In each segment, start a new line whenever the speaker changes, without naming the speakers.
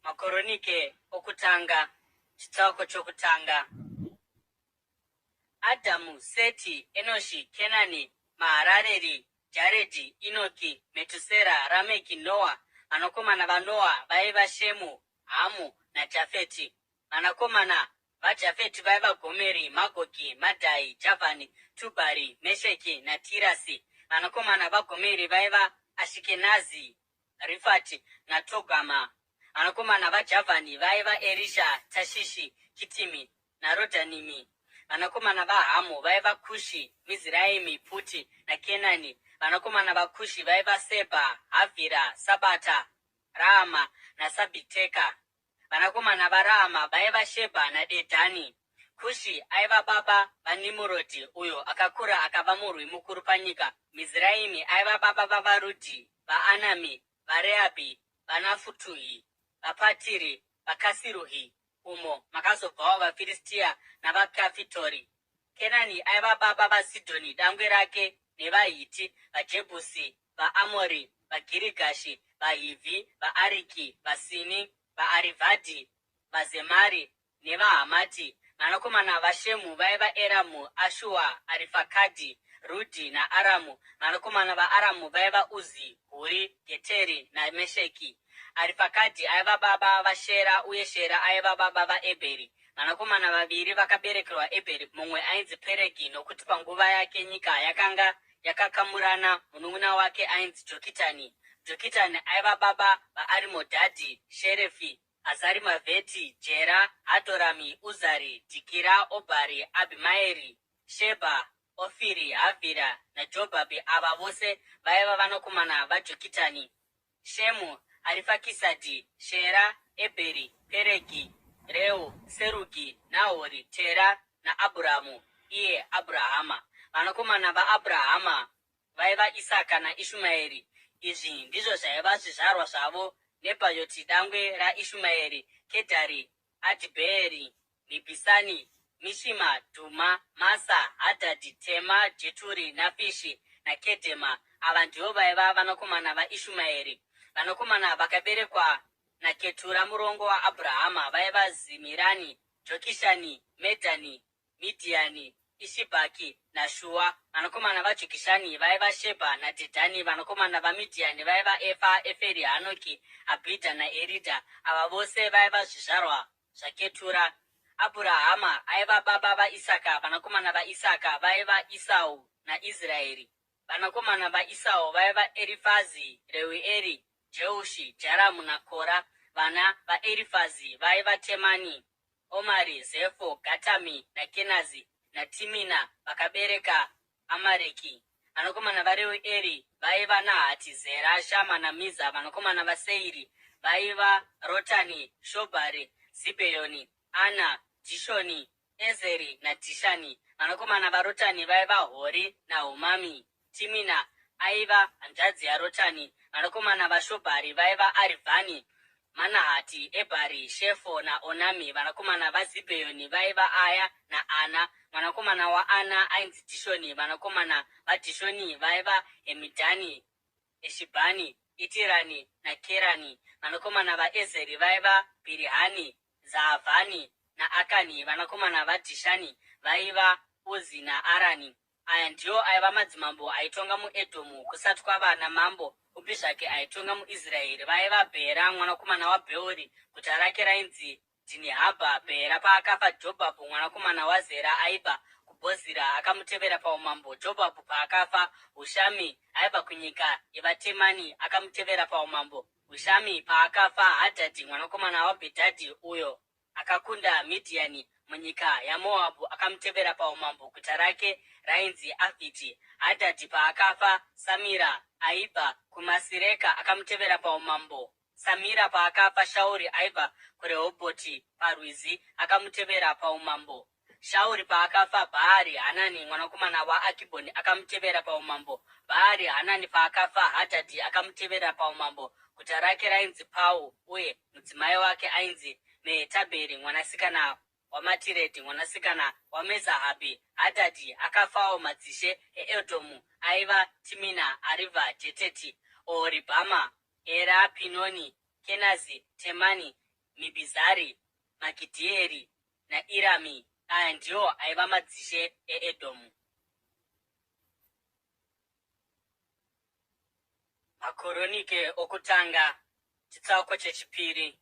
Makoronike okutanga chitsauko chokutanga. Adamu, Seti, Enoshi, Kenani, Maharareri, Jaredi, Inoki, Metusera, Rameki, Noa. Vanakomana vaNoa vaiva Shemu, Hamu na Jafeti. Vanakomana vaJafeti vaiva Gomeri, Magogi, Madhai, Javani, Tubari, Mesheki na Tirasi. Vanakomana vaGomeri vaiva Ashikenazi, Rifati na Togama. Vanakomana vaJavani vaiva Erisha, Tashishi, Kitimi na Rodanimi. Vanakomana vaHamu vaiva Kushi, Mizraimi, Puti na Kenani. Vanakomana vaKushi vaiva Seba, Havira, Sabata, Rama na Sabiteka. Vanakomana vaRama vaiva Sheba na Dedani. Kushi aiva baba vaNimurodi, uyo akakura akava murwi mukuru panyika. Mizraimi aiva baba vaRudhi, vaAnami, vaRehabhi, vaNafutuhi, vaPatiri, vaKasiruhi, umo makazobvawo vaFiristia navaKafitori. Kenani aiva baba vaSidhoni dangwe rake, nevaHiti, vaJebhusi, vaAmori, vaGirigashi, vaHivhi, vaAriki, vaSini, vaArivhadhi, vaZemari nevaHamati. Vanakomana vaShemu vaiva Eramu, Ashua, Arifakadhi, Rudhi na Aramu. Vanakomana vaAramu vaiva Uzi, Huri, Geteri na Mesheki. Arifakadhi aiva baba vaShera uye Shera aiva baba vaEbheri. Vanakomana vaviri vakaberekerwa Ebheri, mumwe ainzi Peregi nokuti panguva yake nyika yakanga yakakamurana. Munun'una wake ainzi Jokitani. Jokitani aiva baba vaArimodhadhi, Sherefi, Azarimavheti, Jera, Hadhorami, Uzari, Dhikira, Obhari, Abhimaeri, Sheba, Ofiri, Havhira na Jobhabhi. Ava vose vaiva vanakomana vaJokitani. Shemu, Arifakisadhi, Shera, Ebheri, Peregi, Reu, Serugi, Nahori, Tera na Abhuramu, iye Abrahama. Vanakomana vaAbrahama vaiva Isaka na Ishumaeri. Izvi ndizvo zvaiva zvizvarwa zvavo Nebhayoti dangwe raIshumaeri: Kedhari, Adhibheeri, Mibhisani, Mishima, Dhuma, Masa, Hadhadhi, Tema, Jeturi, Nafishi naKedhema. Ava ndivo vaiva vanakomana vaIshumaeri. Vanakomana vakaberekwa naKetura murongo waAbhurahama vaiva Zimirani, Jokishani, Medhani, Midhiani, Ishibhaki naShua. Vanakomana vaJokishani vaiva Shebha naDhedhani. Vanakomana vaMidhiani vaiva Efa, Eferi, Hanoki, Abhidha naEridha. Ava vose vaiva zvizvarwa zvaKetura. Abhurahama aiva baba vaIsaka. Vanakomana vaIsaka vaiva Isau naIsraeri. Vanakomana vaIsau vaiva Erifazi, Reueri, Jeushi, Jaramu naKora. Vana vaErifazi vaiva Temani, Omari, Zefo, Gatami naKenazi naTimina. Vakabereka Amareki. Vanakomana vaReueri vaiva Nahati, Zera, Shama naMiza. Vanakomana vaSeiri vaiva Rotani, Shobhari, Zibheoni, Ana, Dishoni, Ezeri naDhishani. Vanakomana vaRotani vaiva Hori naHumami. Timina aiva hanzvadzi yaRotani. Vanakomana vaShobhari vaiva Arivhani, Manahati, Ebhari, Shefo naOnami. Vanakomana vaZibheoni vaiva Aya naAna. Mwanakomana waAna ainzi Dhishoni. Vanakomana vaDhishoni vaiva Hemidhani, Eshibhani, Itirani naKerani. Vanakomana vaEzeri vaiva Bhirihani, Zaavhani naAkani. Vanakomana vaDhishani vaiva Uzi naArani. Aya ndiwo aiva madzimambo aitonga muEdhomu kusati kwava namambo upi zvake aitonga muIsraeri. Vaiva Bhera mwanakomana waBheori, guta rake rainzi Dhinihabha. Bhera paakafa, Jobhabhu mwanakomana waZera aibva kuBhozira akamutevera paumambo. Jobhabhu paakafa, Hushami aibva kunyika yevaTemani akamutevera paumambo. Hushami paakafa, Hadhadhi mwanakomana waBhedhadhi uyo akakunda Midhiani munyika yaMoabhu akamutevera paumambo. Guta rake rainzi Avhiti. Hadhadhi paakafa, Samira aibva kuMasireka akamutevera paumambo. Samira paakafa, Shauri aibva kuRehobhoti paRwizi akamutevera paumambo. Shauri paakafa, Bhaari Hanani mwanakomana waAkibhoni akamutevera paumambo. Bhaari Hanani paakafa, Hadhadhi akamutevera paumambo. Guta rake rainzi Pau uye mudzimai wake ainzi Mehetabheri mwanasikana waMatiredhi mwanasikana waMezahabhi. Hadhadhi akafawo madzishe eEdhomu aiva Timina, Arivha, Jeteti, Ohoribhama, Era, Pinoni, Kenazi, Temani, Mibizari, Magidhieri naIrami. Aya ndiwo aiva madzishe eEdhomu. Makoronike okutanga chitsauko chechipiri.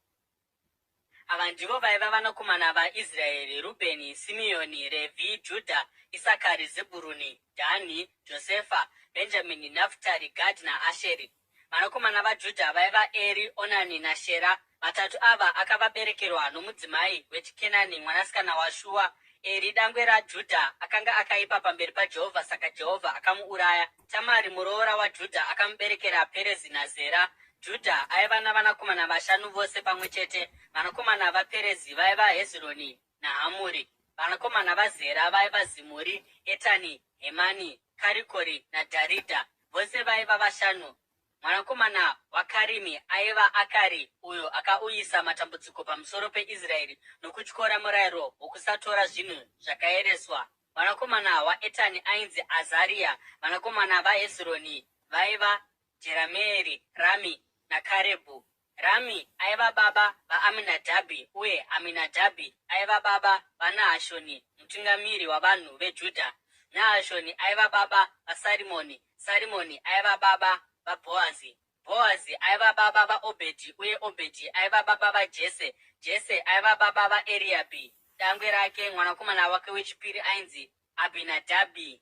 Ava ndivo vaiva vanakomana vaIsraeri: Rubheni, Simeoni, Revhi, Judha, Isakari, Zebhuruni, Dhani, Josefa, Benjamini, Naftari, Gadhi naAsheri. Vanakomana vaJudha vaiva Eri, Onani naShera. Vatatu ava akavaberekerwa nomudzimai wechiKenani, mwanasikana waShua. Eri dangwe raJudha akanga akaipa pamberi paJehovha, saka Jehovha akamuuraya. Tamari muroora waJudha akamuberekera Perezi naZera. Judha aiva navanakomana vashanu vose pamwe chete. Vanakomana vaPerezi vaiva Hezironi naHamuri. Vanakomana vaZera vaiva Zimuri, Etani, Hemani, Karikori naDharidha, vose vaiva vashanu. Mwanakomana waKarimi aiva Akari, uyo akauyisa matambudziko pamusoro peIsraeri nokutyora murayiro wokusatora zvinhu zvakaereswa. Vanakomana waEtani ainzi Azaria. Vanakomana vaHezironi vaiva Jerameeri, Rami naKarebhu. Rami aiva baba vaAminadhabhi, uye Aminadhabhi aiva baba vaNahashoni, mutungamiri wavanhu veJudha. Nahashoni aiva baba vaSarimoni. Sarimoni aiva baba vaBhoazi. Bhoazi aiva baba vaObhedhi, uye Obhedhi aiva baba vaJese. Jese aiva baba vaEriabhi. Dangwe rake mwanakomana wake wechipiri ainzi Abhinadhabhi,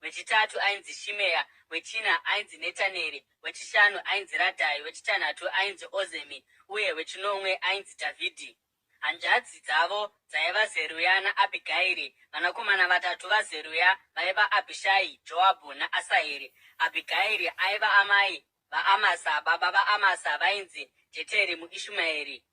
wechitatu ainzi Shimeya, wechina ainzi Netaneri, wechishanu ainzi Radhai, wechitanhatu ainzi Ozemi, uye wechinomwe ainzi Dhavhidhi. Hanzvadzi dzavo dzaiva Zeruya naAbhigairi. Vanakomana vatatu vaZeruya vaiva Abhishai, Joabhu naAsaheri. Abhigairi aiva amai vaAmasa. Baba vaAmasa vainzi Jeteri muIshumaeri.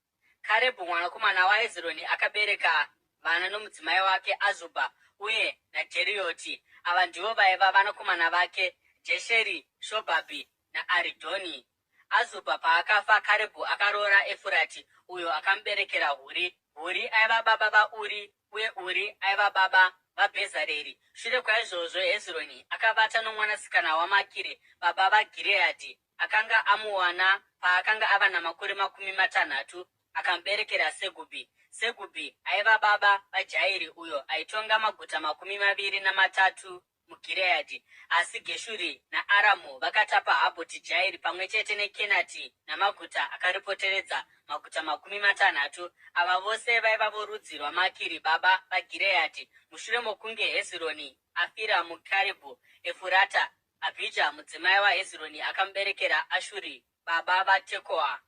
Karebhu mwanakomana waHezironi akabereka vana nomudzimai wake Azubha uye naJerioti. Ava ndivo vaiva vanakomana vake: Jesheri, Shobhabhi naAridhoni. Azubha paakafa, Karebhu akaroora Efurati, uyo akamuberekera Huri. Huri aiva baba vaUri, uye Uri aiva baba vaBhezareri. Shure kwaizvozvo Hezironi akavata nomwanasikana waMakire, baba vaGireadhi. Akanga amuwana paakanga ava namakore 60, akamuberekera Segubhi. Segubhi aiva baba vaJairi, uyo aitonga maguta 23 muGireadhi. Asi Geshuri naAramu vakatapa Habhoti Jairi pamwe chete neKenati namaguta akaripoteredza, maguta 60. Ava vose vaiva vorudzi rwaMakiri baba vaGireadhi. Mushure mokunge Hezironi afira muKarebhu Efurata, Abhija mudzimai waHezironi akamuberekera Ashuri baba vaTekoa.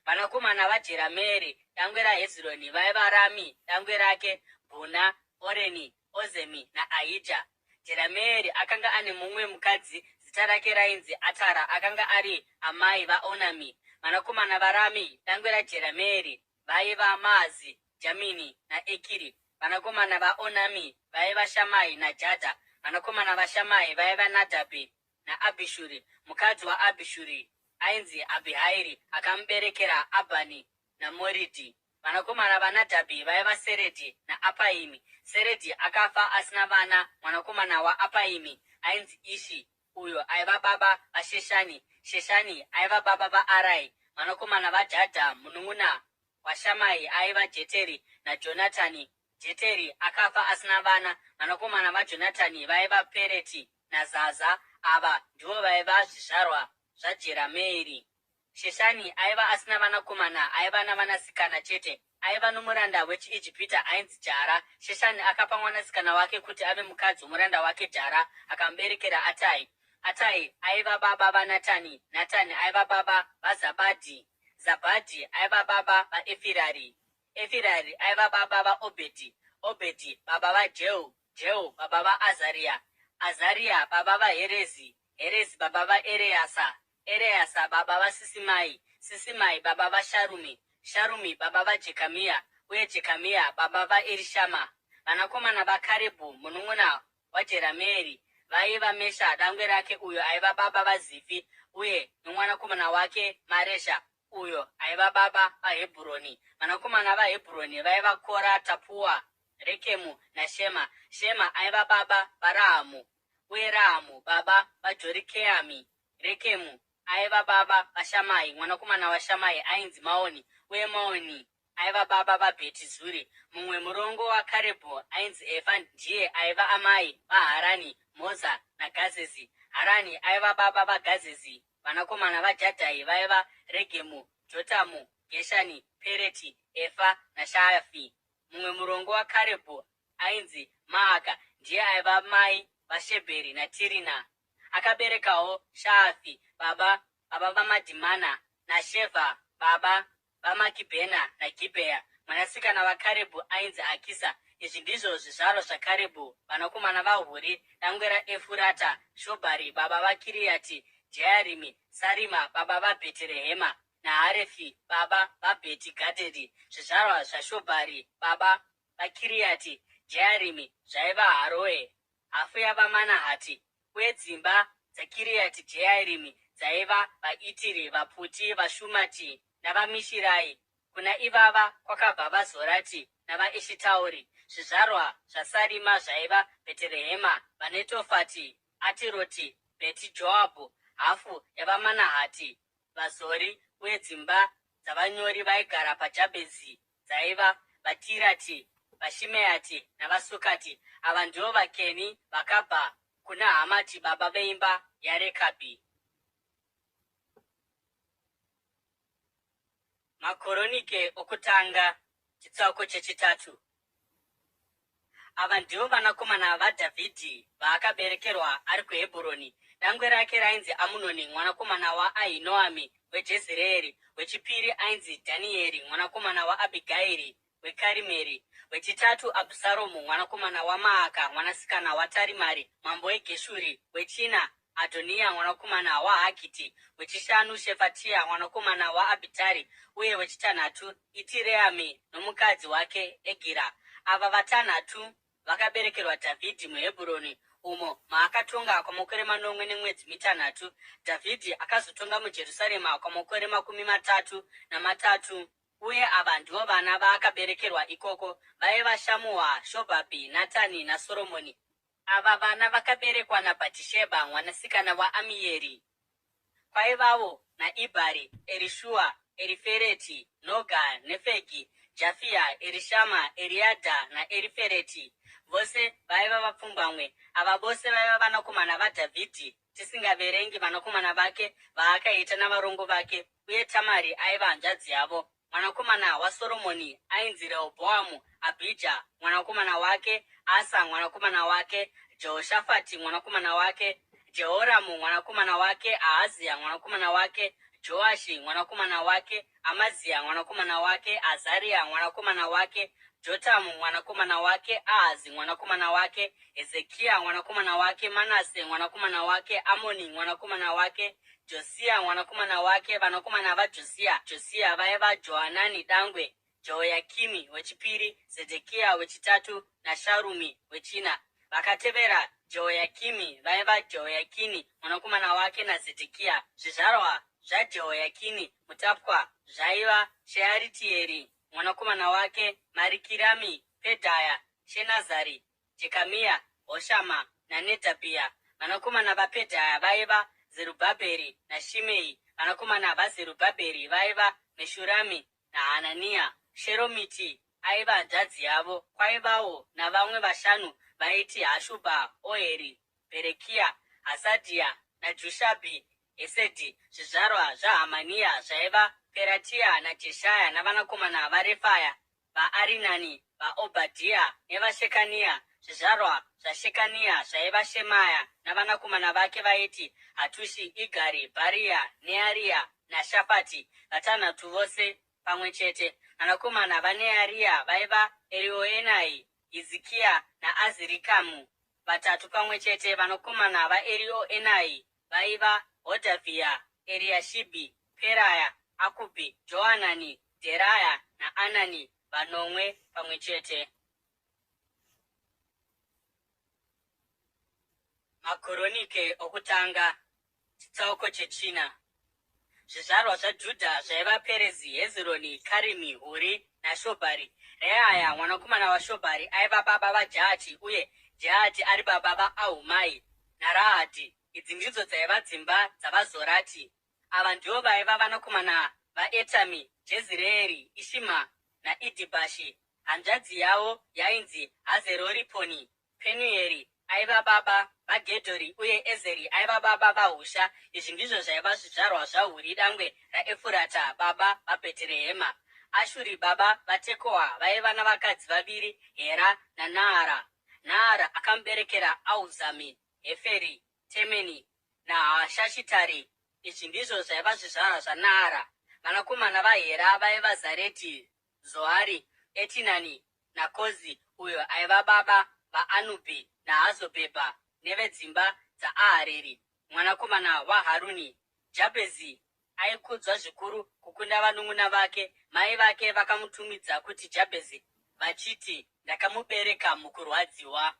Vanakomana vaJerameeri dangwe raHezironi vaiva Rami dangwe rake, Bhuna, Oreni, Ozemi naAhija. Jerameeri akanga ane mumwe mukadzi zita rake rainzi Atara, akanga ari amai vaOnami. Vanakomana vaRami dangwe raJerameeri vaiva Maazi, Jamini naEkiri. Vanakomana vaOnami vaiva Shamai naJadha. Vanakomana vaShamai vaiva Nadhabhi naAbhishuri. Mukadzi waAbhishuri ainzi Abhihairi, akamuberekera Abhani naMoridhi. Vanakomana vaNadhabhi vaiva Seredhi naApaimi. Seredhi akafa asina vana. Mwanakomana waApaimi ainzi Ishi, uyo aiva baba vaSheshani. Sheshani aiva baba vaArai. Vanakomana vaJadha munun'una waShamai aiva Jeteri naJonatani. Jeteri akafa asina vana. Vanakomana vaJonatani vaiva Pereti naZaza. Ava ndivo vaiva zvizvarwa zvaJerameeri. Sheshani aiva asina vanakomana, aiva navanasikana chete. Aiva nomuranda wechiIjipita ainzi Jara. Sheshani akapa mwanasikana wake kuti ave mukadzi womuranda wake Jara, akamuberekera Atai. Atai aiva baba vaNatani. Natani aiva baba vaZabhadhi. Zabhadhi aiva baba vaEfirari. Efirari aiva baba vaObhedhi. Obhedhi baba vaJehu. Jehu baba vaAzaria. Azaria baba vaHerezi. Herezi baba vaEreasa. Ereasa baba vaSisimai. Sisimai baba vaSharumi. Sharumi baba vaJekamiya, uye Jekamiya baba vaErishama. Vanakomana vaKarebhu munun'una waJerameeri vaiva Mesha dangwe rake, uyo aiva baba vaZifi, uye nomwanakomana wake Maresha, uyo aiva baba vaHebhuroni. Vanakomana vaHebhuroni vaiva Kora, Tapua, Rekemu naShema. Shema aiva baba vaRahamu, uye Rahamu baba vaJorikeami. Rekemu aiva baba vaShamai. Mwanakomana waShamai ainzi Maoni, uye Maoni aiva baba vaBheti Zuri. Mumwe murongo waKarebhu ainzi Efa ndiye aiva amai vaHarani, Moza naGazezi. Harani aiva baba vaGazezi. Vanakomana vaJadhai vaiva Regemu, Jotamu, Geshani, Pereti, Efa naShaafi. Mumwe murongo waKarebhu ainzi Maaka ndiye aiva mai vaShebheri naTirina. Akaberekawo Shaafi baba vaMadhimana naShevha baba vaMakibhena naGibhea. Mwanasikana waKarebhu ainzi Akisa. Izvi ndizvo zvizvarwa zvaKarebhu. Vanakomana vaHuri dangwe raEfurata, Shobhari baba vaKiriati Jearimi, Sarima baba vaBheterehema naHarefi baba vaBheti Gadheri. Zvizvarwa zvaShobhari baba vaKiriati Jearimi zvaiva Haroe, hafu yavaManahati. Uye dzimba dzaKiriati Jearimi dzaiva vaItiri, vaPuti, vaShumati navaMishirai. Kuna ivava kwakabva vaZorati navaEshitauri. Zvizvarwa zvaSarima zvaiva Bheterehema, vaNetofati, Atiroti, Bheti Joabhu, hafu yavaManahati, vaZori. Uye dzimba dzavanyori vaigara paJabhezi dzaiva vaTirati, vaShimeati navaSukati. Ava ndivo vaKeni vakabva kuna Hamati baba veimba yaRekabhi. Makoronike okutanga chitsauko chechitatu. Ava ndivo vanakomana vaDhavhidhi vaakaberekerwa ari kuHebhuroni. Dangwe rake rainzi Amunoni mwanakomana waAhinoami weJezireeri. Wechipiri ainzi Dhanieri mwanakomana waAbhigairi weKarimeri. Wechitatu Abhusaromu mwanakomana waMaaka mwanasikana waTarimari mambo weGeshuri. Wechina Adhoniya mwanakomana waHagiti. Wechishanu Shefatia mwanakomana waAbhitari. Uye wechitanhatu Itireami nomukadzi wake Egira. Ava vatanhatu vakaberekerwa Dhavhidhi muHebhuroni, umo maakatonga kwamakore 4 Dhavhidhi akazotonga muJerusarema kwamakore 33. Uye ava ndivo vana vaakaberekerwa ikoko vaiva Shamua, Shobhabhi, Natani naSoromoni. Ava vana vakaberekwa naBhatishebha mwanasikana waAmieri. Kwaivavo naIbhari, Erishua, Erifereti, Noga, Nefegi, Jafia, Erishama, Eriadha naErifereti. Vose vaiva vapfumbamwe. Ava vose vaiva vanakomana vaDhavhidhi, tisingaverengi vanakomana vake vaakaita navarongo vake. Uye Tamari aiva hanzvadzi yavo. Mwanakomana waSoromoni ainzi Rehobhoamu. Abhija mwanakomana wake, Asa mwanakomana wake, Jehoshafati mwanakomana wake, Jehoramu mwanakomana wake, Ahazia mwanakomana wake, Joashi mwanakomana wake, Amazia mwanakomana wake, Azaria mwanakomana wake, Jotamu mwanakomana wake, Ahazi mwanakomana wake, Hezekia mwanakomana wake, Manase mwanakomana wake, Amoni mwanakomana wake, Josia mwanakomana wake. Vanakomana vaJosia, Josia vaiva Johanani dangwe, Jehoyakimi wechipiri, Zedekia wechitatu naSharumi wechina. Vakatevera Jehoyakimi vaiva Jehoyakini mwanakomana wake naZedhekia. Zvizvarwa zvaJehoyakini mutapwa zvaiva Shearitieri mwanakomana wake, Marikirami, Pedhaya, Shenazari, Jekamiya, Hoshama naNedhabhia. Vanakomana vaPedhaya vaiva Zerubhabheri naShimei. Vanakomana vaZerubhabheri vaiva Meshurami naHananiya. Sheromiti aiva hanzvadzi yavo. Kwaivawo navamwe vashanu vaiti Hashubha, Oheri, Berekia, Hasadhia naJushabhi Hesedhi. Zvizvarwa zvaHamaniya zvaiva Peratia naJeshaya. Navanakomana vaRefaya, vaArinani, vaObhadhia nevaShekaniya. Zvizvarwa zvaShekaniya zvaiva Shemaya. Navanakomana vake vaiti Hatushi, Igari, Bharia, Nearia naShafati, vatanhatu vose pamwe chete. Vanakomana vaNearia vaiva Erioenai, Hizikia naAzirikamu, vatatu pamwe chete. Vanakomana vaErioenai vaiva Hodhavhia, Eriashibhi, Peraya, Akubhi, Johanani, Dheraya naAnani, vanomwe pamwe chete. Makoronike okutanga chitsauko chechina. Zvizvarwa zvaJudha zvaiva Perezi, Hezironi, Karimi, Huri naShobhari. Reaya mwanakomana waShobhari aiva baba vaJahati, uye Jahati ari baba vaAhumai naRahadhi. Idzi ndidzo dzaiva dzimba dzavaZorati. Ava ndivo vaiva vanakomana vaEtami, Jezireeri, Ishima, naIdhibashi. Hanzvadzi yavo yainzi Hazeroriponi. Penueri aiva baba vaGedhori uye Ezeri aiva baba vaHusha. Izvi ndizvo zvaiva zvizvarwa zvaHuri dangwe raEfurata baba vaBheterehema. Ashuri baba vaTekoa vaiva navakadzi vaviri, Hera naNaara. Naara akamuberekera Ahuzami, Heferi, Temeni naHashashitari. Izvi ndizvo zvaiva zvizvarwa zvaNaara. Vanakomana vaHera vaiva Zareti, Zohari, Etinani naKozi uyo aiva baba vaAnubhi naHazobhebha nevedzimba dzaAhareri. Mwanakomana waHaruni, Jabhezi, aikudzwa zvikuru kukunda vanun'una vake. Mai vake vakamutumidza kuti Jabhezi vachiti, ndakamubereka mukurwadziwa.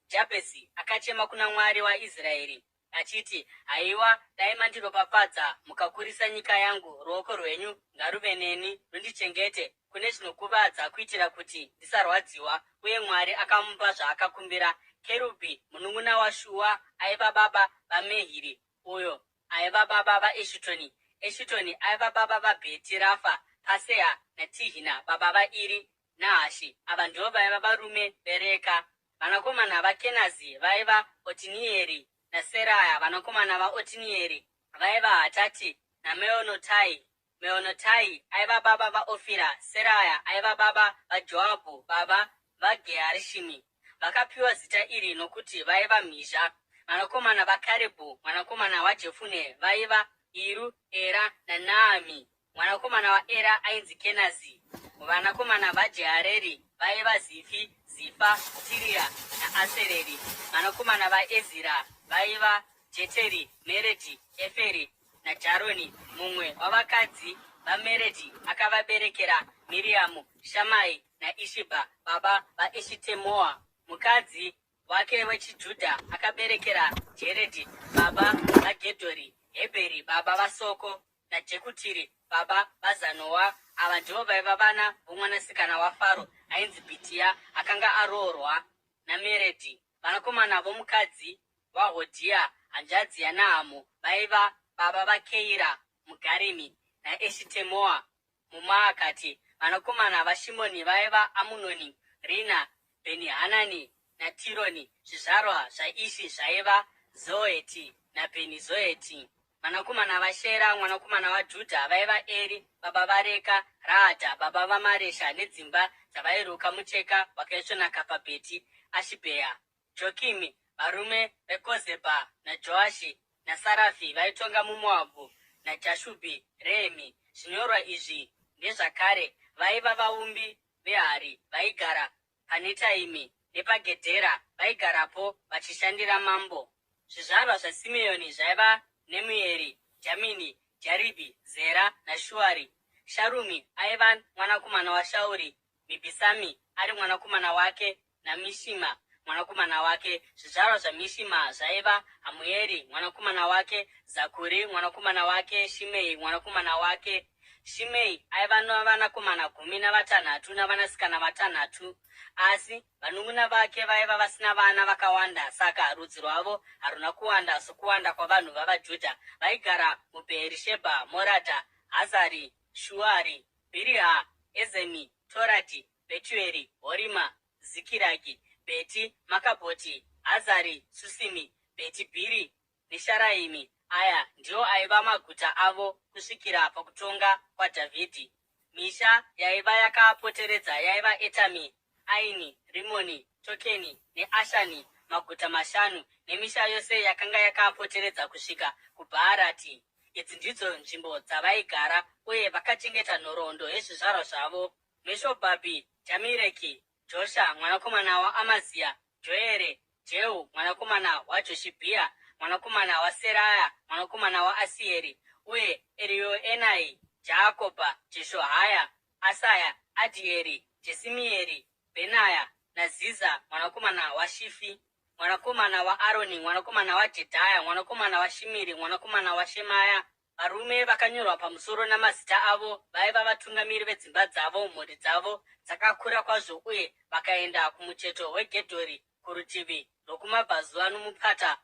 Jabhezi akachema kuna Mwari waIsraeri achiti, haiwa, dai mandiropafadza mukakurisa nyika yangu. Ruoko rwenyu ngaruve neni, rundichengete kune zvinokuvadza kuitira kuti ndisarwadziwa. Uye Mwari akamupa zvaakakumbira. Kerubhi munun'una waShua aiva baba vaMehiri uyo aiva baba vaEshitoni. Eshitoni aiva baba vaBheti Rafa, Pasea naTihina baba vaIri naHashi. Ava ndivo vaiva varume veReka. Vanakomana vaKenazi vaiva Otinieri naSeraya. Vanakomana vaOtinieri vaiva Hatati naMeonotai. Meonotai aiva baba vaOfira. Seraya aiva baba vaJoabhu baba vaGeharishimi. Vakapiwa zita iri nokuti vaiva mhizha. Vanakomana vaKarebhu mwanakomana waJefune vaiva Iru, Era naNaami. Mwanakomana waEra ainzi Kenazi. Vanakomana vaJehareri vaiva Zifi, Zifa, Tiria naAsereri. Vanakomana vaEzira vaiva Jeteri, Meredhi, Eferi naJaroni. Mumwe wavakadzi vaMeredhi akavaberekera Miriamu, Shamai naIshibha baba vaEshitemoa. Mukadzi wake wechiJudha akaberekera Jeredhi baba vaGedhori, Hebheri baba vaSoko naJekutiri baba vaZanoa. Ava ndivo vaiva vana vomwanasikana waFaro ainzi Bhitia akanga aroorwa naMeredhi. Vanakomana vomukadzi waHodhia hanzvadzi yaNahamu vaiva baba vaKeira muGarimi naEshitemoa muMaakati. Vanakomana vaShimoni vaiva Amunoni, Rina, Bheni-Hanani naTironi. Zvizvarwa zvaIshi zvaiva Zoheti naBheni-Zoheti. Vanakomana vaShera mwanakomana waJudha vaiva Eri baba vaReka, Rahadha baba vaMaresha nedzimba dzavairuka mucheka wakaisvonaka paBheti Ashibheya. Jokimi, varume veKozebha naJoashi naSarafi vaitonga muMoabhu naJashubhi Rehemi. Zvinyorwa izvi ndezvakare vaiva vaumbi vehari vaigara paNetaimi nepaGedhera, vaigarapo vachishandira mambo. Zvizvarwa zvaSimeoni zvaiva Nemueri, Jamini, Jaribhi, Zera naShuari. Sharumi aiva mwanakomana waShauri, Mibhisami ari mwanakomana wake naMishima mwanakomana wake. Zvizvarwa zvaMishima zvaiva Hamueri mwanakomana wake, Zakuri mwanakomana wake, Shimei mwanakomana wake. Shimei aiva navanakomana 16 navanasikana 6. Asi vanun'una vake vaiva vasina vana vakawanda, saka rudzi rwavo haruna kuwanda sokuwanda kwavanhu vavaJudha. Vaigara muBheerishebha, Moradha, Hazari, Shuari, Bhiriha, Ezemi, Toradhi, Bhetueri, Horima, Zikiragi, Bheti Makabhoti, Hazari Susimi, Bheti Bhiri neSharaimi. Aya ndiwo aiva maguta avo kusvikira pakutonga kwaDhavhidhi. Misha yaiva yakaapoteredza yaiva Etami, Aini, Rimoni, Tokeni neAshani, maguta 5, nemisha yose yakanga yakaapoteredza kusvika kuBhaarati. Idzi ndidzo nzvimbo dzavaigara, uye vakachengeta nhoroondo yezvizvarwa zvavo. Meshobhabhi, Jamireki, Josha mwanakomana waAmazia, Joere, Jehu mwanakomana waJoshibhia mwanakomana waSeraya mwanakomana waAsieri, uye Erioenai, Jaakobha, Jeshohaya, Asaya, Adhieri, Jesimieri, Benaya naZiza mwanakomana waShifi mwanakomana waAroni mwanakomana waJedhaya mwanakomana waShimiri mwanakomana waShemaya. Varume vakanyorwa pamusoro namazita avo vaiva vatungamiri vedzimba dzavo. Mhuri dzavo dzakakura kwazvo, uye vakaenda kumucheto weGedhori kurutivi rwokumabvazuva nomupata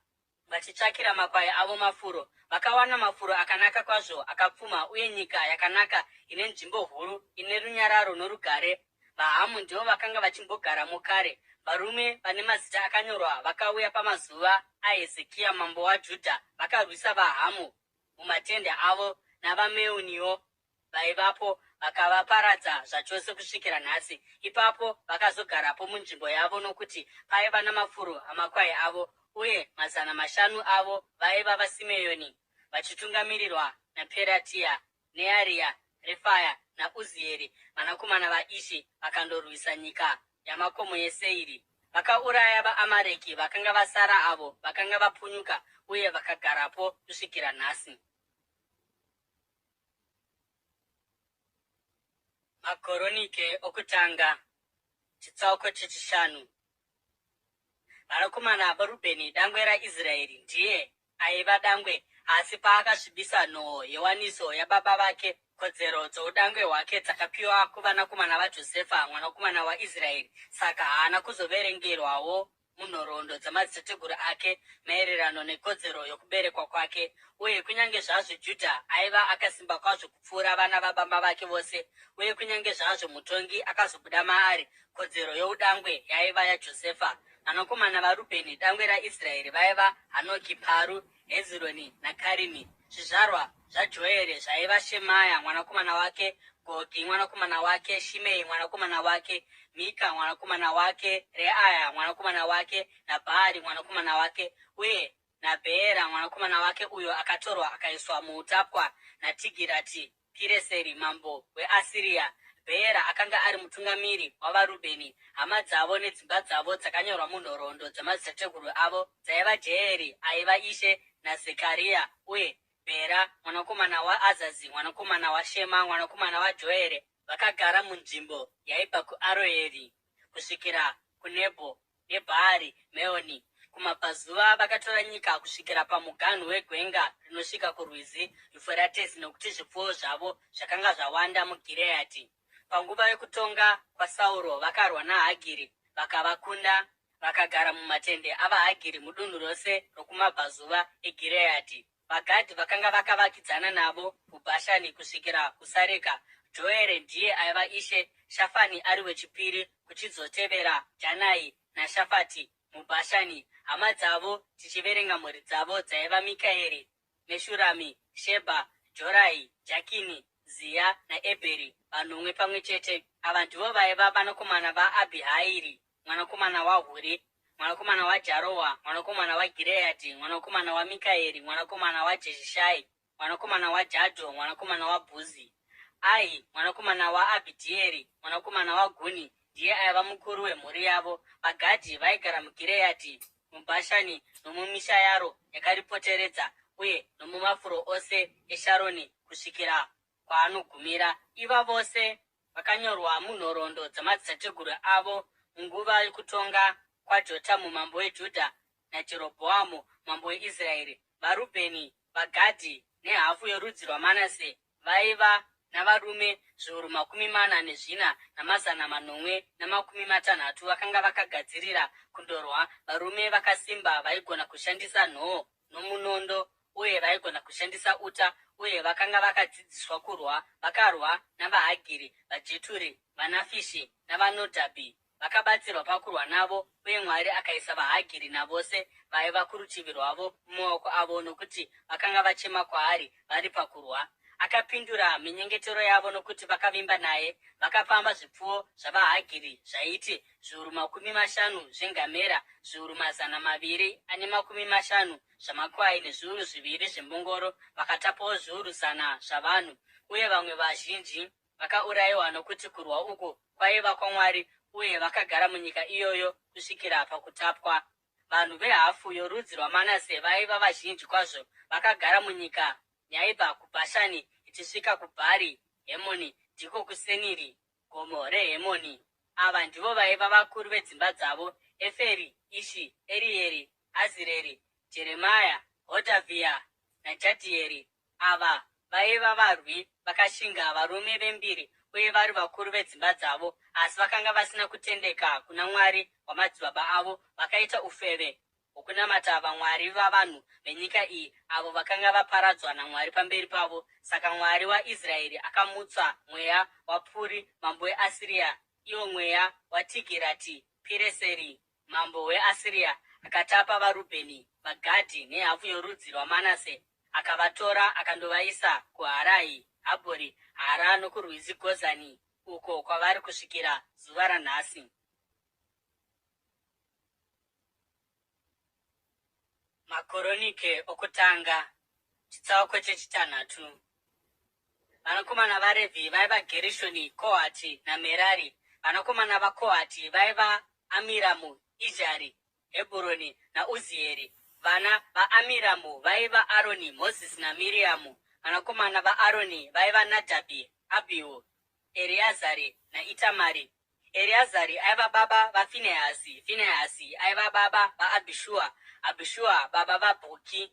vachitsvakira makwai avo mafuro. Vakawana mafuro akanaka kwazvo akapfuma, uye nyika yakanaka ine nzvimbo huru ine runyararo norugare. VaHamu ndivo vakanga vachimbogaramo kare. Varume vane mazita akanyorwa vakauya pamazuva aHezekia mambo waJudha vakarwisa vaHamu mumatende avo navaMeuniwo vaivapo, vakavaparadza zvachose kusvikira nhasi. Ipapo vakazogarapo munzvimbo yavo nokuti paiva namafuro amakwai avo, uye 500 avo vaiva vaSimeoni, vachitungamirirwa naPeratia, Nearia, Refaya naUzieri, vanakomana vaIshi. Vakandorwisa nyika yamakomo yeSeiri. Vakauraya vaAmareki vakanga vasara, avo vakanga vapunyuka, uye vakagarapo kusvikira nhasi. Makoronike okutanga chitsauko chechishanu. Vanakomana vaRubheni, dangwe raIsraeri, ndiye aiva dangwe, asi paakasvibisa nhoo yewaniso yababa vake, kodzero dzoudangwe hwake dzakapiwa kuvanakomana vaJosefa mwanakomana waIsraeri. Saka haana kuzoverengerwawo munhoroondo dzamadzitateguru ake maererano nekodzero yokuberekwa kwake. Uye kunyange zvazvo Judha aiva akasimba kwazvo kupfuura vana vababa vake vose, uye kunyange zvazvo mutongi akazobuda maari, kodzero youdangwe yaiva yaJosefa. Vanakomana vaRubheni, dangwe raIsraeri, vaiva Hanoki, Paru, Hezironi naKarimi. Zvizvarwa zvaJoere zvaiva Shemaya mwanakomana wake, Gogi mwanakomana wake, Shimei mwanakomana wake, Mika mwanakomana wake, Reaya mwanakomana wake, naBhaari mwanakomana wake, uye naBheera mwanakomana wake, uyo akatorwa akaiswa muutapwa naTigirati Pireseri mambo weAsiria. Bheera akanga ari mutungamiri wavaRubheni. Hama dzavo nedzimba dzavo dzakanyorwa munhoroondo dzamadzitateguru avo dzaiva Jeeri aiva ishe naZekaria, uye Bhera mwanakomana waAzazi mwanakomana waShema mwanakomana waJoere vakagara munzvimbo yaibva kuAroeri kusvikira kuNebho neBhaari Meoni. Kumabvazuva vakatora nyika kusvikira pamuganhu wegwenga rinosvika kurwizi Yufuratesi, nokuti zvipfuwo zvavo zvakanga zvawanda muGireadhi. Panguva yokutonga kwaSauro vakarwa naHagiri vakavakunda, vakagara mumatende avaHagiri mudunhu rose rokumabvazuva eGireadhi. VaGadhi vakanga vakavakidzana navo muBhashani kusvikira kuSareka. Joere ndiye aiva ishe, Shafani ari wechipiri, kuchizotevera Janai naShafati muBhashani. Hama dzavo tichiverenga mhuri dzavo dzaiva Mikaeri, Meshurami, Shebha, Jorai, Jakini, Zia naEbheri, vanomwe pamwe chete. Ava ndivo vaiva vanakomana vaAbhihairi mwanakomana waHuri mwanakomana waJarowa mwanakomana waGireadhi mwanakomana waMikaeri mwanakomana waJeshishai mwanakomana waJadho mwanakomana waBhuzi. Ahi mwanakomana waAbhidhieri mwanakomana waGuni ndiye aiva mukuru wemhuri yavo. VaGadhi vaigara muGireadhi, muBhashani nomumisha yaro yakaripoteredza, uye nomumafuro ose eSharoni kusvikira kwaanogumira. Iva vose vakanyorwa munhoroondo dzamadzitateguru avo munguva yokutonga kwaJotamu mambo weJudha naJerobhoamu mambo weIsraeri. VaRubheni, vaGadhi nehafu yorudzi rwaManase vaiva navarume 44,760 vakanga vakagadzirira kundorwa, varume vakasimba vaigona kushandisa nhoo nomunondo, uye vaigona kushandisa uta, uye vakanga vakadzidziswa kurwa. Vakarwa navaHagiri, vaJeturi, vaNafishi navaNodhabhi. Vakabatsirwa pakurwa navo, uye Mwari akaisa vaHagiri navose vaiva kurutivi rwavo mumaoko avo, nokuti vakanga vachema kwaari vari pakurwa. Akapindura minyengetero yavo nokuti vakavimba naye. Vakapamba zvipfuwo zvavaHagiri zvaiti 50,000 zvengamera, 250 zvamakwai, nezviuru 2 zvembongoro. Vakatapawo 100 zvavanhu, uye vamwe vazhinji vakaurayiwa, nokuti kurwa uku kwaiva kwaMwari, uye vakagara munyika iyoyo kusvikira pakutapwa. Vanhu vehafu yorudzi rwaManase vaiva vazhinji kwazvo, vakagara munyika yaibva kuBhashani ichisvika kuBhari Hemoni, ndiko kuSeniri, gomo reHemoni. Ava ndivo vaiva vakuru vedzimba dzavo: Eferi, Ishi, Erieri, Azireri, Jeremaya, Hodhavhia naJadhieri. Ava vaiva varwi vakashinga, varume vembiri, uye vari vakuru vedzimba dzavo, asi vakanga vasina kutendeka kuna Mwari wamadzibaba avo. Vakaita ufeve wokunamata vamwari vavanhu venyika iyi avo vakanga vaparadzwa naMwari pamberi pavo. Saka Mwari waIsraeri akamutsa mweya waPuri mambo weAsiria, iwo mweya waTigirati Pireseri mambo weAsiria, akatapa vaRubheni, vaGadhi nehafu yorudzi rwaManase, akavatora akandovaisa kuHarai Habhori, Hara nokurwizi Gozani, uko kwavari kusvikira zuva ranhasi. Makoronike okutanga chitsauko chechitanhatu. Vanakomana vaRevhi vaiva Gerishoni, Kohati naMerari. Vanakomana vaKohati vaiva Amiramu, Izhari, Hebhuroni naUzieri. Vana vaAmiramu vaiva Aroni, Mozisi naMiriamu. Vanakomana vaAroni vaiva Nadhabhi, Abhihu, Ereazari naItamari. Ereazari aiva baba vaFinehasi, Finehasi aiva baba vaAbhishua, Abhishua baba vaBhuki,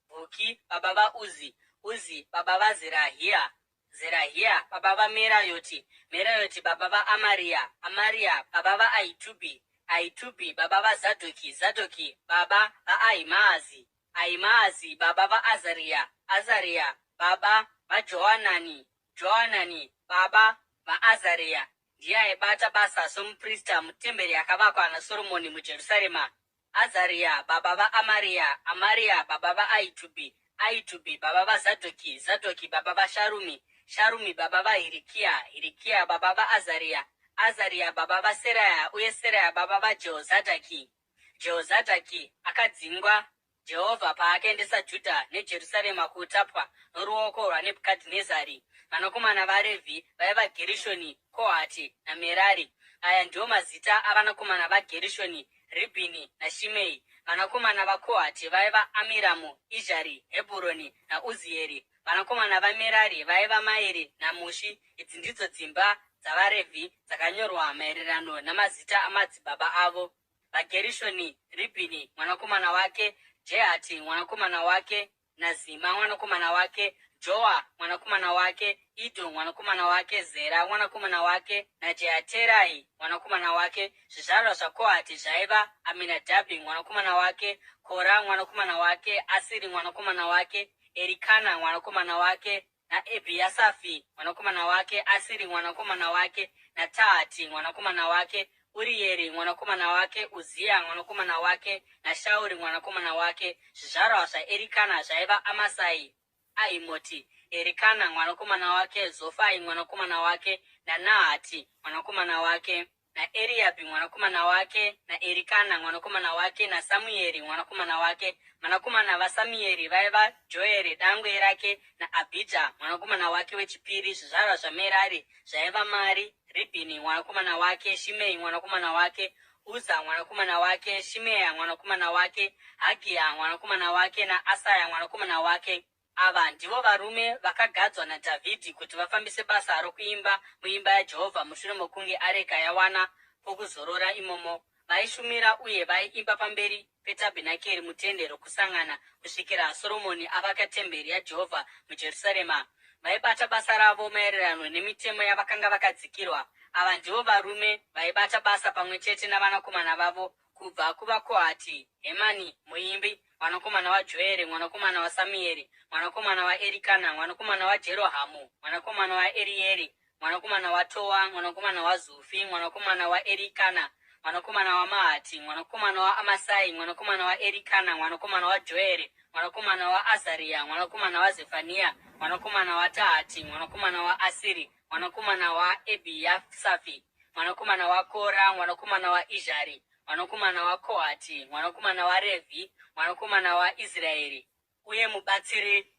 Bhuki baba vaUzi, Uzi baba vaZerahia, Zerahia baba vaMerayoti, Merayoti baba vaAmaria, Amaria baba vaAitubi, Aitubi baba vaZadhoki, Zadhoki baba vaAhimaazi, Ahimaazi baba vaAzaria, Azaria baba vaJohanani, Johanani baba vaAzaria. Ndiye aibata basa somuprista mutemberi yakavakwa naSoromoni muJerusarema. Azaria baba vaAmaria, Amaria baba vaAitubi, Aitubi baba vaZadhoki, Zadhoki baba vaSharumi, Sharumi baba vaHirikia, Hirikia baba vaAzaria, Azaria baba vaSeraya, uye Seraya baba vaJehozadhaki. Jehozadhaki akadzingwa Jehovha paakaendesa Judha neJerusarema kuutapwa noruoko rwaNebhukadhinezari. Vanakomana vaRevhi vaiva Gerishoni, Kohati naMerari. Aya ndiwo mazita avanakomana vaGerishoni, Ribhini naShimei. Vanakomana vaKohati vaiva Amiramu, Izhari, Hebhuroni naUzieri. Vanakomana vaMerari vaiva Mairi naMushi. Idzi ndidzo dzimba dzavaRevhi dzakanyorwa maererano namazita amadzibaba avo. VaGerishoni: Ribhini mwanakomana wake, Jehati mwanakomana wake, Nazima mwanakomana wake, Joa mwanakomana wake, Idho mwanakomana wake, Zera mwanakomana wake naJeaterai mwanakomana wake. Zvizvarwa zvaKohati zvaiva Aminadhabhi mwanakomana wake, Kora mwanakomana wake, Asiri mwanakomana wake, Erikana mwanakomana wake naEbhiasafi mwanakomana wake, Asiri mwanakomana wake naTahati mwanakomana wake, Urieri mwanakomana wake, Uzia mwanakomana wake naShauri mwanakomana wake. Zvizvarwa zvaErikana zvaiva Amasai, Ahimoti, Erikana mwanakomana wake, Zofai mwanakomana wake naNahati mwanakomana wake naEriabhi mwanakomana wake naErikana mwanakomana wake naSamueri mwanakomana wake. Vanakomana vaSamueri vaiva Joeri dangwe rake naAbhija mwanakomana wake wechipiri. Zvizvarwa zvaMerari zvaiva Mari, Ribhini mwanakomana wake, Shimei mwanakomana wake, Uza mwanakomana wake, Shimeya mwanakomana wake, Hagia mwanakomana wake naAsaya mwanakomana wake. Ava ndivo varume vakagadzwa naDhavhidhi kuti vafambise basa rokuimba muimba yaJehovha mushure mokunge areka yawana pokuzorora imomo. Vaishumira uye vaiimba pamberi petabhenakeri mutende rokusangana kusvikira Soromoni avaka temberi yaJehovha muJerusarema. Vaibata basa ravo maererano nemitemo yavakanga vakadzikirwa. Ava ndivo varume vaibata basa pamwe chete navanakomana vavo kubva kuvaKohati: Hemani muimbi, mwanakomana waJoere mwanakomana waSamueri, mwanakomana waErikana, mwanakomana waJerohamu, mwanakomana waErieri, mwanakomana waToa, mwanakomana waZufi, mwanakomana waErikana, mwanakomana waMahati, mwanakomana waAmasai, mwanakomana waErikana, mwanakomana waJoere, mwanakomana waAzaria, mwanakomana waZefania, mwanakomana waTahati, mwanakomana waAsiri, mwanakomana waEbhiasafi, mwanakomana waKora, mwanakomana waIzhari, mwanakomana waKohati, mwanakomana waRevhi, mwanakomana waIsraeri. Uye mubatsiri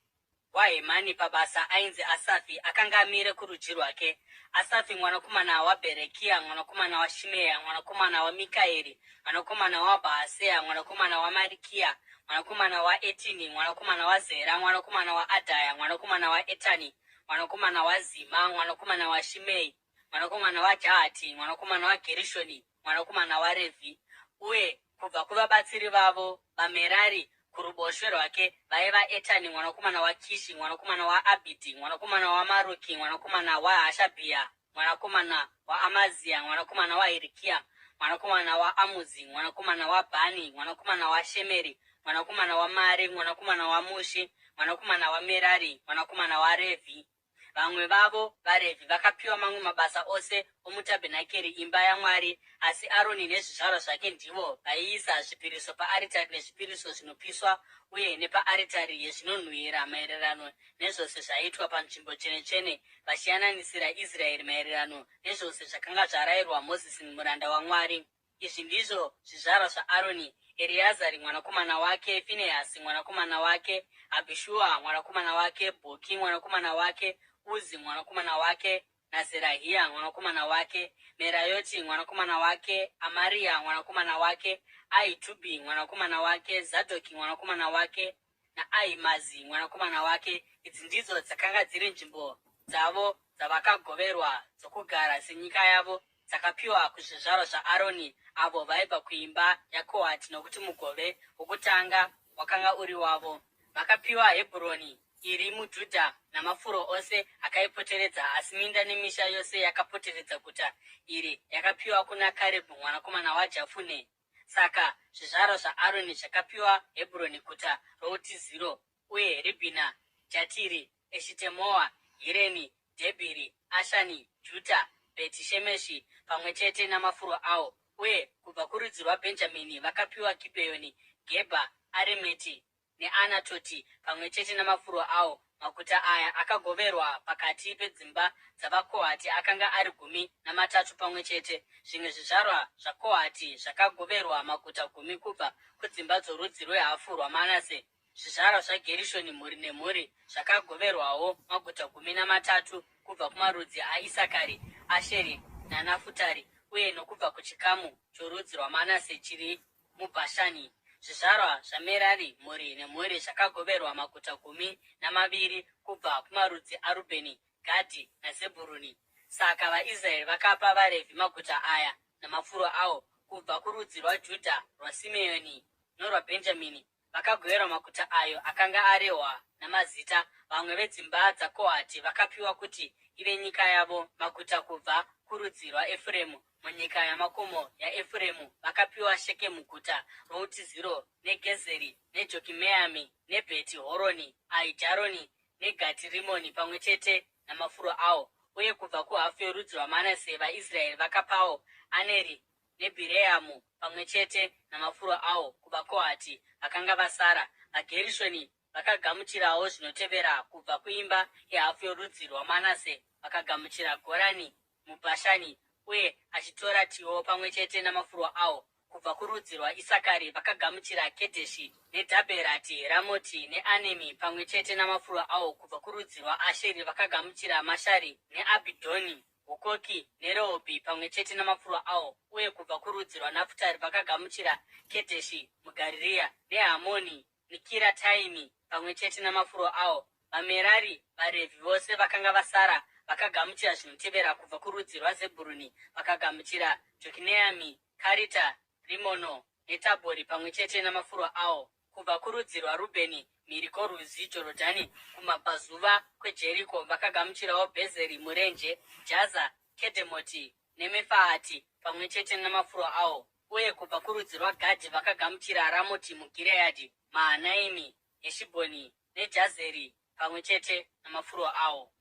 waHemani pabasa ainzi Asafi, akanga amire kurudyi rwake. Asafi mwanakomana waBherekia, mwanakomana waShimeya, mwanakomana waMikaeri, mwanakomana waBhaaseya, mwanakomana waMarikia, mwanakomana waEtini, mwanakomana waZera, mwanakomana waAdhaya, mwanakomana waEtani, mwanakomana waZima, mwanakomana waShimei, mwanakomana waJahati, mwanakomana waGerishoni, mwanakomana waRevhi. Uye kubva kuvabatsiri vavo vaMerari kuruboshwe rwake vaiva Etani mwanakomana waKishi, mwanakomana waAbhidhi, mwanakomana waMaruki, mwanakomana waHashabhia, mwanakomana waAmazia, mwanakomana waHirikia, mwanakomana waAmuzi, mwanakomana waBhani, mwanakomana waShemeri, mwanakomana waMari, mwanakomana waMushi, mwanakomana waMerari, mwanakomana waRevhi. Vamwe vavo vaRevhi vakapiwa mamwe mabasa ose omutabhenakeri, imba yaMwari, asi Aroni nezvizvarwa zvake ndivo vaiisa zvipiriso paaritari nezvipiriso zvinopiswa uye nepaaritari yezvinonhuhwira maererano nezvose zvaiitwa panzvimbo tsvene-tsvene, vachiyananisira Israeri maererano nezvose zvakanga zvarayirwa Mozisi muranda waMwari. Izvi ndizvo zvizvarwa zvaAroni: Ereazari mwanakomana wake, Finehasi mwanakomana wake, Abhishua mwanakomana wake, Bhoki mwanakomana wake, Uzi mwanakomana wake, naZerahia mwanakomana wake, Merayoti mwanakomana wake, Amaria mwanakomana wake, Ahitubi mwanakomana wake, Zadhoki mwanakomana wake, naAhimazi mwanakomana wake. Idzi ndidzo dzakanga dziri nzvimbo dzavo dzavakagoverwa dzokugara senyika yavo, dzakapiwa kuzvizvarwa zvaAroni avo vaibva kuimba yaKohati, nokuti mugove wokutanga wakanga uri wavo. Vakapiwa Hebhuroni iri muJudha namafuro ose akaipoteredza, asi minda nemisha yose yakapoteredza guta iri yakapiwa kuna Karebhu mwanakomana waJefune. Saka zvizvarwa zvaAroni zvakapiwa Hebhuroni, guta routiziro, uye Ribhina, Jatiri, Eshitemoa, Hireni, Dhebhiri, Ashani, Juta, Beti Shemeshi pamwe chete namafuro awo. Uye kubva kurudzi rwaBhenjamini vakapiwa Gibheoni, Gebha, Aremeti neAnatoti pamwe chete namafuro awo. Maguta aya akagoverwa pakati pedzimba dzavaKohati akanga ari 13 pamwe chete. Zvimwe zvizvarwa zvaKohati zvakagoverwa maguta 10 kubva kudzimba dzorudzi rwehafu rwaManase. Zvizvarwa zvaGerishoni mhuri nemhuri zvakagoverwawo maguta 13 kubva kumarudzi aIsakari, Asheri naNafutari, uye nokubva kuchikamu chorudzi rwaManase chiri muBhashani. Zvizvarwa zvaMerari mhuri nemhuri zvakagoverwa maguta 12 kubva kumarudzi aRubheni, Gadhi naZebhuruni. Saka vaIsraeri vakapa vaRevhi maguta aya namafuro awo. Kubva kurudzi rwaJudha, rwaSimeoni norwaBhenjamini vakagoverwa maguta ayo akanga arehwa namazita. Vamwe vedzimba dzaKohati vakapiwa kuti ive nyika yavo. Maguta kubva kurudzi rwaEfuremu: munyika yamakomo yaEfuremu vakapiwa Shekemu guta routiziro, neGezeri, neJokimeami, neBheti Horoni, Aijaroni neGati Rimoni pamwe chete namafuro awo. Uye kubva kuhafu yorudzi rwaManase vaIsraeri vakapawo Aneri neBhireamu pamwe chete namafuro awo kuvaKohati vakanga vasara. VaGerishoni vakagamuchirawo zvinotevera: kubva kuimba yehafu yorudzi rwaManase vakagamuchira Gorani muBhashani, uye Ashitoratiwo pamwe chete namafuro awo. Kubva kurudzi rwaIsakari vakagamuchira Kedheshi neDhabherati, Ramoti neAnemi pamwe chete namafuro awo. Kubva kurudzi rwaAsheri vakagamuchira Mashari neAbhidhoni, Hukoki neRehobhi pamwe chete namafuro awo. Uye kubva kurudzi rwaNafutari vakagamuchira Kedheshi muGarirea neHamoni neKiriataimi pamwe chete namafuro awo. VaMerari, vaRevhi vose vakanga vasara, vakagamuchira zvinotevera: kubva kurudzi rwaZebhuruni vakagamuchira Jokineami, Karita, Rimono neTabhori pamwe chete namafuro awo. Kubva kurudzi rwaRubheni, mhiri kworwizi Jorodhani kumabvazuva kweJeriko vakagamuchirawo Bhezeri murenje, Jaza, Kedhemoti neMefahati pamwe chete namafuro awo. Uye kubva kurudzi rwaGadhi vakagamuchira Ramoti muGireadhi, Mahanaimi, Heshibhoni neJazeri pamwe chete namafuro awo.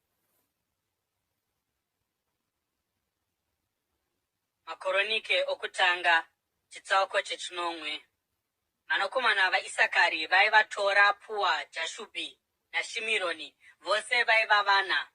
Makoronike okutanga chitsauko chechinomwe. Vanakomana vaIsakari vaiva Tora, Pua, Jashubhi naShimironi, vose vaiva vana.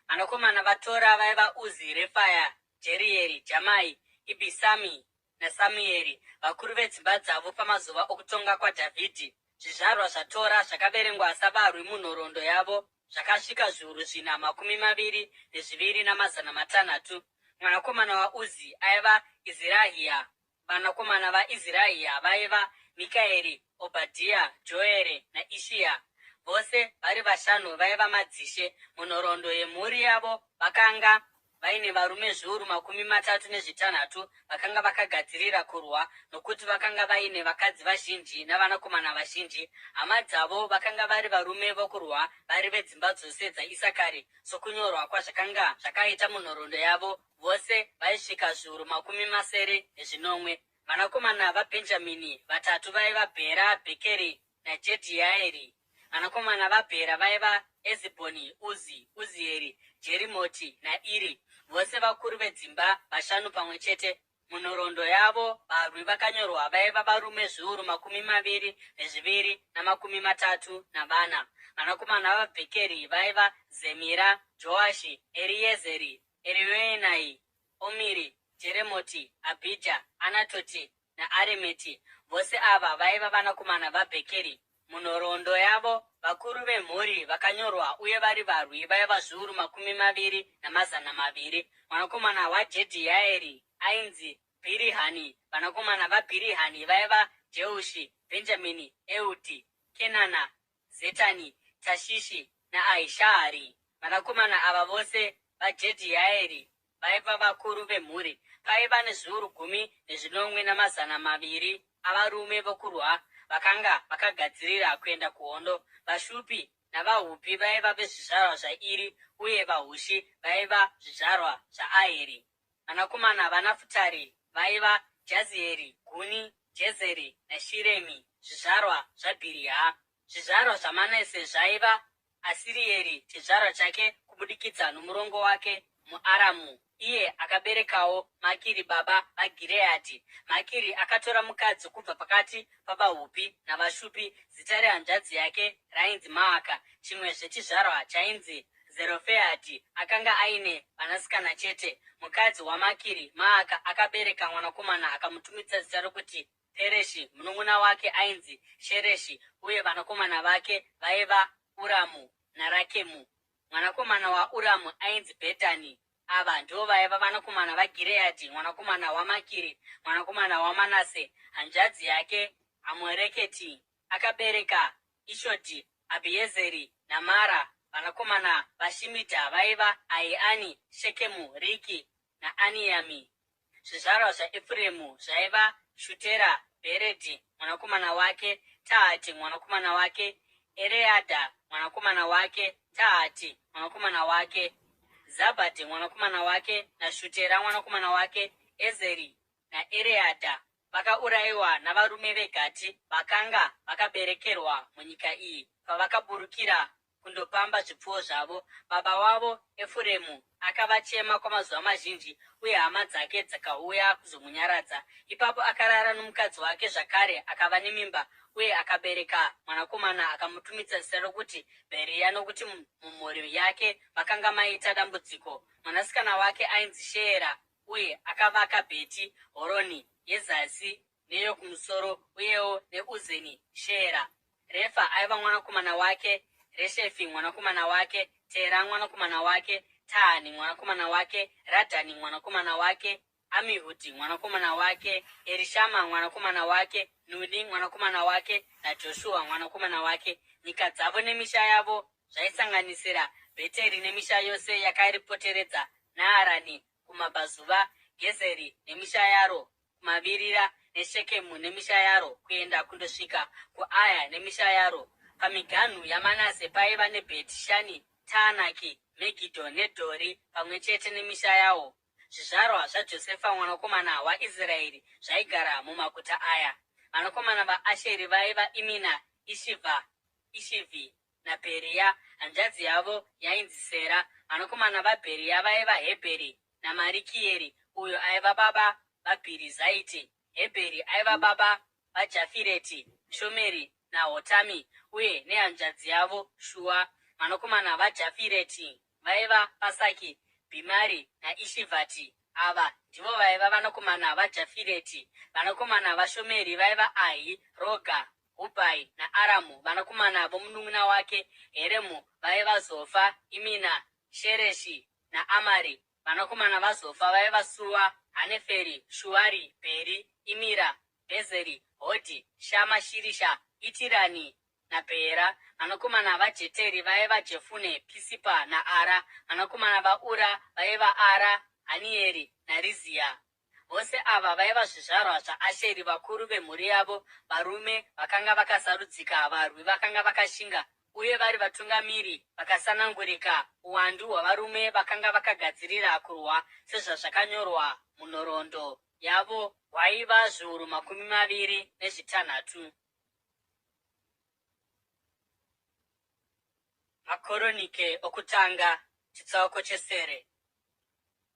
Vanakomana vaTora vaiva Uzi, Refaya, Jerieri, Jamai, Ibhisami naSamueri, vakuru vedzimba dzavo pamazuva okutonga kwaDhavhidhi. Zvizvarwa zvaTora zvakaverengwa savarwi munhoroondo yavo zvakasvika 422,600. Mwanakomana waUzi aiva Izirahia. Vanakomana vaIzirahia vaiva Mikaeri, Obhadhia, Joere naIshia. Vose vari 5 vaiva madzishe. Munhoroondo yemhuri yavo vakanga vaine varume zviuru 36 vakanga vakagadzirira kurwa, nokuti vakanga vaine vakadzi vazhinji navanakomana vazhinji. Hama dzavo vakanga vari varume vokurwa vari vedzimba dzose dzaIsakari, sokunyorwa kwazvakanga zvakaita munhoroondo yavo. Vose vaisvika zviuru 70. Vanakomana vaBhenjamini vatatu vaiva Bhera, Bhekeri naJedhiaeri. Vanakomana vaBhera vaiva Ezibhoni, Uzi, Uzieri, Jerimoti naIri, vose vakuru vedzimba 5 pamwe chete. Munhoroondo yavo varwi vakanyorwa vaiva varume zviuru 22,034. Vanakomana vaBhekeri vaiva Zemira, Joashi, Eriezeri, Erioenai, Omiri, Jeremoti, Abhija, Anatoti naAremeti. Vose ava vaiva vanakomana vaBhekeri. Munhoroondo yavo vakuru vemhuri vakanyorwa uye vari varwi vaiva zviuru 20,200. Mwanakomana waJedhiaeri ainzi Bhirihani. Vanakomana vaBhirihani vaiva Jeushi, Bhenjamini, Ehudhi, Kenana, Zetani, Tashishi naAhishahari. Vanakomana ava vose vaJedhiaeri vaiva vakuru vemhuri. Paiva nezviuru 10,200 avarume vokurwa vakanga vakagadzirira kuenda kuhondo. Vashupi navahupi vaiva vezvizvarwa zvaIri, uye vahushi vaiva zvizvarwa zvaAheri. Vanakomana vaNafutari vaiva Jazieri, Guni, Jezeri naShiremi, zvizvarwa zvaBhiriha. Zvizvarwa zvaManase zvaiva Asirieri, chizvarwa chake kubudikidza nomurongo wake muAramu. Iye akaberekawo Makiri baba vaGireadhi. Makiri akatora mukadzi kubva pakati pavahupi navashupi. Zita rehanzvadzi yake rainzi Maaka. Chimwezve chizvarwa chainzi Zerofehadhi akanga aine vanasikana chete. Mukadzi waMakiri, Maaka, akabereka mwanakomana akamutumidza zita rokuti Pereshi. Munun'una wake ainzi Shereshi, uye vanakomana vake vaiva Uramu naRakemu. Mwanakomana waUramu ainzi Bhetani. Ava ndivo vaiva vanakomana vaGireadhi, mwanakomana waMakiri, mwanakomana waManase. Hanzvadzi yake Amoreketi akabereka Ishodhi, Abhiezeri naMara. Vanakomana vaShimidha vaiva Ahiani, Shekemu, Riki naAniami. Zvizvarwa zvaEfuremu zvaiva Shutera, Bheredhi mwanakomana wake, Tahati mwanakomana wake, Ereadha mwanakomana wake, Tahati mwanakomana wake, Zabhadhi mwanakomana wake naShutera mwanakomana wake, Ezeri naEreadha. Vakaurayiwa navarume veGati vakanga vakaberekerwa munyika iyi pavakaburukira kundopamba zvipfuwo zvavo. Baba wavo Efuremu akavachema kwamazuva mazhinji, uye hama dzake dzakauya kuzomunyaradza. Ipapo akarara nomukadzi wake zvakare, akava nemimba, uye akabereka mwanakomana akamutumidza zita rokuti Bheria, nokuti mumhuri yake vakanga maita dambudziko. Mwanasikana wake ainzi Sheera, uye akavaka Bheti Horoni yezasi neyokumusoro, uyewo neUzeni Sheera. Refa aiva mwanakomana wake, Reshefi mwanakomana wake, Tera mwanakomana wake, Tahani mwanakomana wake, Radhani mwanakomana wake, Amihudhi mwanakomana wake, Erishama mwanakomana wake, Nuni mwanakomana wake naJoshua mwanakomana wake. Nyika dzavo nemisha yavo zvaisanganisira Bheteri nemisha yose yakaripoteredza, Naarani kumabvazuva, Gezeri nemisha yaro kumavirira, neShekemu nemisha yaro kuenda kundosvika kuAya nemisha yaro. Pamiganhu yaManase paiva neBheti-Shani, Taanaki, Megidho neDhori pamwe chete nemisha yawo. Zvizvarwa zvaJosefa mwanakomana waIsraeri zvaigara mumaguta aya. Vanakomana vaAsheri vaiva Imina, Ishivha, Ishivhi naBheria. Hanzvadzi yavo yainzi Sera. Vanakomana vaBheria vaiva Hebheri naMarikieri, uyo aiva baba vaBhirizaiti. Hebheri aiva baba vaJafireti, Shomeri naHotami, uye nehanzvadzi yavo Shua. Vanakomana vaJafireti vaiva Pasaki, Bhimari naIshivhati. Ava ndivo vaiva vanakomana vaJafireti. Vanakomana vaShomeri vaiva Ahi, Roga, Hubhai naAramu. Vanakomana vomunun'una wake Heremu vaiva Zofa, Imina, Shereshi naAmari. Vanakomana vaZofa vaiva Sua, Haneferi, Shuari, Bheri, Imira, Bhezeri, Hodhi, Shama, Shirisha, Itirani naPeera. Vanakomana vaJeteri vaiva Jefune, Pisipa naAra. Vanakomana vaUra vaiva Ara, Hanieri naRizia. Vose ava vaiva zvizvarwa zvaAsheri, vakuru vemhuri yavo, varume vakanga vakasarudzika, varwi vakanga vakashinga, uye vari vatungamiri vakasanangurika. Uwandu hwavarume vakanga vakagadzirira kurwa sezvazvakanyorwa munhoroondo yavo hwaiva zviuru 26. Makoronike okutanga chitsauko chesere.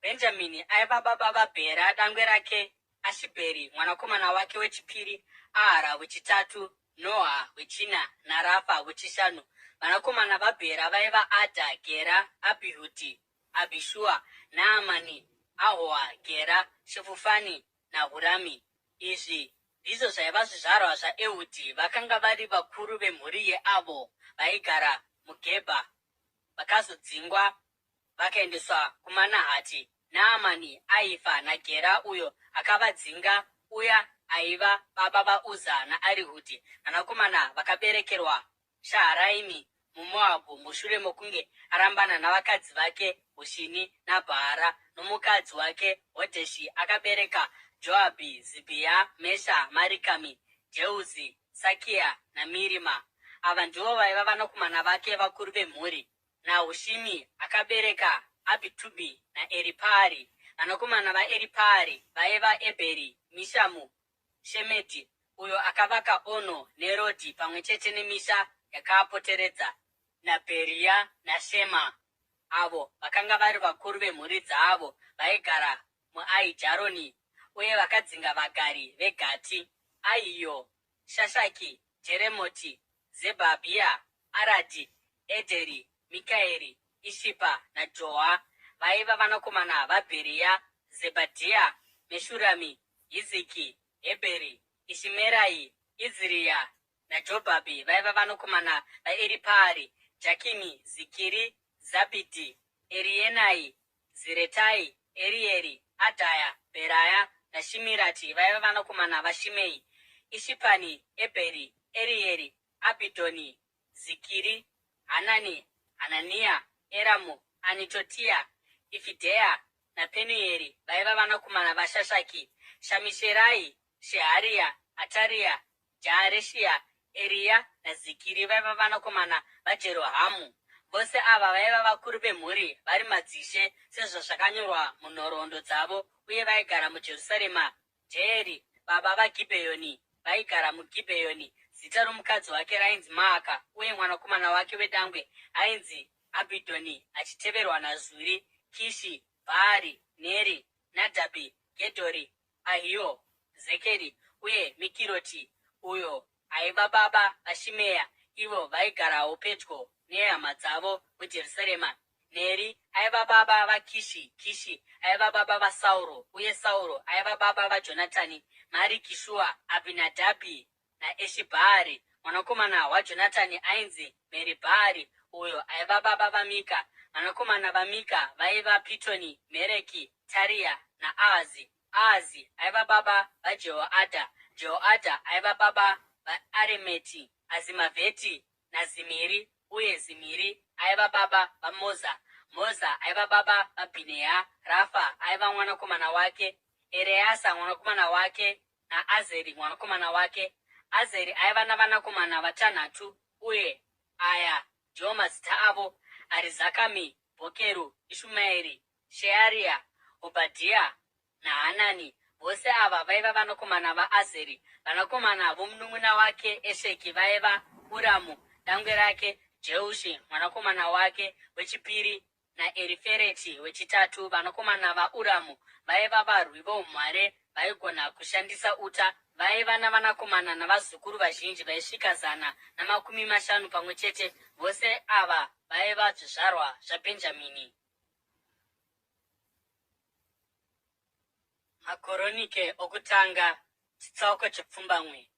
Benjamini aiva baba vaBhera dangwe rake, Ashibheri mwanakomana wake wechipiri, Ahara wechitatu, Noha wechina naRafa wechishanu. Vanakomana vaBhera vaiva Adha, Gera, Abhihudhi, Abhishua, Naamani, Ahoa, Gera, Shefufani naHurami. Izvi ndizvo zvaiva zvizvarwa zvaEhudhi, vakanga vari vakuru vemhuri yeavo vaigara muGebha. Vakazodzingwa vakaendeswa kuManahati. Naamani aifa naGera uyo akavadzinga, uya aiva baba vaUza naArihudhi. Vanakomana vakaberekerwa Shaharaimi muMoabhu mushure mokunge arambana navakadzi vake Hushini naBhaara. Nomukadzi wake Hodheshi akabereka Joabhi, Zibhia, Mesha, Marikami, Jeuzi, Sakia naMirima. Ava ndivo vaiva vanakomana vake vakuru vemhuri. naHushimi akabereka Abhitubi naEripaari. Vanakomana vaEripaari vaiva Ebheri, Mishamu, Shemedhi uyo akavaka Ono neRodhi pamwe chete nemisha yakaapoteredza, naBheria naShema. Avo vakanga vari vakuru vemhuri dzaavo vaigara muAijaroni, uye vakadzinga vagari veGati, Ahiyo, Shashaki, Jeremoti, Zebhabhia, Aradhi, Edheri, Mikaeri, Ishipa naJoha. Vaiva vanakomana vaBheria, Zebhadhia, Meshurami, Hiziki, Hebheri, Ishimerai, Iziriya naJobhabhi. Vaiva vanakomana vaEripaari, Jakini, Zikiri, Zabhidhi, Erienai, Ziretai, Erieri, Adhaya, Bheraya naShimirati. Vaiva vanakomana vaShimei, Ishipani, Ebheri, Erieri, Abhidhoni, Zikiri, Hanani, Hanania, Eramu, Anitotia, Ifidheya naPenueri. Vaiva vanakomana vaShashaki, Shamisherai, Sheharia, Ataria, Jaareshia, Eria naZikiri. Vaiva vanakomana vaJerohamu. Vose ava vaiva vakuru vemhuri vari madzishe sezvazvakanyorwa munhoroondo dzavo, uye vaigara muJerusarema. Jeyeri baba vaGibheoni vaigara muGibheoni. Zita romukadzi wake rainzi Maaka, uye mwanakomana wake wedangwe ainzi Abhidhoni, achiteverwa naZuri, Kishi, Bhaari, Neri, Nadhabhi, Gedhori, Ahio, Zekeri uye Mikiroti uyo aiva baba vaShimeya. Ivo vaigarawo pedyo nehama dzavo muJerusarema. Neri aiva baba vaKishi, Kishi aiva baba vaSauro, uye Sauro aiva baba vaJonatani, Marikishua, Abhinadhabhi naEshibhaari. Mwanakomana waJonatani ainzi Meribhaari uyo aiva baba vaMika. Vanakomana vaMika vaiva Pitoni, Mereki, Taria naAhazi. Ahazi aiva baba vaJehoadha. Jehoadha aiva baba vaAremeti, Azimavheti naZimiri, uye Zimiri aiva baba vaMoza. Moza aiva baba vaBhineya. Rafa aiva mwanakomana wake, Ereasa mwanakomana wake naAzeri mwanakomana wake. Azeri aiva navanakomana vatanhatu, uye aya ndiwo mazita avo: Arizakami, Bhokeru, Ishumaeri, Shearia, Obhadhia naHanani. Vose ava vaiva vanakomana vaAzeri. Vanakomana vomunun'una wake Esheki vaiva Uramu dangwe rake, Jeushi mwanakomana wake wechipiri naErifereti wechitatu. Vanakomana vaUramu vaiva varwi voumhare vaigona kushandisa uta. Vaiva navanakomana navazukuru vazhinji vaisvika 150 pamwe chete. Vose ava vaiva zvizvarwa zvaBhenjamini. Makoronike okutanga chitsauko chepfumbamwe.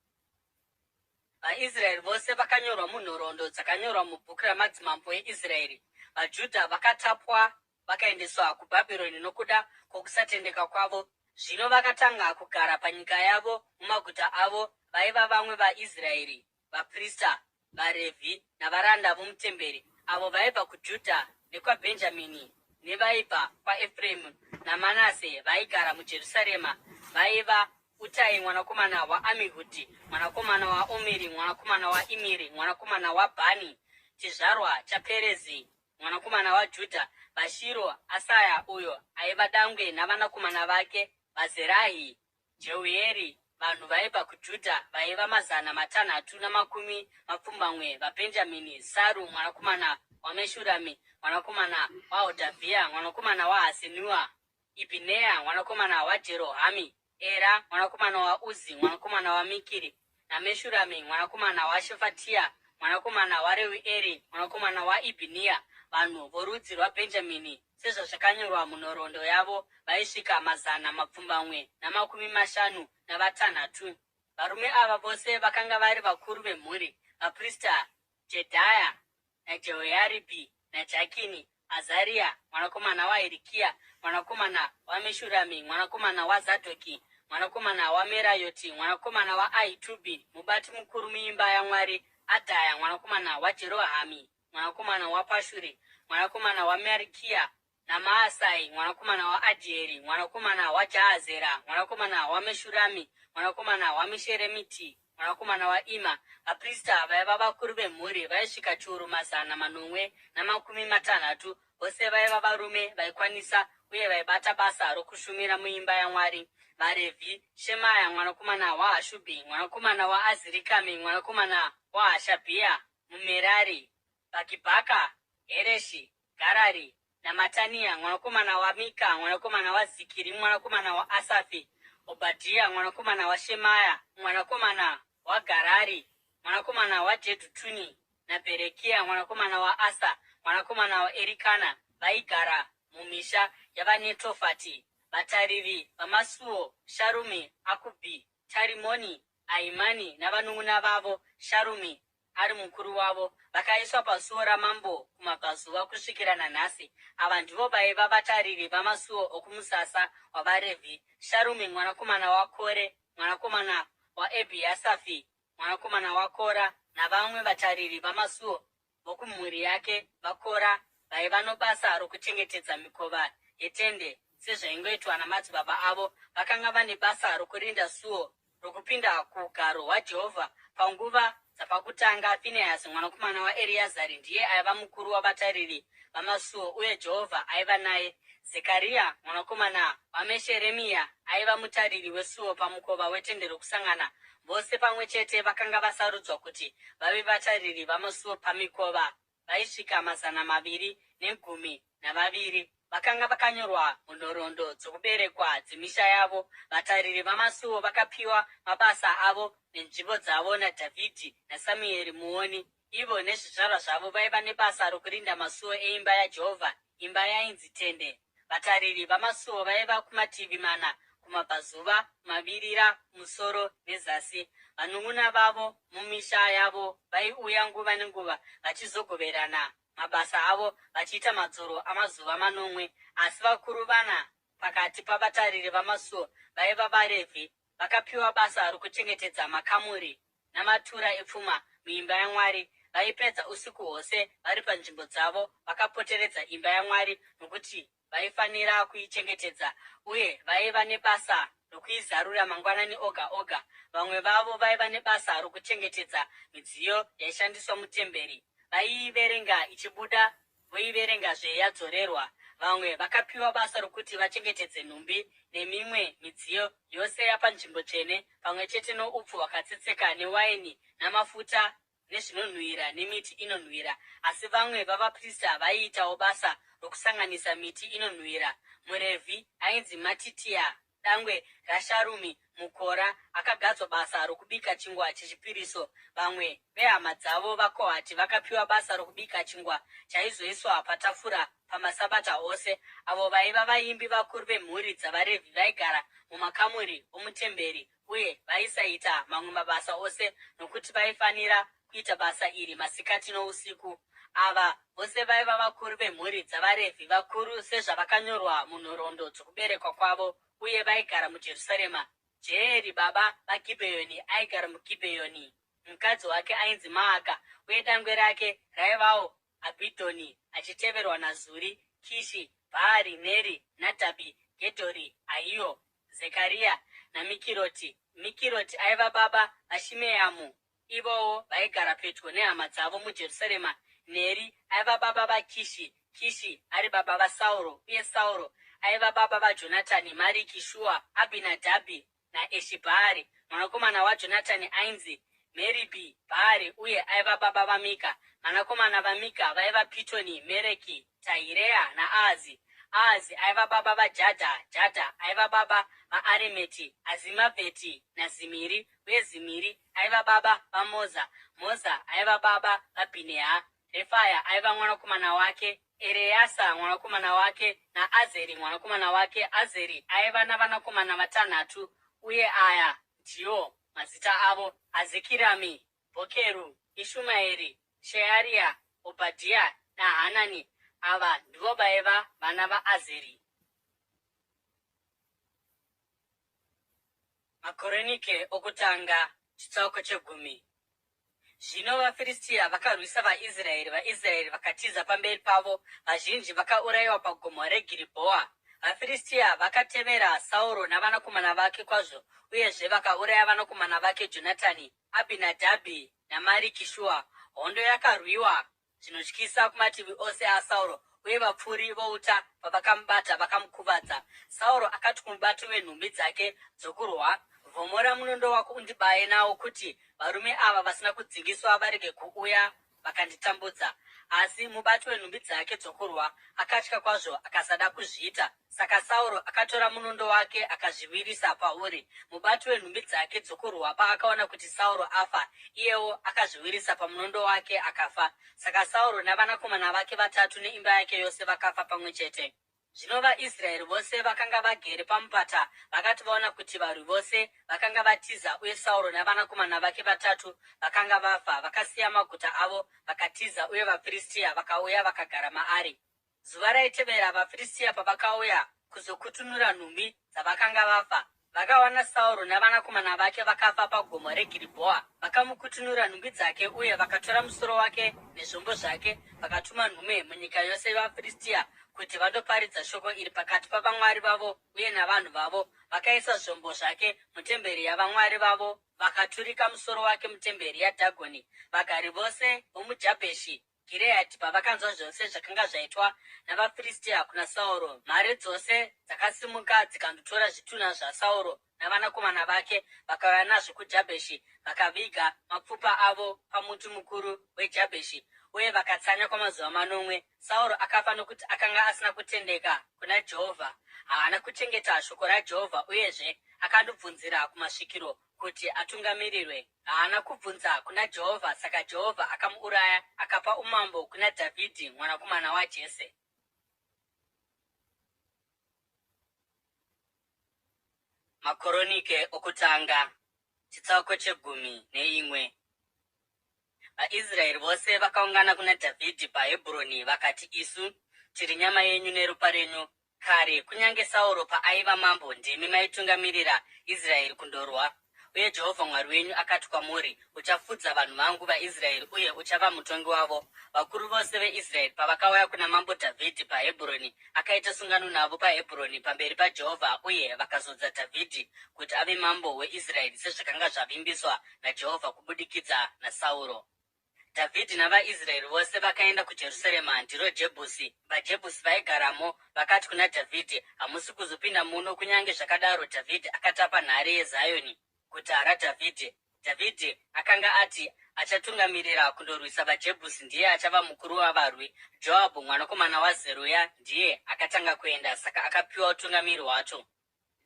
VaIsraeri vose vakanyorwa munhoroondo dzakanyorwa mubhuku ramadzimambo eIsraeri. VaJudha vakatapwa vakaendeswa kuBhabhironi nokuda kwokusatendeka kwavo. Zvino vakatanga kugara panyika yavo mumaguta avo. Vaiva vamwe vaIsraeri, vaprista, vaRevhi navaranda vomutemberi avo vaibva kuJudha nekwaBhenjamini nevaibva kwaEfuremu naManase vaigara muJerusarema vaiva Utai mwanakomana waAmihudhi mwanakomana waOmiri mwanakomana waImiri mwanakomana waBhani chizvarwa chaPerezi mwanakomana waJudha Bashiro Asaya uyo aiva dangwe navanakomana vake vaZerahi Jeueri vanhu vaibva kuJudha vaiva 650 vaBhenjamini Saru mwanakomana waMeshurami mwanakomana waHodhavhia mwanakomana waHasenua Ibhineya mwanakomana waJerohami Era mwanakomana waUzi mwanakomana waMikiri naMeshurami mwanakomana waShefatia mwanakomana waReueri mwanakomana waIbhiniya vanhu vorudzi rwaBhenjamini sezvazvakanyorwa munhoroondo yavo vaisvika 750. Varume ava vose vakanga vari vakuru vemhuri vaprista Jedhaya naJehoyaribhi naJakini Azaria mwanakomana waHirikia mwanakomana waMeshurami mwanakomana waZadhoki mwanakomana waMerayoti mwanakomana waAhitubhi mubati mukuru muimba yaMwari Adhaya mwanakomana waJerohami mwanakomana waPashuri mwanakomana waMarikiya naMaasai mwanakomana waAdhieri mwanakomana waJahazera mwanakomana waMeshurami mwanakomana waMesheremiti mwanakomana waIma. Vaprista vaiva vakuru vemhuri vaisvika chiuru 460. Vose vaiva varume vaikwanisa uye vaibata basa rokushumira muimba yaMwari. VaRevhi Shemaya mwanakomana waHashubhi mwanakomana waAzirikami mwanakomana waHashabhiya muMerari Bhakibhaka Hereshi Garari naMatania mwanakomana waMika mwanakomana waZikiri mwanakomana waAsafi Obhadhia mwanakomana waShemaya mwanakomana waGarari mwanakomana waJedhutuni naBherekia mwanakomana waAsa mwanakomana waErikana vaigara mumisha yavaNetofati. Vatariri vamasuo Sharumi Akubhi Tarimoni Aimani navanun'una vavo Sharumi ari mukuru wavo vakaiswa pasuo ramambo kumabvazuva kusvikira nanhasi. Ava ndivo vaiva vatariri vamasuo okumusasa wavaRevhi: Sharumi mwanakomana waKore mwanakomana waEbhiasafi mwanakomana waKora navamwe vatariri vamasuo vokumhuri yake vaKora vaiva nobasa rokuchengetedza mikova yetende sezvaingoitwa namadzibaba avo. Vakanga vane basa rokurinda suo rokupinda kuugaro hwaJehovha. Panguva dzapakutanga Finehasi mwanakomana waEreazari ndiye aiva mukuru wavatariri vamasuo uye Jehovha aiva naye. Zekaria mwanakomana waMesheremiya aiva mutariri wesuo pamukova wetende rokusangana. Vose pamwe chete vakanga vasarudzwa kuti vave vatariri vamasuo pamikova vaisvika 212. Vakanga vakanyorwa munhoroondo dzokuberekwa dzemisha yavo. Vatariri vamasuo vakapiwa mabasa avo nenzvimbo dzavo naDhavhidhi naSamueri muoni. Ivo nezvizvarwa zvavo vaiva nebasa rokurinda masuo eimba yaJehovha, imba yainzi Tende. Vatariri vamasuo vaiva kumativi mana, kumabvazuva, kumavirira, kumusoro nezasi. Vanun'una vavo mumisha yavo vaiuya nguva nenguva vachizogoverana mabasa avo vachiita madzoro amazuva 9. Asi vakuru vana pakati pavatariri vamasuo vaiva vaRevhi vakapiwa basa rokuchengetedza makamuri namatura epfuma muimba yaMwari. Vaipedza usiku hwose vari panzvimbo dzavo vakapoteredza imba yaMwari nokuti vaifanira kuichengetedza, uye vaiva nebasa rokuizarura mangwanani oga oga. Vamwe vavo vaiva nebasa rokuchengetedza midziyo yaishandiswa mutemberi. Vaiiverenga ichibuda voiverengazve yadzorerwa. Vamwe vakapiwa basa rokuti vachengetedze nhumbi nemimwe midziyo yose yapanzvimbo tsvene, pamwe chete noupfu hwakatsetseka newaini namafuta nezvinonhuhwira nemiti inonhuhwira. Asi vamwe vavaprista vaiitawo basa rokusanganisa miti inonhuhwira. MuRevhi ainzi Matitiya, dangwe raSharumi muKora, akagadzwa basa rokubika chingwa chechipiriso. Vamwe vehama dzavo vaKohati vakapiwa basa rokubika chingwa chaizoiswa patafura pamasabata ose. Avo vaiva vaimbi vakuru vemhuri dzavaRevhi vaigara mumakamuri omutemberi uye vaisaita mamwe mabasa ose nokuti vaifanira kuita basa iri masikati nousiku. Ava vose vaiva vakuru vemhuri dzavaRevhi vakuru sezvavakanyorwa munhoroondo dzokuberekwa kwavo, uye vaigara muJerusarema. Jeeri baba vaGibheoni aigara muGibheoni. mukadzi wake ainzi Maaka, uye dangwe rake raivawo Abhidhoni, achiteverwa naZuri, Kishi, Bhaari, Neri, Nadhabhi, Gedhori, Ahio, Zekaria naMikiroti. Mikiroti aiva baba vaShimeamu, ivowo vaigara pedyo nehama dzavo muJerusarema. Neri aiva baba vaKishi, Kishi ari baba vaSauro, uye Sauro aiva baba vaJonatani, Mariki-Shua, Abhinadhabhi naEshibhaari. Mwanakomana waJonatani ainzi Meribhi Bhaari, uye aiva baba vaMika. Vanakomana vaMika vaiva Pitoni, Mereki, Tahirea naAhazi. Ahazi aiva baba vaJadha, Jadha aiva baba vaAremeti, Azimavheti naZimiri, uye Zimiri aiva baba vaMoza. Moza aiva baba vaBhineha. Refaya aiva mwanakomana wake, Ereasa mwanakomana wake naAzeri mwanakomana wake. Azeri aiva navanakomana vatanhatu, uye aya ndiwo mazita avo: Azikirami, Bhokeru, Ishumaeri, Shearia, Obhadhia naHanani. Ava ndivo vaiva vana vaAzeri. Makoronike okutanga chitsauko chegumi. Zvino vaFiristia vakarwisa vaIsraeri. VaIsraeri vakatiza pamberi pavo. Vazhinji vakaurayiwa pagomo reGiribhoa. VaFiristia vakatevera Sauro navanakomana vake kwazvo, uyezve vakauraya vanakomana vake Jonatani, Abhinadhabhi naMariki-Shua. Hondo yakarwiwa zvinotyisa kumativi ose aSauro, uye vapfuri vouta pavakamubata vakamukuvadza. Sauro akati kumubati wenhumbi dzake dzokurwa, "Vhomora munondo wako undibaye nawo, kuti varume ava vasina kudzingiswa varege kuuya vakanditambudza." Asi mubati wenhumbi dzake dzokurwa akatya kwazvo akasada kuzviita. Saka Sauro akatora munondo wake akazvivirisa pauri. Mubati wenhumbi dzake dzokurwa paakaona kuti Sauro afa, iyewo akazvivirisa pamunondo wake akafa. Saka Sauro navanakomana vake vatatu neimba yake yose vakafa pamwe chete. Zvino vaIsraeri vose vakanga vagere pamupata vakati vaona kuti varwi vose vakanga vatiza, uye Sauro navanakomana vake vatatu vakanga vafa, vakasiya maguta avo vakatiza, uye vaFiristia vakauya vakagara maari. Zuva raitevera vaFiristia pavakauya kuzokutunura nhumbi dzavakanga vafa, vakawana Sauro navanakomana vake vakafa pagomo reGiribhoa. Vakamukutunura nhumbi dzake, uye vakatora musoro wake nezvombo zvake, vakatuma nhume munyika yose yavaFiristia kuti vandoparidza shoko iri pakati pavamwari vavo uye navanhu vavo. Vakaisa zvombo zvake mutemberi yavamwari vavo, vakaturika musoro wake mutemberi yaDhagoni. Vagari vose vomuJabheshi Gireadhi pavakanzwa zvose zvakanga zvaitwa navaFiristia kuna Sauro, mhare dzose dzakasimuka dzikandotora zvitunha zvaSauro navanakomana vake, vakauya nazvo kuJabheshi, vakaviga mapfupa avo pamuti mukuru weJabheshi, uye vakatsanya kwamazuva 9. Sauro akafa nokuti akanga asina kutendeka kuna Jehovha. Haana kuchengeta shoko raJehovha, uyezve akandobvunzira kumasvikiro kuti atungamirirwe. Haana kubvunza kuna Jehovha, saka Jehovha akamuuraya, akapa umambo kuna Dhavhidhi mwanakomana waJese. Makoronike okutanga chitsauko chegumi neimwe. VaIsraeri vose vakaungana kuna Dhavhidhi paHebhuroni vakati, "Isu tiri nyama yenyu neropa renyu. Kare kunyange Sauro paaiva mambo, ndimi maitungamirira Israeri kundorwa. Uye Jehovha Mwari wenyu akati kwamuri, uchafudza vanhu vangu vaIsraeri, uye uchava mutongi wavo." Vakuru vose veIsraeri pavakauya kuna mambo Dhavhidhi paHebhuroni, akaita sungano navo paHebhuroni pamberi paJehovha, uye vakazodza Dhavhidhi kuti ave mambo weIsraeri sezvakanga zvavimbiswa naJehovha kubudikidza naSauro. Dhavhidhi navaIsraeri vose vakaenda kuJerusarema, ndiro Jebhusi. VaJebhusi vaigaramo vakati kuna Dhavhidhi, "Hamusi kuzopinda muno." Kunyange zvakadaro, Dhavhidhi akatapa nhare yeZioni, guta raDhavhidhi. Dhavhidhi akanga ati achatungamirira kundorwisa vaJebhusi ndiye achava mukuru wavarwi. Joabhu mwanakomana waZeruya ndiye akatanga kuenda, saka akapiwa utungamiri hwacho.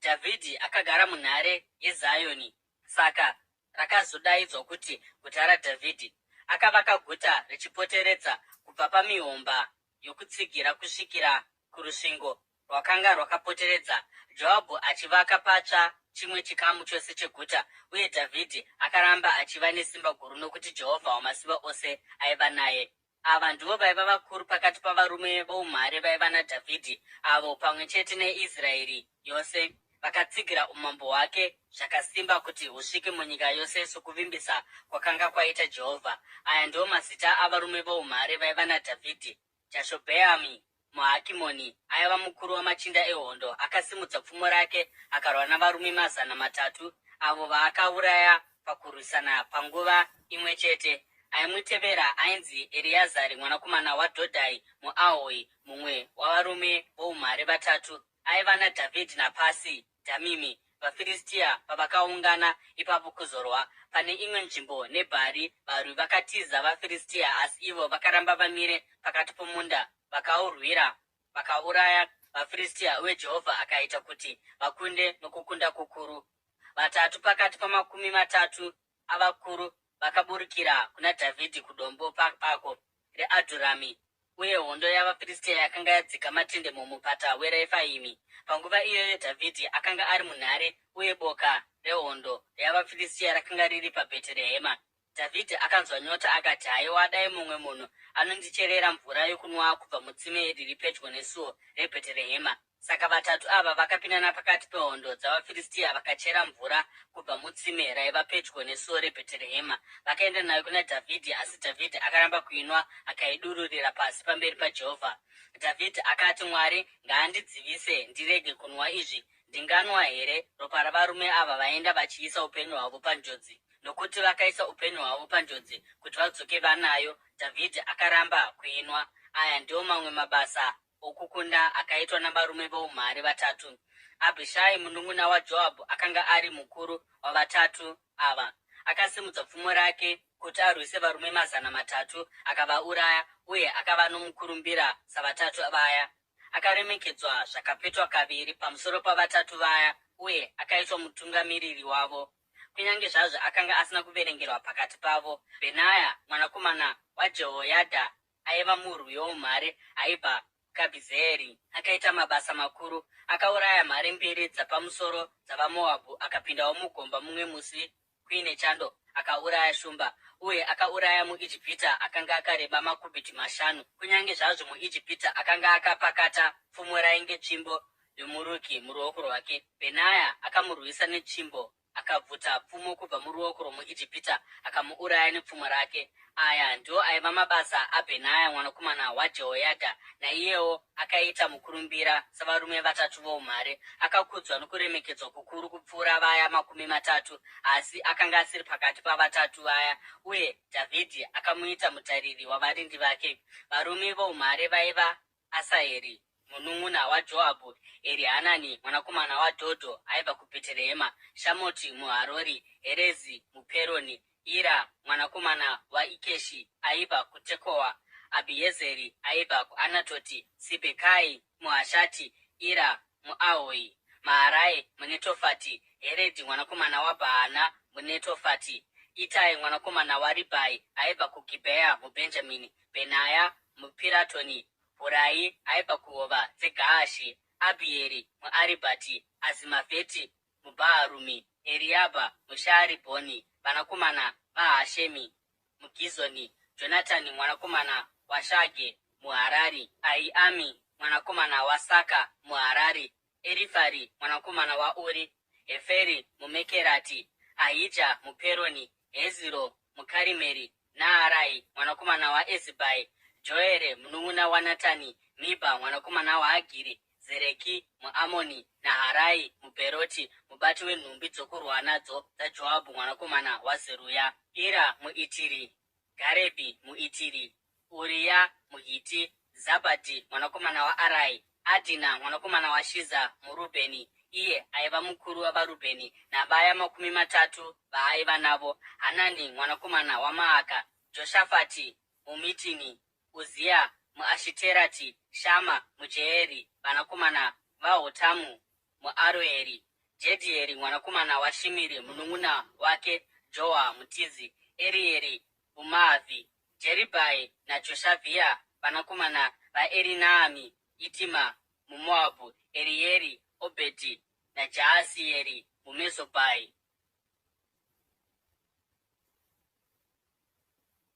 Dhavhidhi akagara munhare yeZioni, saka rakazodaidzwa kuti guta raDhavhidhi. Akavaka guta richipoteredza kubva pamihomba yokutsigira kusvikira kurusvingo rwakanga rwakapoteredza. Joabhu achivaka patsva chimwe chikamu chose cheguta, uye Dhavhidhi akaramba achiva nesimba guru nokuti Jehovha Wamasimba Ose aiva naye. Ava ndivo vaiva vakuru pakati pavarume voumhare vaiva naDhavhidhi, avo pamwe chete neIsraeri yose vakatsigira umambo hwake zvakasimba kuti husvike munyika yose sokuvimbisa kwakanga kwaita Jehovha. Aya ndiwo mazita avarume voumhare vaiva naDhavhidhi. Jashobheami muHakimoni aiva mukuru wamachinda ehondo. Akasimudza pfumo rake akarwa navarume 300 avo vaakauraya pakurwisana panguva imwe chete. Aimutevera ainzi Eriazari mwanakomana waDhodhai muAhoi, mumwe wavarume voumhare vatatu. Aiva naDhavhidhi naPasi Dhamimi. VaFiristia pavakaungana ipapo kuzorwa pane imwe nzvimbo neBhari, varwi vakatiza vaFiristia, asi ivo vakaramba vamire pakati pomunda vakaurwira vakauraya vaFiristia, uye Jehovha akaita kuti vakunde nokukunda kukuru. 3 pakati pa30 avakuru vakaburukira kuna Dhavhidhi kudombo pako reAdhurami, uye hondo yavaFiristia yakanga yadzika matende mumupata weRefaimi. Panguva iyoyo Dhavhidhi akanga ari munhare, uye boka rehondo yavaFiristia rakanga riri paBheterehema. Dhavhidhi akanzwa nyota akati, haiwa, dai mumwe munhu anondicherera mvura yokunwa kubva mutsime riri pedyo nesuo reBheterehema. Saka 3 ava vakapinda pakati pehondo dzavaFiristia vakachera mvura kubva mutsime raiva pedyo nesuo reBheterehema. Vakaenda nayo kuna Dhavhidhi, asi Dhavhidhi akaramba kuinwa akaidururira pasi pamberi paJehovha. Dhavhidhi akati, Mwari ngaandidzivise ndirege kunwa izvi. Ndinganwa here ropa ravarume ava vaenda vachiisa upenyu hwavo panjodzi? Nokuti vakaisa upenyu hwavo panjodzi kuti vadzoke vanayo. Dhavhidhi akaramba kuinwa. Aya ndiwo mamwe mabasa okukunda akaitwa navarume voumhare 3. Abhishai munun'una waJoabhu akanga ari mukuru wa3 ava. Akasimudza pfumo rake kuti arwise varume 300 akavauraya, uye akava nomukurumbira sa3 vaya. Akaremekedzwa zvakapetwa kaviri pamusoro pa3 vaya, uye akaitwa mutungamiriri wavo. Kunyange zvazvo akanga asina kuverengerwa pakati pavo, Bhenaya mwanakomana waJehoyadha aiva murwi woumhare aibva Kabhizeeri akaita mabasa makuru. Akauraya mhare 2 dzapamusoro dzavaMoabhu, akapindawo mugomba mumwe musi kuine chando akauraya shumba, uye akauraya muIjipita akanga akareba makubhiti 5. Kunyange zvazvo muIjipita akanga akapakata pfumo rainge tsvimbo yomuruki muruoko rwake, Bhenaya akamurwisa netsvimbo akabvuta pfumo kubva muruoko rwomuIjipita akamuuraya nepfumo rake. Aya ndiwo aiva mabasa aBhenaya mwanakomana waJehoyadha, naiyewo akaita mukurumbira savarume 3 voumhare. Akakudzwa nokuremekedzwa kukuru kupfuura vaya 30, asi akanga asiri pakati pa3 vaya, uye Dhavhidhi akamuita mutariri wavarindi vake. Varume voumhare vaiva Asaheri munun'una waJoabhu, Erihanani mwanakomana waDhodho aibva kuBheterehema, Shamoti muHarori, Herezi muPeroni, Ira mwanakomana waIkeshi aibva kuTekoa, Abhiezeri aibva kuAnatoti, Sibhekai muHashati, Ira muAhoi, Maharai muNetofati, Heredhi mwanakomana waBhaana muNetofati, Itai mwanakomana waRibhai aibva kuGibhea muBhenjamini, Bhenaya muPiratoni, Hurai aibva kuhova dzeGaashi, Abhieri muAribhati, Azimavheti muBhaharumi, Eriabha muShaaribhoni, vanakomana vaHashemi muGizoni, Jonatani mwanakomana waShage muHarari, Ahiami mwanakomana waSaka muHarari, Erifari mwanakomana waUri, Heferi muMekerati, Ahija muPeroni, Heziro muKarimeri, Naharai mwanakomana waEzibhai, Joere munun'una waNatani, Mibha mwanakomana waHagiri, Zereki muAmoni, Naharai muBheroti mubati wenhumbi dzokurwa nadzo dzaJoabhu mwanakomana waZeruya, Ira muItiri, Garebhi muItiri, Uriya muHiti, Zabhadhi mwanakomana waArai, Adhina mwanakomana waShiza muRubheni, iye aiva mukuru wavaRubheni, navaya 30 vaaiva navo, Hanani mwanakomana waMaaka, Joshafati muMitini, Uzia muAshiterati, Shama muJeeri, vanakomana vaHotamu muAroeri, Jedhieri mwanakomana waShimiri munun'una wake Joa muTizi, Erieri muMahavhi, Jeribhai naJoshavhia vanakomana vaErinaami, Itima muMoabhu, Erieri, Obhedhi naJaasieri muMezobhai.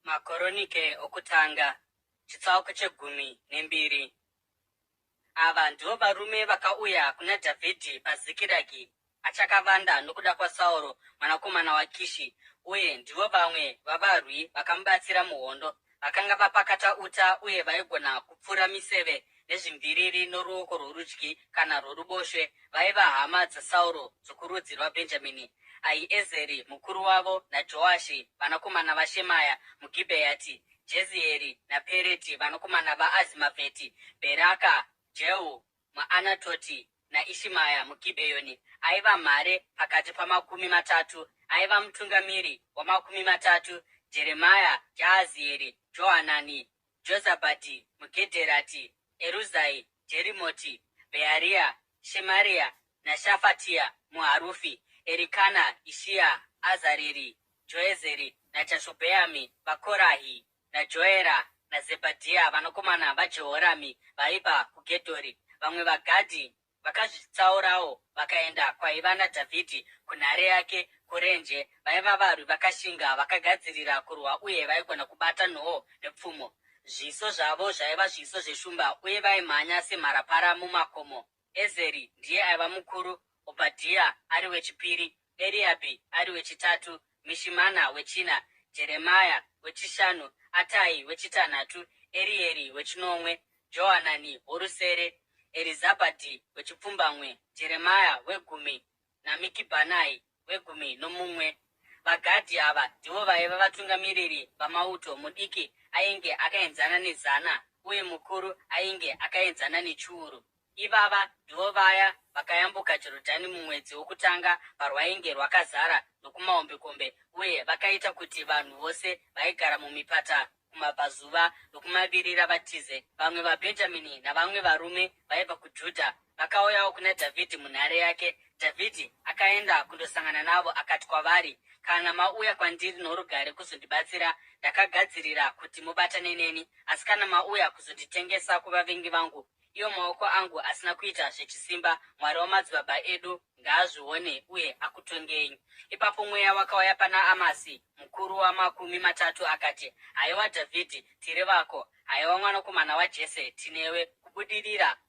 Makoronike okutanga chitsauko 12. Ava ndivo varume vakauya kuna Dhavhidhi paZikiragi achakavanda nokuda kwaSauro mwanakomana waKishi, uye ndivo vamwe vavarwi vakamubatsira muhondo, vakanga vapakata uta uye vaigona kupfura miseve nezvimviriri noruoko rworudyi kana rworuboshwe. Vaiva hama dzaSauro dzokurudzi rwaBhenjamini. Ahiezeri mukuru wavo naJoashi vanakomana vaShemaya muGibheati, Jezieri naPereti vanakomana vaAzimavheti, Bheraka, Jehu muAnatoti naIshimaya muGibheoni. Aiva mhare pakati pa30. Aiva mutungamiri wa30, Jeremaya, Jahazieri, Johanani, Jozabhadhi muGedherati, Eruzai, Jerimoti, Bhearia, Shemaria naShafatia muHarufi, Erikana, Ishia, Azareri, Joezeri naJashobheami, vaKorahi naJoera naZebhadhia vanakomana vaJehorami vaibva kuGedhori. Vamwe vaGadhi vakazvitsaurawo vakaenda kwaiva naDhavhidhi kunhare yake kurenje. Vaiva varwi vakashinga vakagadzirira kurwa uye vaigona kubata nhoo nepfumo. Zviso zvavo zvaiva zviso zveshumba uye vaimhanya semharapara mumakomo. Ezeri ndiye aiva mukuru, Obhadhia ari wechipiri, Eriabhi ari wechitatu, Mishimana wechina, Jeremaya wechishanu, Atai wechitanhatu, Erieri wechinomwe, Johanani worusere, Erizabhadhi wechipfumbamwe, Jeremaya wegumi naMikibhanai wegumi-nomumwe. VaGadhi ava ndivo vaiva vatungamiriri vamauto. Mudiki ainge akaenzana nezana uye mukuru ainge akaenzana nechiuru. Ivava ndivo vaya vakayambuka Jorodhani mumwedzi wokutanga parwainge rwakazara nokumahombekombe, uye vakaita kuti vanhu vose vaigara mumipata kumabvazuva nokumavirira vatize. Vamwe vaBhenjamini navamwe varume vaibva kuJudha vakauyawo kuna Dhavhidhi munhare yake. Dhavhidhi akaenda kundosangana navo akati kwavari, kana mauya kwandiri norugare kuzondibatsira, ndakagadzirira kuti mubatane neni. Asi kana mauya kuzonditengesa kuvavengi vangu, iyo maoko angu asina kuita zvechisimba, Mwari wamadzibaba edu ngaazvione uye akutongei. Ipapo mweya wakauya pana Amasi mukuru wa30 akati, haiwa Dhavhidhi, tiri vako. Haiwa mwanakomana waJese, tinewe.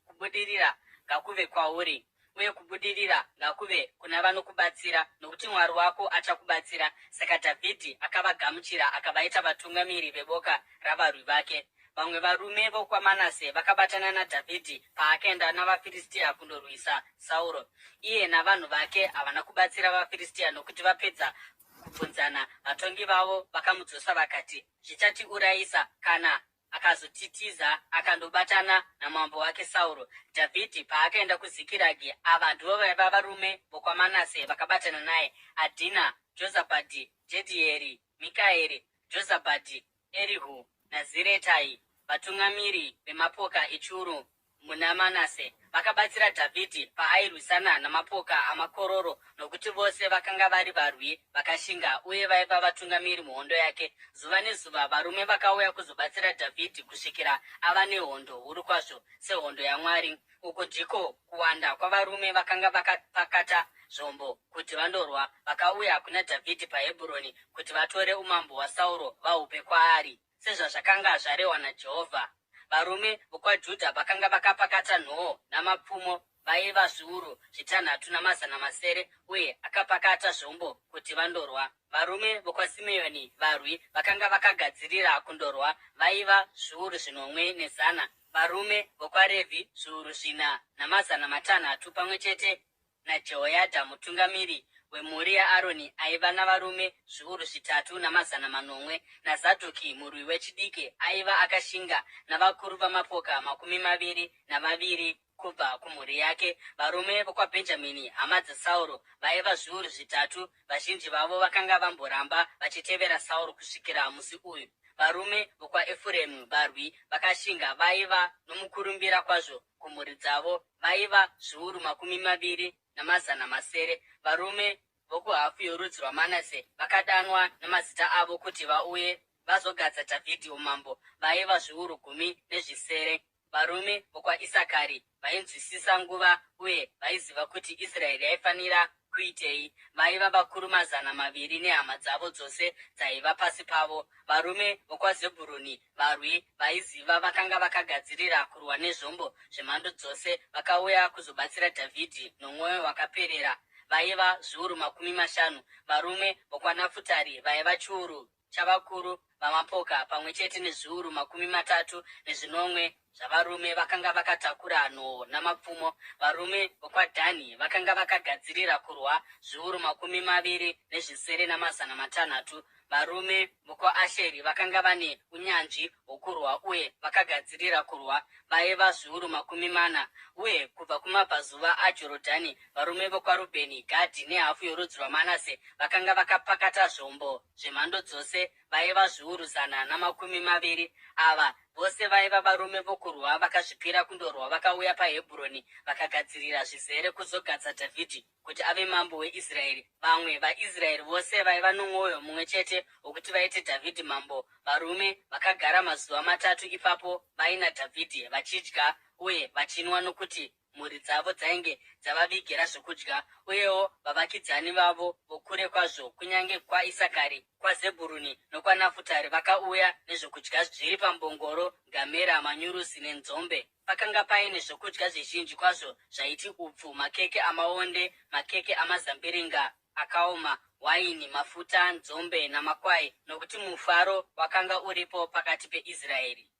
Kubudirira ngakuve kwauri, uye kubudirira ngakuve kuna vanokubatsira, nokuti Mwari wako achakubatsira. Saka Dhavhidhi akavagamuchira akavaita vatungamiri veboka ravarwi vake. Vamwe varume vokwaManase vakabatana naDhavhidhi paakaenda navaFiristia kundorwisa Sauro. Iye navanhu vake havana kubatsira vaFiristia, nokuti vapedza kubvunzana, vatongi vavo vakamudzosa vakati, zvichatiurayisa kana akazotitiza akandobatana namambo wake Sauro. Dhavhidhi paakaenda kuZikiragi, ava ndivo vaiva varume vokwaManase vakabatana naye: Adhina, Jozabhadhi, Jedhieri, Mikaeri, Jozabhadhi, Erihu naZiretai, vatungamiri vemapoka echiuru muna Manase. Vakabatsira Dhavhidhi paairwisana namapoka amakororo, nokuti vose vakanga vari varwi vakashinga uye vaiva vatungamiri muhondo yake. Zuva nezuva varume vakauya kuzobatsira Dhavhidhi kusvikira ava nehondo huru kwazvo sehondo yaMwari. Uko ndiko kuwanda kwavarume vakanga vakapakata zvombo kuti vandorwa vakauya kuna Dhavhidhi paHebhuroni kuti vatore umambo hwaSauro vahupe kwaari, sezvazvakanga zvarehwa naJehovha. Varume vokwaJudha vakanga vakapakata nhoo namapfumo vaiva zviuru 6,700 uye akapakata zvombo kuti vandorwa. Varume vokwaSimeoni varwi vakanga vakagadzirira kundorwa vaiva zviuru 1,100. Varume vokwaRevhi zviuru 4,600 pamwe chete naJehoyadha mutungamiri wemhuri yaAroni aiva navarume zviuru 3,800, naZadhoki murwi wechidiki aiva akashinga navakuru vamapoka 22 kubva kumhuri yake. Varume vokwaBhenjamini hama dzaSauro vaiva zviuru 3, vazhinji vavo vakanga vamboramba vachitevera Sauro kusvikira musi uyu. Varume vokwaEfuremu varwi vakashinga vaiva nomukurumbira kwazvo kumhuri dzavo vaiva zviuru 20,100. Varume vokuhafu yorudzi rwaManase vakadanwa namazita avo kuti vauye vazogadza Dhavhidhi umambo vaiva zviuru 10. Varume vokwaIsakari vainzwisisa nguva uye vaiziva kuti Israeri yaifanira kuitei. Vaiva vakuru 200 nehama dzavo dzose dzaiva pasi pavo. Varume vokwaZebhuruni, varwi vaiziva, vakanga vakagadzirira kurwa nezvombo zvemhando dzose, vakauya kuzobatsira Dhavhidhi nomwoyo wakaperera. Vaiva zviuru 50. Varume vokwaNafutari vaiva chiuru chavakuru vamapoka, pamwe chete nezviuru 30 zvavarume vakanga vakatakura nhoo namapfumo. Varume vokwaDhani vakanga vakagadzirira kurwa zviuru 27,600. Varume vokwaAsheri vakanga vane unyanzvi hwokurwa uye vakagadzirira kurwa vaiva zviuru 40. Uye kubva kumabvazuva aJorodhani, varume vokwaRubheni, Gadhi nehafu yorudzi rwaManase vakanga vakapakata zvombo zvemhando dzose vaiva zviuru 120. Ava vose vaiva varume vokurwa vakazvipira kundorwa. Vakauya paHebhuroni vakagadzirira zvizere kuzogadza Dhavhidhi kuti ave mambo weIsraeri. Vamwe vaIsraeri vose vaiva nomwoyo mumwe chete wokuti vaite Dhavhidhi mambo. Varume vakagara mazuva 3 ipapo vaina Dhavhidhi, vachidya uye vachinwa, nokuti mhuri dzavo dzainge dzavavigira zvokudya. Uyewo vavakidzani vavo vokure kwazvo, kunyange kwaIsakari, kwaZebhuruni nokwaNafutari, vakauya nezvokudya zviri pambongoro, ngamera, manyurusi nenzombe. Pakanga paine zvokudya zvizhinji kwazvo zvaiti upfu, makeke amaonde, makeke amazambiringa akaoma, waini, mafuta, nzombe namakwai, nokuti mufaro wakanga uripo pakati peIsraeri.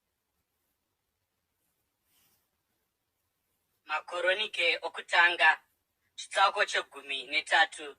Makoronike okutanga, chitsauko 13.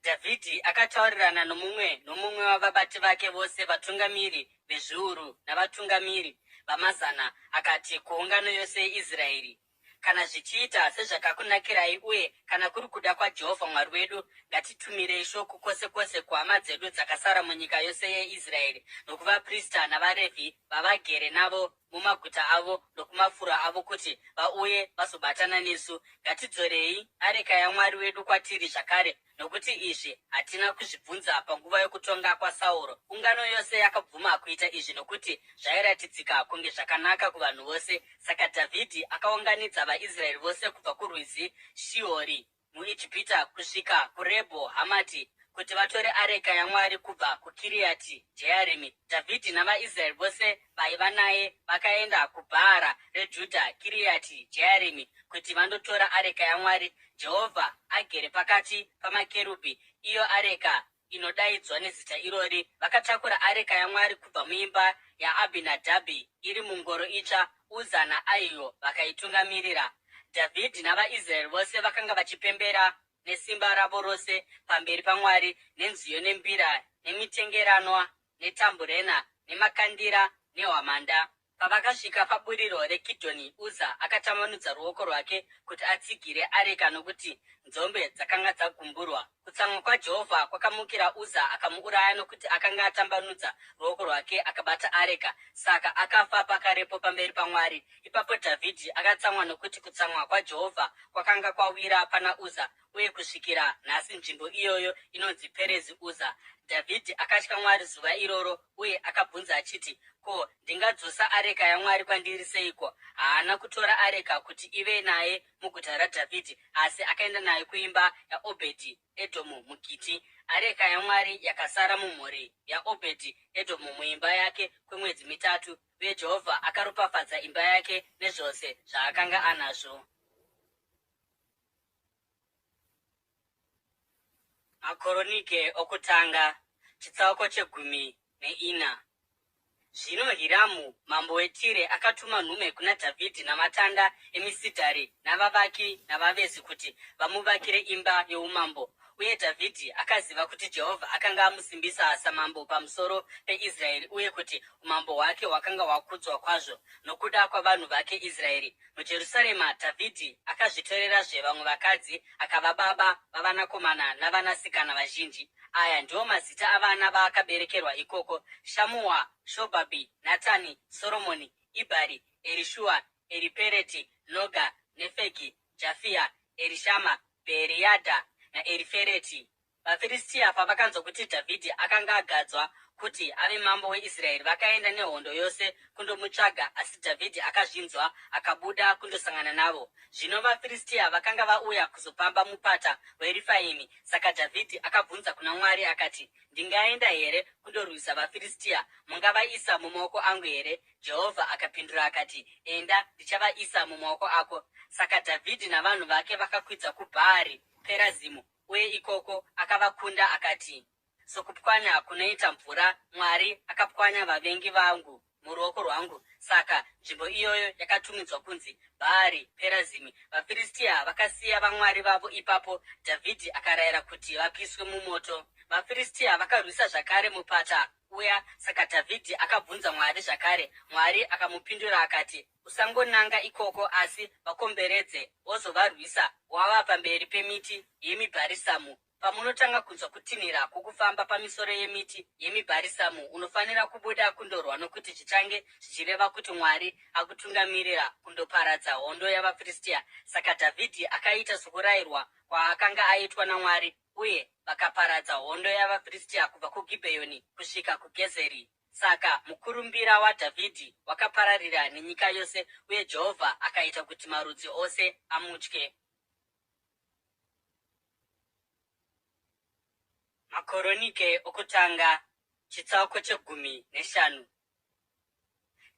Dhavhidhi akataurirana nomumwe wavabati vake vose, vatungamiri vezviuru navatungamiri vamazana, akati kuungano yose yeIsraeri, kana zvichiita sezvakakunakirai uye kana kuri kuda kwaJehovha Mwari wedu, ngatitumirei shoko kwose kwose kuhama dzedu dzakasara munyika yose yeIsraeri, nokuvaprista navaRevhi vavagere navo mumaguta avo nokumafuro avo, kuti vauye vazobatana nesu. Ngatidzorei areka yaMwari wedu kwatiri zvakare, nokuti izvi hatina kuzvibvunza panguva yokutonga kwaSauro. Ungano yose yakabvuma kuita izvi nokuti zvairatidzika kunge zvakanaka kuvanhu vose. Saka Dhavhidhi akaunganidza vaIsraeri vose kubva kurwizi Shihori muIjipita kusvika kuRebho Hamati, kuti vatore areka yaMwari kubva kuKiriati Jearimi. Dhavhidhi navaIsraeri vose vaiva naye vakaenda kuBhaara reJudha, Kiriati Jearimi, kuti vandotora areka yaMwari. Jehovha agere pakati pamakerubhi, iyo areka inodaidzwa nezita irori. Vakatakura areka yaMwari kubva muimba yaAbhinadhabhi iri mungoro itsva, Uza naAhio vakaitungamirira. Dhavhidhi navaIsraeri vose vakanga vachipembera nesimba ravo rose pamberi paMwari, nenziyo nembira nemitengeranwa netamburena nemakandira nehwamanda. Pavakasvika paburiro reKidhoni, Uza akatambanudza ruoko rwake kuti atsigire areka, nokuti nzombe dzakanga dzagumburwa. Kutsamwa kwaJehovha kwakamukira Uza, akamuuraya nokuti akanga atambanudza ruoko rwake akabata areka. Saka akafa pakarepo pamberi paMwari. Ipapo Dhavhidhi akatsamwa nokuti kutsamwa kwaJehovha kwakanga kwawira pana Uza, uye kusvikira nhasi nzvimbo iyoyo inonzi Perezi Uza. Dhavhidhi akatya Mwari zuva iroro, uye akabvunza achiti, ko, ndingadzosa areka yaMwari kwandiri seiko? Haana kutora areka kuti ive naye muguta raDhavhidhi, asi akaenda naye kuimba yaObhedhi Edhomu muGiti. Areka yaMwari yakasara mumhuri yaObhedhi Edhomu muimba yake kwemwedzi 3, uye Jehovha akaropafadza imba yake nezvose zvaakanga anazvo. Makoronike okutanga, chitsauko 14. Zvino Hiramu mambo weTire akatuma nhume kuna Dhavhidhi namatanda emisidhari navavaki navavezi kuti vamuvakire imba youmambo. Uye Dhavhidhi akaziva kuti Jehovha akanga amusimbisa samambo pamusoro peIsraeri, uye kuti umambo hwake hwakanga hwakudzwa kwazvo nokuda kwavanhu vake Israeri. MuJerusarema Dhavhidhi akazvitorerazve vamwe vakadzi, akava baba vavanakomana navanasikana vazhinji. Aya ndiwo mazita avana vaakaberekerwa ikoko: Shamua, Shobhabhi, Natani, Soromoni, Ibhari, Erishua, Eripereti, Noga, Nefegi, Jafia, Erishama, Beeriadha naErifereti. vaFiristia pavakanzwa kuti Dhavhidhi akanga agadzwa kuti ave mambo weIsraeri, vakaenda nehondo yose kundomutsvaga, asi Dhavhidhi akazvinzwa akabuda kundosangana navo. Zvino vaFiristia vakanga vauya kuzopamba mupata weRefaimi, saka Dhavhidhi akabvunza kuna Mwari akati, ndingaenda here kundorwisa vaFiristia? Mungavaisa mumaoko angu here? Jehovha akapindura akati, enda, ndichavaisa mumaoko ako. Saka Dhavhidhi navanhu vake vakakwidza kuBhaari Perazimu, uye ikoko akavakunda akati, sokupwanya kunoita mvura, Mwari akapwanya vavengi vangu muruoko rwangu. Saka nzvimbo iyoyo yakatumidzwa kunzi Bhaari Perazimi. VaFiristia vakasiya vamwari vavo ipapo. Dhavhidhi akarayira kuti vapiswe mumoto. VaFiristia vakarwisa zvakare mupata uya, saka Dhavhidhi akabvunza Mwari zvakare. Mwari akamupindura akati, usangonanga ikoko, asi vakomberedze wozovarwisa wava pamberi pemiti yemibharisamu. Pamunotanga kunzwa kutinhira kwokufamba pamisoro yemiti yemibharisamu, unofanira kubuda kundorwa, nokuti zvichange zvichireva kuti Mwari akutungamirira kundoparadza hondo yavaFiristia. Saka Dhavhidhi akaita sokurayirwa kwaakanga aitwa naMwari, uye vakaparadza hondo yavaFiristia kubva kuGibheoni kusvika kuGezeri. Saka mukurumbira waDhavhidhi wakapararira nenyika yose, uye Jehovha akaita kuti marudzi ose amutye. Makoronike okutanga chitsauko che15.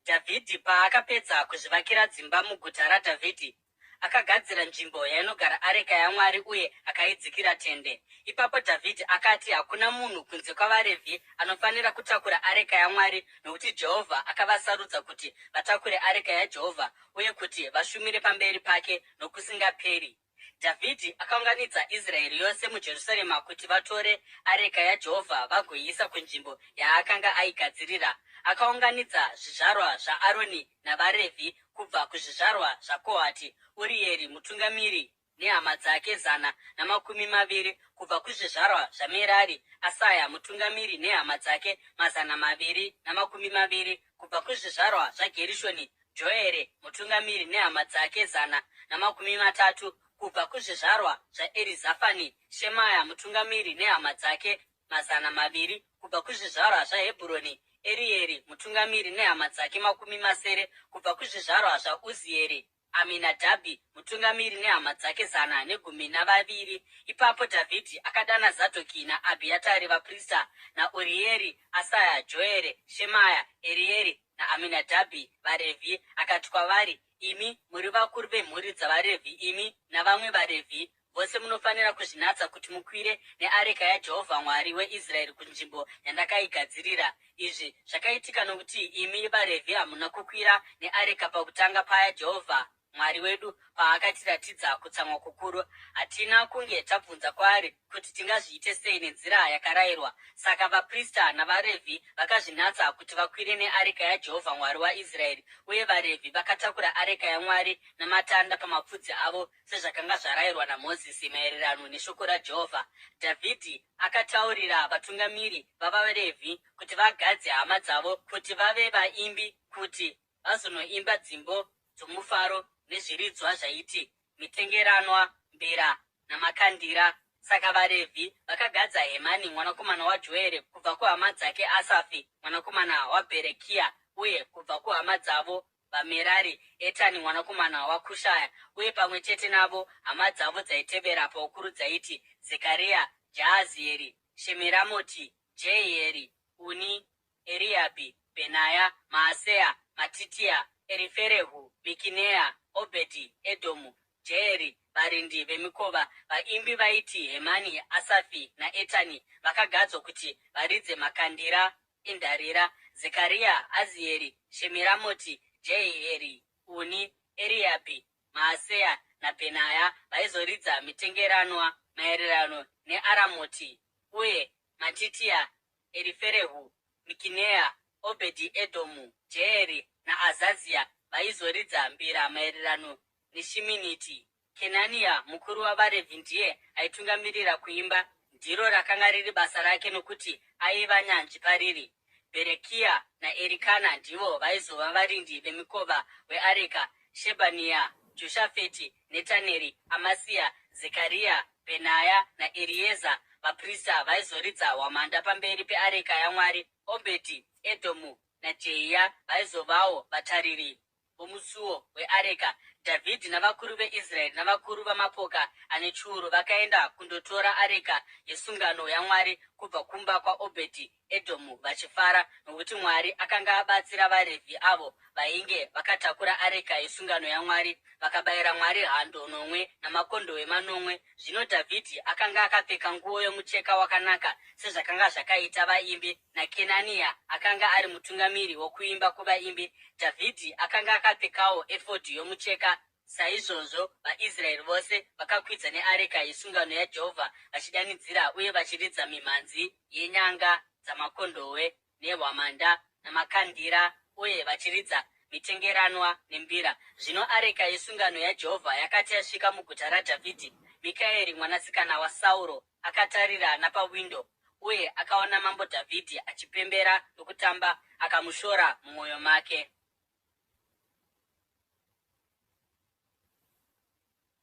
Dhavhidhi paakapedza kuzvivakira dzimba muguta raDhavhidhi, akagadzira nzvimbo yainogara areka yaMwari uye akaidzikira tende. Ipapo Dhavhidhi akati hakuna munhu kunze kwavaRevhi anofanira kutakura areka yaMwari, nokuti Jehovha akavasarudza kuti vatakure areka yaJehovha uye kuti vashumire pamberi pake nokusingaperi. Dhavhidhi akaunganidza Israeri yose muJerusarema kuti vatore areka yaJehovha vagoiisa kunzvimbo yaakanga aigadzirira. Akaunganidza zvizvarwa zvaAroni navaRevhi kubva kuzvizvarwa zvaKohati, Urieri mutungamiri nehama dzake 120, kubva kuzvizvarwa zvaMerari, Asaya mutungamiri nehama dzake 220, kubva kuzvizvarwa zvaGerishoni, Joere mutungamiri nehama dzake 130, kubva kuzvizvarwa zvaErizafani, Shemaya mutungamiri nehama dzake 200, kubva kuzvizvarwa zvaHebhuroni, Erieri mutungamiri nehama dzake 70, kubva kuzvizvarwa zvaUzieri, Aminadhabhi mutungamiri nehama dzake 112. Ipapo Dhavhidhi akadana Zadhoki naAbhiatari vaprista, naUrieri, Asaya, Joere, Shemaya, Erieri naAminadhabhi vaRevhi, akati kwavari, imi muri vakuru vemhuri dzavaRevhi, imi navamwe vaRevhi vose munofanira kuzvinatsa kuti mukwire neareka yaJehovha Mwari weIsraeri kunzvimbo yandakaigadzirira. Izvi zvakaitika nokuti imi vaRevhi hamuna kukwira neareka pakutanga paya Jehovha Mwari wedu paakatiratidza kutsamwa kukuru. Hatina kunge tabvunza kwaari kuti tingazviite sei nenzira yakarayirwa. Saka vaprista navaRevhi vakazvinatsa kuti vakwire neareka yaJehovha Mwari waIsraeri, uye vaRevhi vakatakura areka yaMwari namatanda pamapfudzi avo, sezvakanga zvarayirwa naMozisi maererano neshoko raJehovha. Dhavhidhi akataurira vatungamiri vavaRevhi kuti vagadze hama dzavo kuti vave vaimbi, kuti vazonoimba dzimbo dzomufaro nezviridzwa zvaiti mitengeranwa, mbira namakandira. Saka vaRevhi vakagadza Hemani mwanakomana waJoere kubva kuhama dzake, Asafi mwanakomana waBherekia, uye kubva kuhama dzavo vaMerari, Etani mwanakomana waKushaya, uye pamwe chete navo hama dzavo dzaitevera paukuru dzaiti Zekaria, Jaazieri, Shemiramoti, Jehieri, Uni, Eriabhi, Benaya, Maaseya, Matitia, Eriferehu, Mikineya, Obedhi Edomu, Jeri, varindi vemikova. Vaimbi vaiti Hemani, Asafi naEtani vakagadzwa kuti varidze makandira endarira. Zekaria, Azieri, Shemiramoti, Jehieri, Uni, Eriabhi, Maaseya naBhenaya vaizoridza mitengeranwa maererano neAramoti, uye Matitia, Eriferehu, Mikineya, Obedhi Edomu, Jeri naAzazia vaizoridza mbira maererano neShiminiti. Kenania mukuru wavaRevhi ndiye aitungamirira kuimba, ndiro rakanga riri basa rake nokuti aiva nyanzvi pariri. Berekia naErikana ndivo vaizova varindi vemikova weareka. Shebhania, Joshafeti, Netaneri, Amasiya, Zekaria, Benaya naErieza vaprista vaizoridza hwamanda pamberi peareka yaMwari. Obhedhi Edhomu naJehiya vaizovawo vatariri vomusuo weareka. Dhavhidhi navakuru veIsraeri navakuru vamapoka ane chiuru vakaenda kundotora areka yesungano yaMwari kubva kumba kwaObhedhi Edhomu vachifara, nokuti Mwari akanga abatsira vaRevhi avo vainge vakatakura areka yesungano yaMwari. Vakabayira Mwari hando 9 namakondobwe 9. Zvino Dhavhidhi akanga akapfeka nguo yomucheka wakanaka sezvakanga zvakaita vaimbi, naKenania akanga ari mutungamiri wokuimba kuvaimbi. Dhavhidhi akanga akapfekawo efodhi yomucheka. Saizvozvo vaIsraeri vose vakakwidza neareka yesungano yaJehovha vachidanidzira uye vachiridza mimhanzi yenyanga dzamakondobwe nehwamanda namakandira uye vachiridza mitengeranwa nembira. Zvino areka yesungano yaJehovha yakati yasvika muguta raDhavhidhi, Mikaeri mwanasikana waSauro akatarira napawindo uye akaona mambo Dhavhidhi achipembera nokutamba, akamushora mumwoyo make.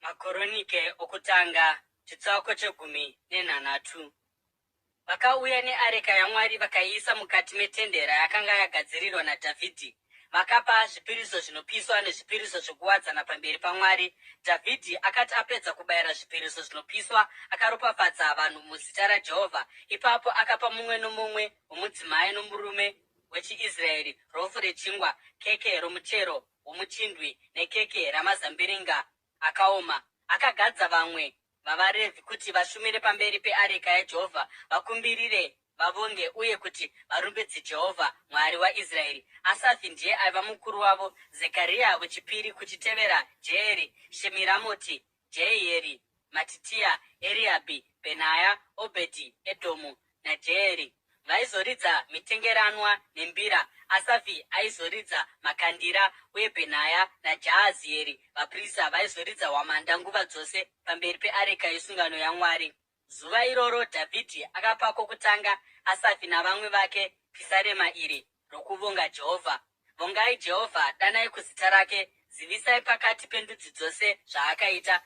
Makoronike okutanga chitsauko 10:3. Vakauya neareka yaMwari vakaiisa mukati metende rayakanga yagadzirirwa naDhavhidhi. Vakapa zvipiriso zvinopiswa nezvipiriso zvokuwadzana pamberi paMwari. Dhavhidhi akati apedza kubayira zvipiriso zvinopiswa, akaropafadza vanhu muzita raJehovha. Ipapo akapa mumwe nomumwe womudzimai nomurume wechiIsraeri rofu rechingwa, keke romuchero womuchindwi nekeke ramazambiringa akaoma. Akagadza vamwe vavaRevhi kuti vashumire pamberi peareka yaJehovha, vakumbirire, vavonge uye kuti varumbidze Jehovha Mwari waIsraeri. Asafi ndiye aiva mukuru wavo, Zekaria wechipiri kuchitevera Jeyeri, Shemiramoti, Jehieri, Matitiya, Eriabhi, Benaya, Obhedhi Edhomu naJeyeri vaizoridza mitengeranwa nembira. Asafi aizoridza makandira uye Benaya naJahazieri vaprista vaizoridza hwamanda nguva dzose pamberi peareka yesungano yaMwari. Zuva iroro Dhavhidhi akapa kwokutanga Asafi navamwe vake pisarema iri rokuvonga Jehovha. Vongai Jehovha, danai kuzita rake, zivisai pakati pendudzi dzose zvaakaita.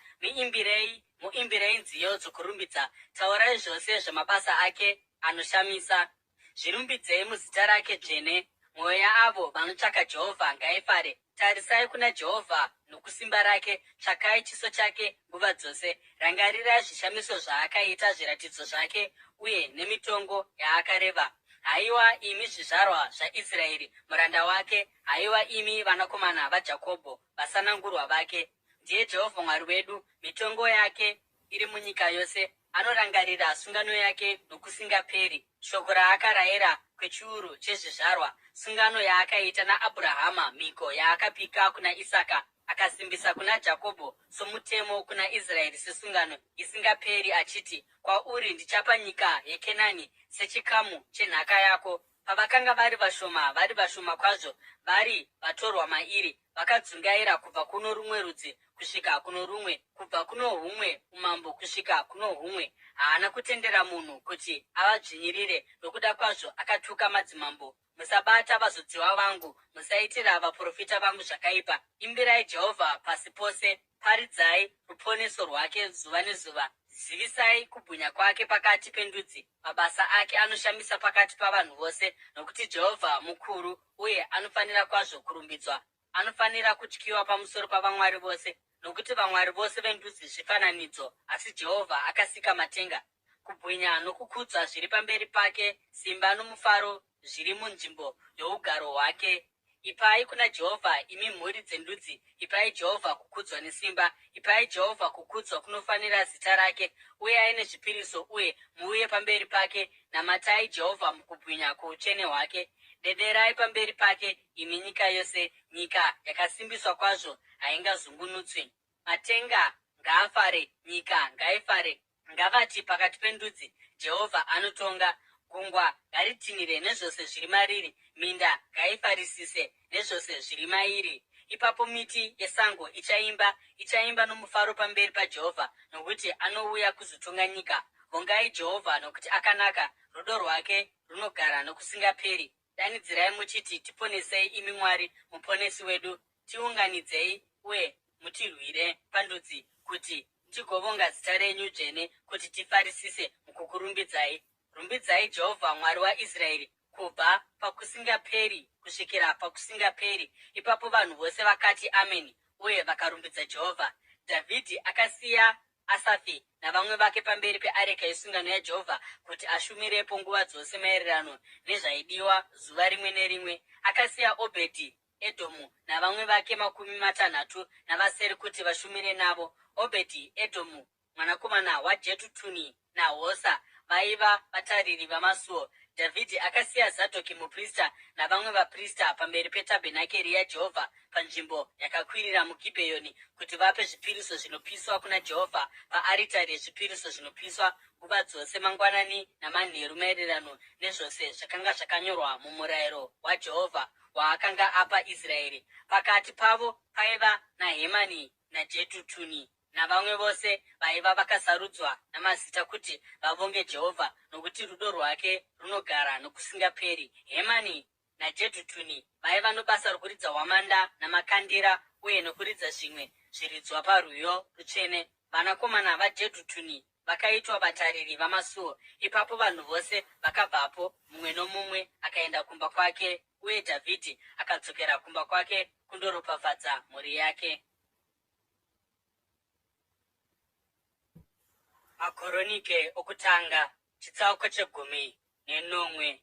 Muimbirei nziyo dzokurumbidza, taurai zvose zvamabasa ake anoshamisa. Zvirumbidzei muzita rake dzvene. Mwoyo yaavo vanotsvaka Jehovha ngaifare. Tarisai kuna Jehovha nokusimba rake, tsvakai chiso chake nguva dzose. Rangarirai zvishamiso zvaakaita, zviratidzo zvake uye nemitongo yaakareva. Haiwa imi zvizvarwa zvaIsraeri muranda wake, haiwa imi vanakomana vaJakobho vasanangurwa vake. Ndiye Jehovha Mwari wedu, mitongo yake iri munyika yose. Anorangarira sungano yake nokusingaperi, shoko raakarayira kwechiuru chezvizvarwa, sungano yaakaita naAbhurahama, mhiko yaakapika kuna Isaka, akasimbisa kuna Jakobho somutemo, kuna Israeri sesungano isingaperi, achiti, kwauri ndichapa nyika yeKenani sechikamu chenhaka yako. Pavakanga vari vashoma kwazvo, vari vatorwa mairi, vakadzungaira kubva kuno rumwe rudzi kusvika kuno rumwe, kubva kuno humwe umambo kusvika kuno humwe. Haana kutendera munhu kuti avadzvinyirire, nokuda kwazvo akatuka madzimambo. Musabata vazodziwa vangu, musaitira vaprofita vangu zvakaipa. Imbirai Jehovha pasi pose, paridzai ruponeso rwake zuva nezuva. Zivisai kubwinya kwake pakati pendudzi, mabasa ake anoshamisa pakati pavanhu vose. Nokuti Jehovha mukuru uye anofanira kwazvo kurumbidzwa, anofanira kutyiwa pamusoro pavamwari vose. Nokuti vamwari vose vendudzi zvifananidzo, asi Jehovha akasika matenga. Kubwinya nokukudzwa zviri pamberi pake, simba nomufaro zviri munzvimbo yougaro hwake. Ipai kuna Jehovha imi mhuri dzendudzi, ipai Jehovha kukudzwa nesimba, ipai Jehovha kukudzwa kunofanira zita rake. Uyai nezvipiriso uye muuye pamberi pake, namatai Jehovha mukubwinya kwoutsvene hwake. Dederai pamberi pake imi nyika yose, nyika yakasimbiswa kwazvo haingazungunutswi. Matenga ngaafare, nyika ngaifare, ngavati pakati pendudzi, Jehovha anotonga. Gungwa ngaritinhire nezvose zviri mariri, minda ngaifarisise nezvose zviri mairi. Ipapo miti yesango ichaimba nomufaro pamberi paJehovha, nokuti anouya kuzotonga nyika. Vongai Jehovha nokuti akanaka, rudo rwake runogara nokusingaperi. Danidzirai muchiti, tiponesei imi Mwari, muponesi wedu. Tiunganidzei uye mutirwire pandudzi, kuti tigovonga zita renyu dzvene, kuti tifarisise kukurumbidzai. Rumbidzai Jehovha Mwari waIsraeri kubva pakusingaperi kusvikira pakusingaperi. Ipapo vanhu vose vakati ameni uye vakarumbidza Jehovha. Dhavhidhi akasiya Asafi navamwe vake pamberi peareka yesungano yaJehovha kuti ashumirepo nguva dzose maererano nezvaidiwa zuva rimwe nerimwe. Akasiya Obhedhi Edhomu navamwe vake 60 kuti vashumire navo. Obhedhi Edhomu mwanakomana waJedhutuni naHosa vaiva vatariri vamasuo. Dhavhidhi akasiya Zadhoki muprista navamwe vaprista pamberi petabhenakeri yaJehovha panzvimbo yakakwirira muGibheoni kuti vape zvipiriso zvinopiswa kuna Jehovha paaritari yezvipiriso zvinopiswa nguva dzose mangwanani namanheru maererano nezvose zvakanga zvakanyorwa mumurayiro waJehovha waakanga apa Israeri. Pakati pavo paiva naHemani naJedhutuni navamwe vose vaiva vakasarudzwa namazita kuti vavonge Jehovha, nokuti rudo rwake runogara nokusingaperi. Hemani naJedhutuni vaiva nobasa rokuridza hwamanda namakandira uye nokuridza zvimwe zviridzwa parwiyo rutsvene. Vanakomana vaJedhutuni vakaitwa vatariri vamasuo. Ipapo vanhu vose vakabvapo, mumwe nomumwe akaenda kumba kwake, uye Dhavhidhi akadzokera kumba kwake kundoropafadza mhuri yake. Makoronike okutanga chitsauko 19.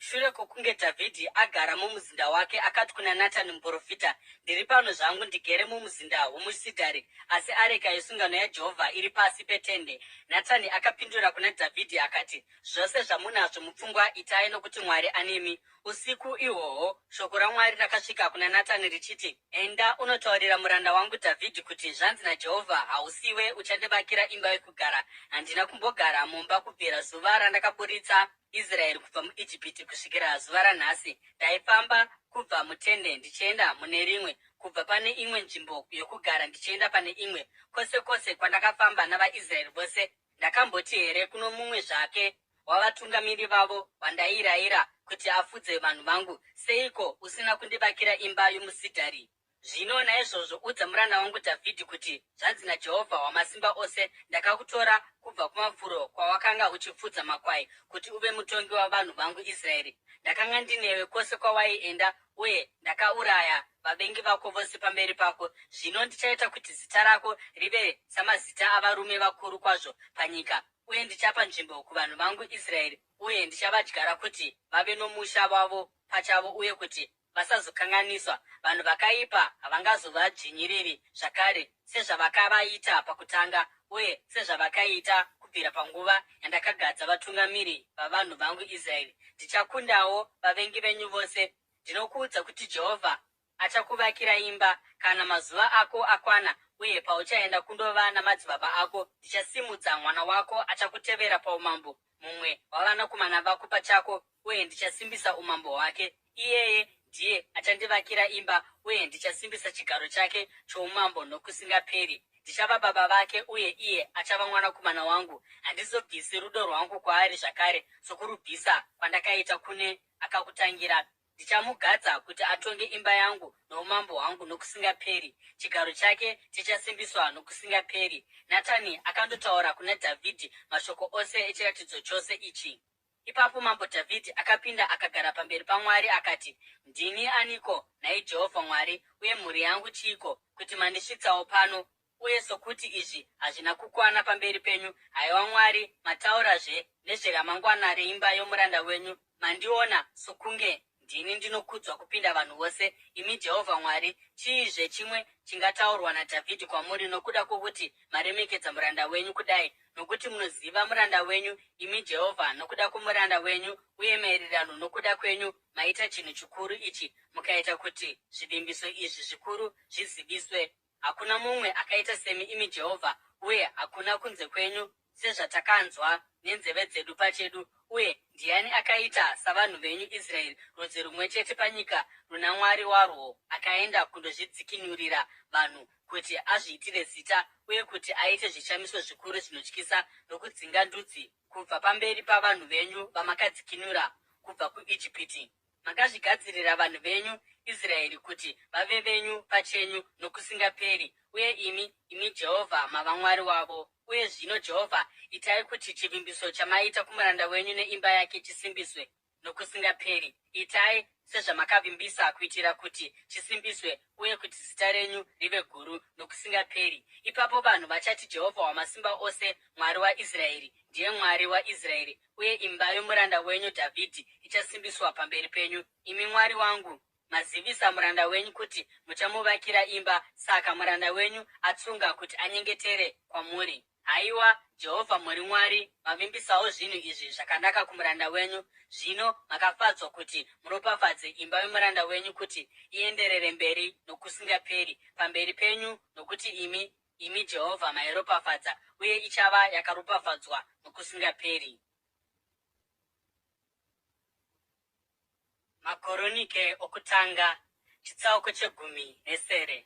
Shure kwokunge Dhavhidhi agara mumuzinda wake, akati kuna Natani muprofita, ndiri pano zvangu ndigere mumuzinda womusidhari, asi areka yesungano yaJehovha iri pasi petende. Natani akapindura kuna Dhavhidhi akati, zvose zvamunazvo mupfungwa itai, nokuti Mwari anemi. Usiku ihwohwo shoko raMwari rakasvika kuna Natani richiti, enda unotaurira muranda wangu Dhavhidhi kuti, zvanzi naJehovha, hausiwe uchandivakira imba yokugara. Handina kumbogara mumba kubvira zuva randakaburitsa Israeri kubva muIjipiti kusvikira zuva ranhasi. Ndaifamba kubva mutende ndichienda mune rimwe, kubva pane imwe nzvimbo yokugara ndichienda pane imwe. Kwose kwose kwandakafamba navaIsraeri vose, ndakamboti here kuno mumwe zvake wavatungamiri vavo wandairayira kuti afudze vanhu vangu, seiko usina kundivakira imba yomusidhari? Zvino naizvozvo udza muranda wangu Dhavhidhi kuti, zvanzi naJehovha Wamasimba Ose, ndakakutora kubva kumafuro kwawakanga uchifudza makwai kuti uve mutongi wavanhu vangu Israeri. Ndakanga ndinewe kwose kwawaienda, uye ndakauraya vavengi vako vose pamberi pako. Zvino ndichaita kuti zita rako rive samazita avarume vakuru kwazvo panyika, uye ndichapa nzvimbo kuvanhu vangu Israeri, uye ndichavadyara kuti vave nomusha wavo pachavo, uye kuti vasazokanganiswa. Vanhu vakaipa havangazovadzvinyiriri zvakare sezvavakavaita pakutanga, uye sezvavakaita kubvira panguva yandakagadza vatungamiri vavanhu vangu Israeri. Ndichakundawo vavengi venyu vose. Ndinokuudza kuti Jehovha achakuvakira imba kana mazuva ako akwana, uye pauchaenda kundova namadzibaba ako, ndichasimudza mwana wako achakutevera paumambo, mumwe wavanakomana vako pachako, uye ndichasimbisa umambo hwake. Iyeye ndiye achandivakira imba, uye ndichasimbisa chigaro chake choumambo nokusingaperi. Ndichava baba vake, uye iye achava mwanakomana wangu. Handizobvisi rudo rwangu kwaari zvakare sokurubvisa kwandakaita kune akakutangira. Ndichamugadza kuti atonge imba yangu noumambo hwangu nokusingaperi. Chigaro chake chichasimbiswa nokusingaperi. Natani akandotaura kuna Dhavhidhi mashoko ose echiratidzo chose ichi. Ipapo mambo Dhavhidhi akapinda akagara pamberi paMwari akati, ndini aniko, nhai Jehovha Mwari, uye mhuri yangu chiiko, kuti mandisvitsawo pano? Uye sokuti izvi hazvina kukwana pamberi penyu, haiwa Mwari, mataurazve nezveramangwana reimba yomuranda wenyu. Mandiona sokunge ndini ndinokudzwa kupinda vanhu vose. Imi Jehovha Mwari, chiizve chimwe chingataurwa naDhavhidhi kwamuri nokuda kwokuti maremekedza muranda wenyu kudai? Nokuti munoziva muranda wenyu, imi Jehovha, nokuda kwomuranda wenyu, uye maererano nokuda kwenyu maita chinhu chikuru ichi, mukaita kuti zvivimbiso izvi zvikuru zviziviswe. Hakuna mumwe akaita semi, imi Jehovha, uye hakuna kunze kwenyu sezvatakanzwa nenzeve dzedu pachedu. Uye ndiani akaita savanhu venyu Israeri, rudzi rumwe chete panyika runa Mwari warwo, akaenda kundozvidzikinurira vanhu kuti azviitire zita, uye kuti aite zvishamiso zvikuru zvinotyisa nokudzinga ndudzi kubva pamberi pavanhu venyu vamakadzikinura kubva kuIjipiti? Makazvigadzirira vanhu venyu Israeri kuti vave venyu pachenyu nokusingaperi, uye imi Jehovha mava Mwari wavo. Uye zvino Jehovha, itai kuti chivimbiso chamaita kumuranda wenyu neimba yake chisimbiswe nokusingaperi. Itai sezvamakavimbisa kuitira kuti chisimbiswe uye kuti zita renyu rive guru nokusingaperi. Ipapo vanhu vachati, Jehovha Wamasimba Ose, Mwari waIsraeri, ndiye Mwari waIsraeri, uye imba yomuranda wenyu Dhavhidhi ichasimbiswa pamberi penyu. Imi Mwari wangu, mazivisa muranda wenyu kuti muchamuvakira imba, saka muranda wenyu atsunga kuti anyengetere kwamuri. Haiwa Jehovha, muri Mwari, mavimbisawo zvinhu izvi zvakanaka kumuranda wenyu. Zvino makafadzwa kuti muropafadze imba yomuranda wenyu kuti ienderere mberi nokusingaperi pamberi penyu, nokuti imi Jehovha mairopafadza, uye ichava yakaropafadzwa nokusingaperi. Makoronike okutanga, chitsauko che10.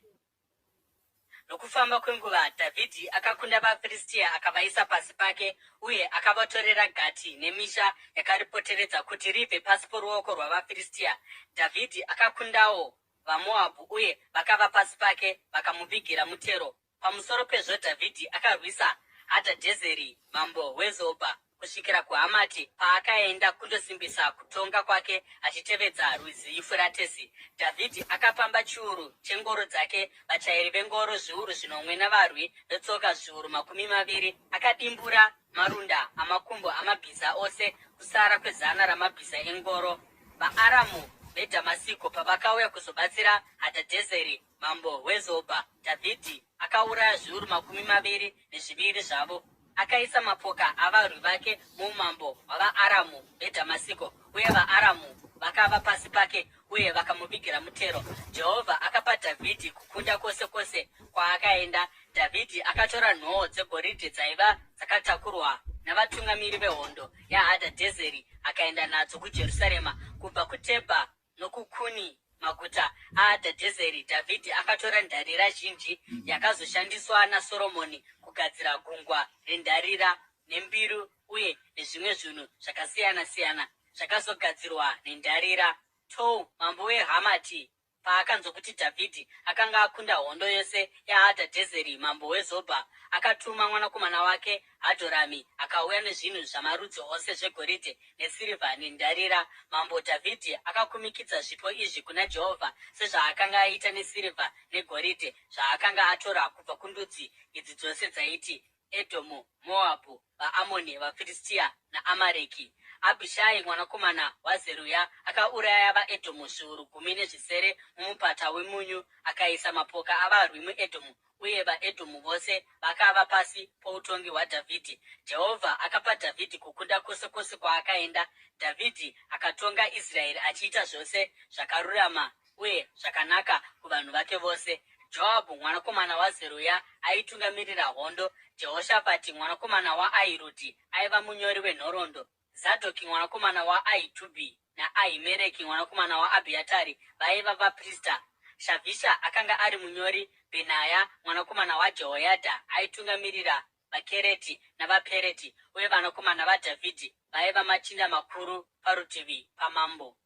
Nokufamba kwenguva, Dhavhidhi akakunda vaFiristia akavaisa pasi pake, uye akavatorera Gati nemisha yakaripoteredza kuti ribve pasi poruoko rwavaFiristia. Dhavhidhi akakundawo vaMoabhu, uye vakava pasi pake vakamuvigira mutero. Pamusoro pezvo, Dhavhidhi akarwisa Hadhadhezeri mambo weZobha kusvikira kuHamati, paakaenda kundosimbisa kutonga kwake achitevedza rwizi Yufuratesi. Dhavhidhi akapamba chiuru chengoro dzake, vachairi vengoro zviuru 5 navarwi vetsoka zviuru 20. Akadimbura marunda amakumbo amabhiza ose, kusara kwezana ramabhiza engoro. VaAramu veDhamasiko pavakauya kuzobatsira Hadhadhezeri mambo weZobha, Dhavhidhi akauraya zviuru 22 zvavo. Akaisa mapoka avarwi vake muumambo hwavaAramu veDhamasiko, uye vaAramu vakava pasi pake uye vakamuvigira mutero. Jehovha akapa Dhavhidhi kukunda kwose kwose kwaakaenda. Dhavhidhi akatora nhoo dzegoridhe dzaiva dzakatakurwa navatungamiri vehondo yaHadhadhezeri akaenda nadzo kuJerusarema. Kubva kuTebha nokuKuni, maguta aHadhadhezeri, Dhavhidhi akatora ndarira zhinji yakazoshandiswa naSoromoni kugadzira gungwa rendarira nembiru, uye nezvimwe zvinhu zvakasiyana-siyana zvakazogadzirwa nendarira. Tou mambo weHamati paakanzwa kuti Dhavhidhi akanga akunda hondo yose yaHadhadhezeri mambo weZobha, akatuma mwanakomana wake Hadhorami akauya nezvinhu zvamarudzi ose zvegoridhe nesirivha nendarira. Mambo Dhavhidhi akakumikidza zvipo izvi kuna Jehovha sezvaakanga aita nesirivha negoridhe zvaakanga atora kubva kundudzi idzi dzose dzaiti Edhomu, Moabhu, vaAmoni, vaFiristia naAmareki. Abhishai mwanakomana waZeruya akauraya vaEdhomu 10,000 mumupata wemunyu, akaisa mapoka avarwi muEdhomu, uye vaEdhomu vose vakava pasi poutongi hwaDhavhidhi. Jehovha akapa Dhavhidhi kukunda kwose kwose kwaakaenda. Dhavhidhi akatonga Israeri achiita zvose zvakarurama uye zvakanaka kuvanhu vake vose. Joabhu mwanakomana waZeruya aitungamirira hondo. Jehoshafati mwanakomana waAhirudhi aiva munyori wenhoroondo. Zadhoki mwanakomana waAhitubhi naAhimereki mwanakomana waAbhiatari vaiva vaprista. Shavhisha akanga ari munyori. Bhenaya mwanakomana waJehoyadha aitungamirira vaKereti navaPereti, uye vanakomana vaDhavhidhi vaiva machinda makuru parutivi pamambo.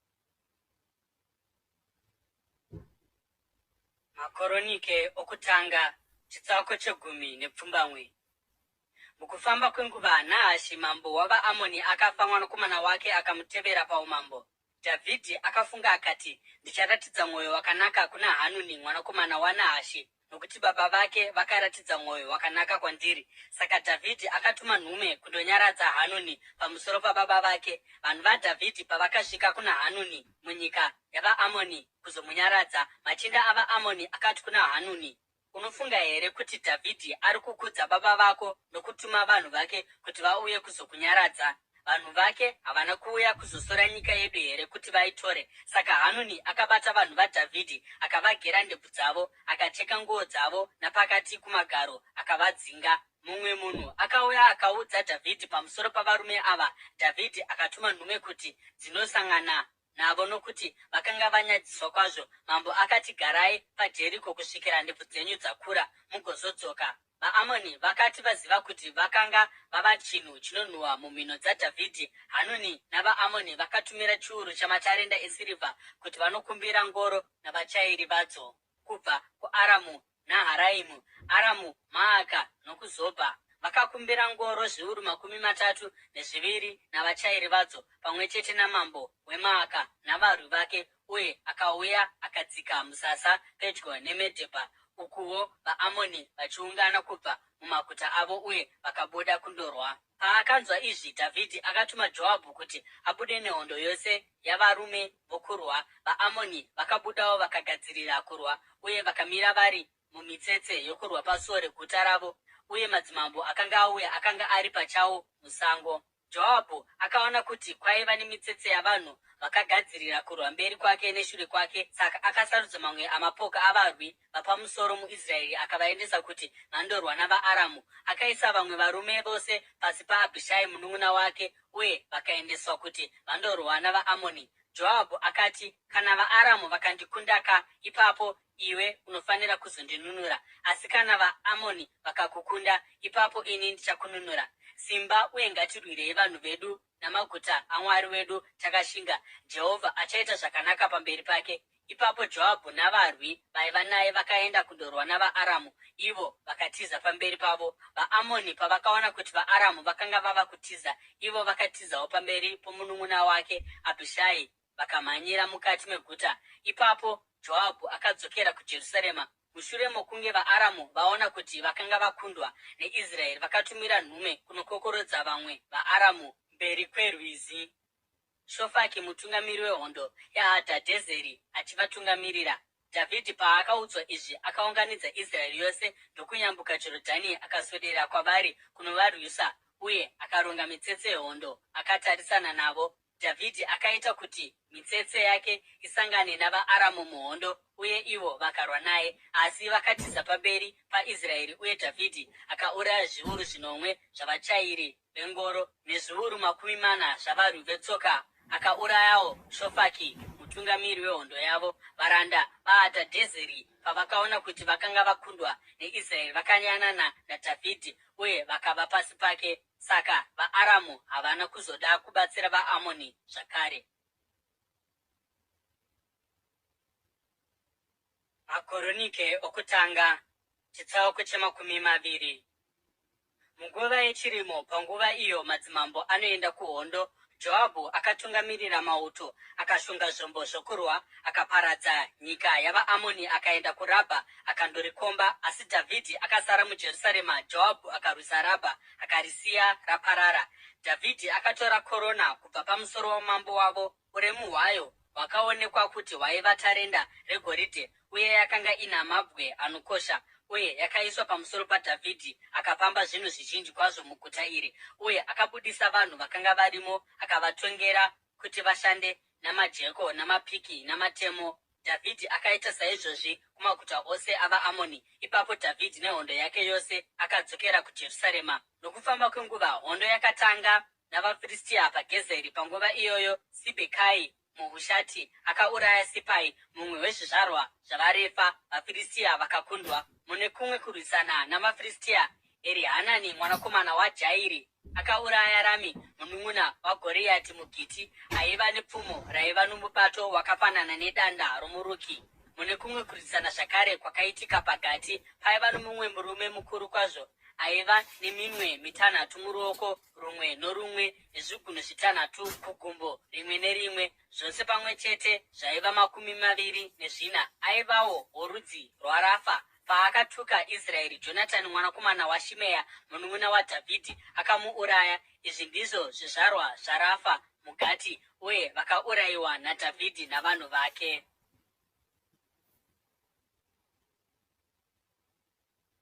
Makoronike okutanga, chitsauko che10. Mukufamba kwenguva, Nahashi mambo wavaAmoni akafa, mwanakomana wake akamutevera paumambo. Dhavhidhi akafunga akati, ndicharatidza mwoyo wakanaka kuna Hanuni mwanakomana waNahashi, nokuti baba vake vakaratidza mwoyo wakanaka kwandiri. Saka Dhavhidhi akatuma nhume kundonyaradza Hanuni pamusoro pababa vake. Vanhu vaDhavhidhi pavakasvika kuna Hanuni munyika yavaAmoni kuzomunyaradza, machinda avaAmoni akati kuna Hanuni, unofunga here kuti Dhavhidhi ari kukudza baba vako nokutuma vanhu vake kuti vauye kuzokunyaradza? Vanhu vake havana kuuya kuzosora nyika yedu here kuti vaitore? Saka Hanuni akabata vanhu vaDhavhidhi akavagera ndebvu dzavo, akacheka nguo dzavo napakati kumagaro akavadzinga. Mumwe munhu akauya akaudza Dhavhidhi pamusoro pavarume ava. Dhavhidhi akatuma nhume kuti dzinosangana navo nokuti vakanga vanyadziswa kwazvo. Mambo akati, garai paJeriko kusvikira ndebvu dzenyu dzakura mugozodzoka. VaAmoni vakati vaziva kuti vakanga vava chinhu chinonhuhwa mumhino dzaDhavhidhi, Hanuni navaAmoni vakatumira chiuru chamatarenda esirivha kuti vanokumbira ngoro navachairi vadzo kubva kuAramu Naharaimu, Aramu Maaka nokuZobha. vakakumbira ngoro zviuru 32 navachairi vadzo pamwe chete namambo weMaaka navarwi vake, uye akauya akadzika musasa pedyo neMedhebha. Ukuwo vaAmoni vachiungana kubva mumaguta avo uye vakabuda kundorwa. Paakanzwa izvi, Dhavhidhi akatuma Joabhu kuti abude nehondo yose yavarume vokurwa. VaAmoni vakabudawo vakagadzirira kurwa uye vakamira vari mumitsetse yokurwa pasuo reguta ravo, uye madzimambo akanga auya akanga ari pachawo musango. Joabhu akaona kuti kwaiva nemitsetse yavanhu vakagadzirira kurwa mberi kwake neshure kwake, saka akasarudza mamwe amapoka avarwi vapamusoro muIsraeri akavaendesa kuti vandorwa navaAramu. Akaisa vamwe varume vose pasi paAbhishai munun'una wake, uye vakaendeswa kuti vandorwa navaAmoni. Joabhu akati, kana vaAramu vakandikundaka, ipapo iwe unofanira kuzondinunura, asi kana vaAmoni vakakukunda, ipapo ini ndichakununura. Simba uye ngatirwirei vanhu vedu namaguta aMwari wedu takashinga. Jehovha achaita zvakanaka pamberi pake. Ipapo Joabhu navarwi vaiva naye vakaenda kundorwa navaAramu, ivo vakatiza pamberi pavo. VaAmoni pavakaona kuti vaAramu vakanga vava kutiza, ivo vakatizawo pamberi pomunun'una wake Abhishai, vakamhanyira mukati meguta. Ipapo Joabhu akadzokera kuJerusarema. Mushure mokunge vaAramu vaona kuti vakanga vakundwa neIsraeri, vakatumira nhume kunokokorodza vamwe vaAramu mberi kwerwizi. Shofaki mutungamiri wehondo yaHadhadhezeri achivatungamirira. Dhavhidhi paakaudzwa izvi, akaunganidza Israeri yose ndokuyambuka Jorodhani akaswedera kwavari kunovarwisa, uye akaronga mitsetse yehondo akatarisana navo. Dhavhidhi akaita kuti mitsetse yake isangane navaAramu muhondo, uye ivo vakarwa naye, asi vakatiza pamberi paIsraeri. Uye Dhavhidhi akauraya zviuru 5 zvavachairi vengoro nezviuru 40 zvavarwi vetsoka. Akaurayawo Shofaki mutungamiri wehondo yavo. Varanda vaHadhadhezeri pavakaona kuti vakanga vakundwa neIsraeri, vakanyanana naDhavhidhi uye vakava pasi pake. Saka vaAramu havana kuzoda kubatsira vaAmoni zvakare. Makoronike okutanga chitsauko 20. Munguva yechirimo, panguva iyo madzimambo anoenda kuhondo, Joabhu akatungamirira mauto, akashonga zvombo zvokurwa, akaparadza nyika yavaAmoni, akaenda kuRabha akandorikomba. Asi Dhavhidhi akasara muJerusarema. Joabhu akarwisa Rabha akarisiya raparara. Dhavhidhi akatora korona kubva pamusoro wamambo wavo. Uremu hwayo hwakaonekwa kuti hwaiva tarenda regoridhe, uye yakanga ina mabwe anokosha, uye yakaiswa pamusoro paDhavhidhi. Akapamba zvinhu zvizhinji kwazvo muguta iri, uye akabudisa vanhu vakanga varimo akavatongera kuti vashande namajeko namapiki namatemo. Dhavhidhi akaita saizvozvi kumaguta ose avaAmoni. Ipapo Dhavhidhi nehondo yake yose akadzokera kuJerusarema. Nokufamba kwenguva, hondo yakatanga navaFiristia paGezeri. Panguva iyoyo Sibhekai muHushati akauraya Sipai, mumwe wezvizvarwa zvavaRefa. VaFiristia vakakundwa. Mune kumwe kurwisana navaFiristia, Erihanani mwanakomana waJairi akauraya Rami munun'una waGoriati muGiti, aiva nepfumo raiva nomubato wakafanana nedanda romuruki. Mune kumwe kurwisana zvakare kwakaitika paGati, paiva nomumwe murume mukuru kwazvo, aiva neminwe 6 muruoko rumwe norumwe, nezvigunwe 6 kugumbo rimwe nerimwe, zvose pamwe chete zvaiva 24. Aivawo worudzi rwaRafa. Paakatuka Israeri, Jonatani mwanakomana waShimea munun'una waDhavhidhi akamuuraya. Izvi ndizvo zvizvarwa zvaRafa muGati, uye vakaurayiwa naDhavhidhi navanhu vake.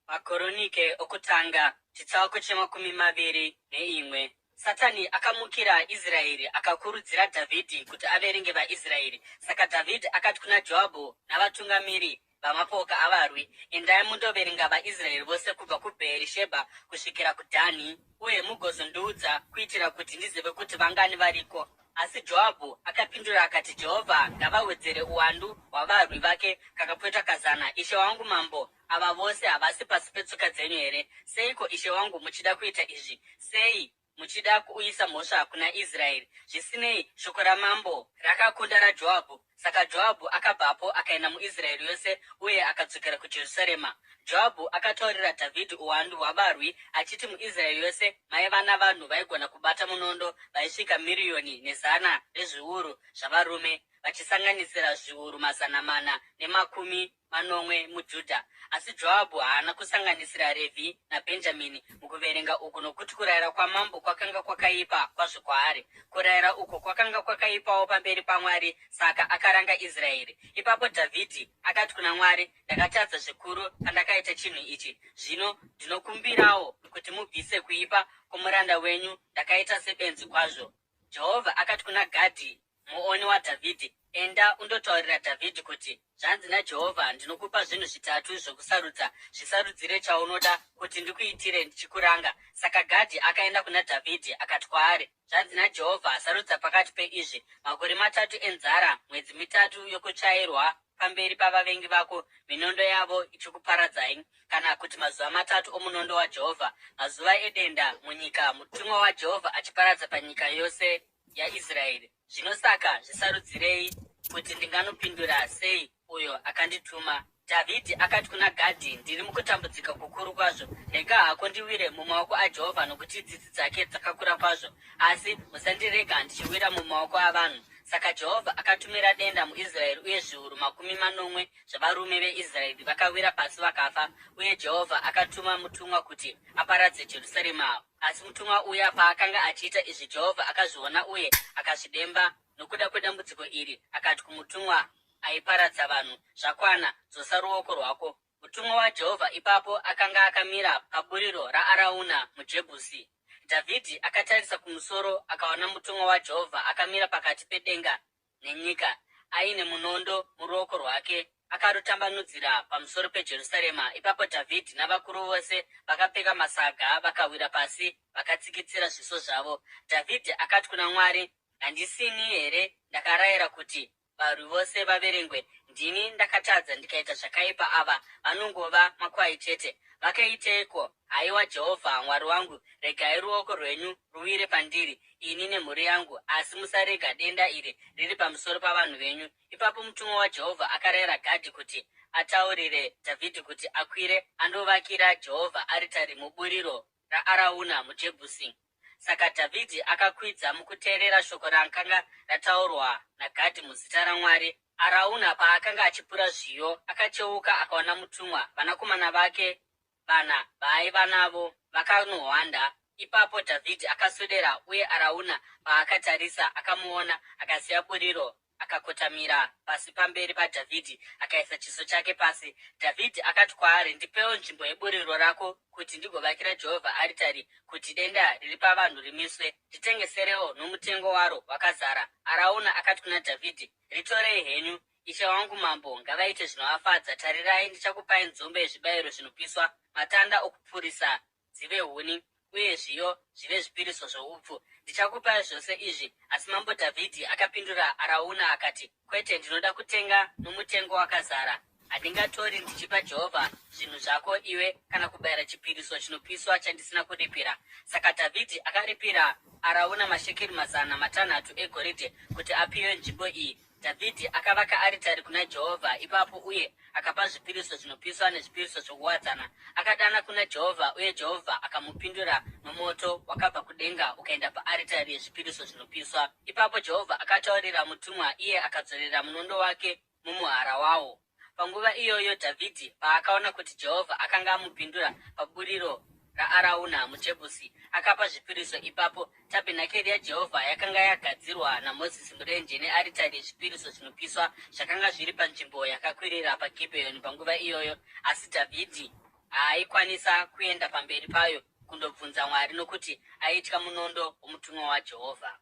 Makoronike okutanga chitsauko 21. Satani akamukira Israeri akakurudzira Dhavhidhi kuti averenge vaIsraeri. Saka Dhavhidhi akati kuna Joabhu navatungamiri vamapoka avarwi, endai mundoverenga vaIsraeri vose kubva kuBheerishebha kusvikira kuDhani, uye mugozondiudza kuitira kuti ndizive kuti vangani variko. Asi Joabhu akapindura akati, Jehovha ngavawedzere uwandu hwavarwi vake kakapetwa 100. Ishe wangu mambo, ava vose havasi pasi petsoka dzenyu here? Seiko ishe wangu muchida kuita izvi? Sei muchida kuuyisa mhosva kuna Israeri. Zvisinei, shoko ramambo rakakunda raJoabhu. Saka Joabhu akabvapo akaenda muIsraeri yose uye akadzokera kuJerusarema. Joabhu akataurira Dhavhidhi uwandu hwavarwi achiti muIsraeri yose maiva navanhu vaigona kubata munondo vaisvika 1,100,000 rezviuru zvavarume, vachisanganisira zviuru 490 muJudha. Asi Joabhu haana kusanganisira Revhi naBhenjamini mukuverenga uku, nokuti kurayira kwamambo kwakanga kwakaipa kwazvo kwaari. Kurayira uku kwakanga kwakaipawo pamberi paMwari, saka akaranga Israeri. Ipapo Dhavhidhi akati kuna Mwari, ndakatadza zvikuru pandakaita chinhu ichi. Zvino ndinokumbirawo kuti mubvise kuipa kwomuranda wenyu, ndakaita sebenzi kwazvo. Jehovha akati kuna Gadhi, muoni waDhavhidhi, enda undotaurira Dhavhidhi kuti, zvanzi naJehovha, ndinokupa zvinhu zvitatu zvokusarudza. Zvisarudzire chaunoda kuti ndikuitire ndichikuranga. Saka Gadhi akaenda kuna Dhavhidhi akati kwaari, zvanzi naJehovha, sarudza pakati peizvi: makore 3 enzara, mwedzi 3 yokutsvairwa pamberi pavavengi vako, minondo yavo ichikuparadzai, kana kuti mazuva 3 omunondo waJehovha, mazuva edenda munyika, mutumwa waJehovha achiparadza panyika yose yaIsraeri. Zvino saka zvisarudzirei kuti ndinganopindura sei uyo akandituma. Dhavhidhi akati kuna Gadhi, ndiri mukutambudzika kukuru kwazvo. Rega hako ndiwire mumaoko aJehovha, nokuti tsitsi dzake dzakakura kwazvo, asi musandirega ndichiwira mumaoko avanhu. Saka Jehovha akatumira denda muIsraeri, uye zviuru 40 zvavarume veIsraeri vakawira pasi vakafa. Uye Jehovha akatuma mutumwa kuti aparadze Jerusarema. Asi mutumwa uya paakanga achiita izvi, Jehovha akazviona uye akazvidemba nokuda kwedambudziko iri. Akati kumutumwa aiparadza vanhu, zvakwana, dzosa ruoko rwako. Mutumwa waJehovha ipapo akanga akamira paburiro raArauna muJebhusi. Dhavhidhi akatarisa kumusoro akaona mutumwa waJehovha akamira pakati pedenga nenyika, aine munondo muruoko rwake. Akarutambanudzira pamusoro peJerusarema. Ipapo Dhavhidhi navakuru vose vakapfeka masaga vakawira pasi vakatsikitsira zviso zvavo. Dhavhidhi akati kuna Mwari, handisini here ndakarayira kuti varwi vose vaverengwe? Ndini ndakatadza ndikaita zvakaipa. Ava vanongova makwai chete. Vakaiteiko? Haiwa Jehovha Mwari wangu, regai ruoko rwenyu ruwire pandiri, ini nemhuri yangu, asi musarega denda iri riri pamusoro pavanhu venyu. Ipapo mutumwa waJehovha akarayira Gadhi kuti ataurire Dhavhidhi kuti akwire andovakira Jehovha aritari muburiro raArauna muJebhusi. Saka Dhavhidhi akakwidza mukuteerera shoko rakanga rataurwa naGadhi muzita raMwari. Arauna paakanga achipura zviyo, akacheuka akaona mutumwa, vanakomana vake vana vaaiva navo vakanohwanda. Ipapo Dhavhidhi akaswedera, uye Arauna paakatarisa akamuona, akasiya buriro akakotamira pasi pamberi paDhavhidhi, akaisa chiso chake pasi. Dhavhidhi akati kwaari, ndipewo nzvimbo yeburiro rako kuti ndigovakira Jehovha aritari, kuti denda riri pavanhu rimiswe, nditengeserewo nomutengo waro wakazara. Arauna akati kuna Dhavhidhi, ritorei henyu, ishe wangu mambo ngavaite zvinovafadza. Tarirai, ndichakupai nzombe yezvibayiro zvinopiswa, matanda okupurisa dzive huni, uye zviyo zvive zvipiriso zvoupfu. Ndichakupai zvose izvi. Asi mambo Dhavhidhi akapindura Arauna akati, kwete, ndinoda kutenga nomutengo wakazara. Handingatori ndichipa Jehovha zvinhu zvako iwe, kana kubayira chipiriso chinopiswa chandisina kuripira. Saka Dhavhidhi akaripira Arauna mashekeri 600 egoridhe kuti apiwe nzvimbo iyi. Dhavhidhi akavaka aritari kuna Jehovha ipapo, uye akapa zvipiriso zvinopiswa nezvipiriso zvokuwadzana. Akadana kuna Jehovha, uye Jehovha akamupindura nomoto wakabva kudenga ukaenda paaritari yezvipiriso zvinopiswa. Ipapo Jehovha akataurira mutumwa, iye akadzorera munondo wake mumuhara wawo. Panguva iyoyo Dhavhidhi paakaona kuti Jehovha akanga amupindura paburiro raArauna muJebhusi, akapa zvipiriso. Ipapo tabhenakeri yaJehovha yakanga yagadzirwa naMozisi murenje, nearitari yezvipiriso zvinopiswa zvakanga zviri panzvimbo yakakwirira paGibheoni panguva iyoyo. Asi Dhavhidhi haaikwanisa kuenda pamberi payo kundobvunza Mwari, nokuti aitya munondo womutumwa waJehovha.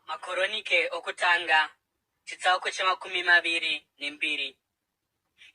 Makoronike okutanga, chitsauko cha 22.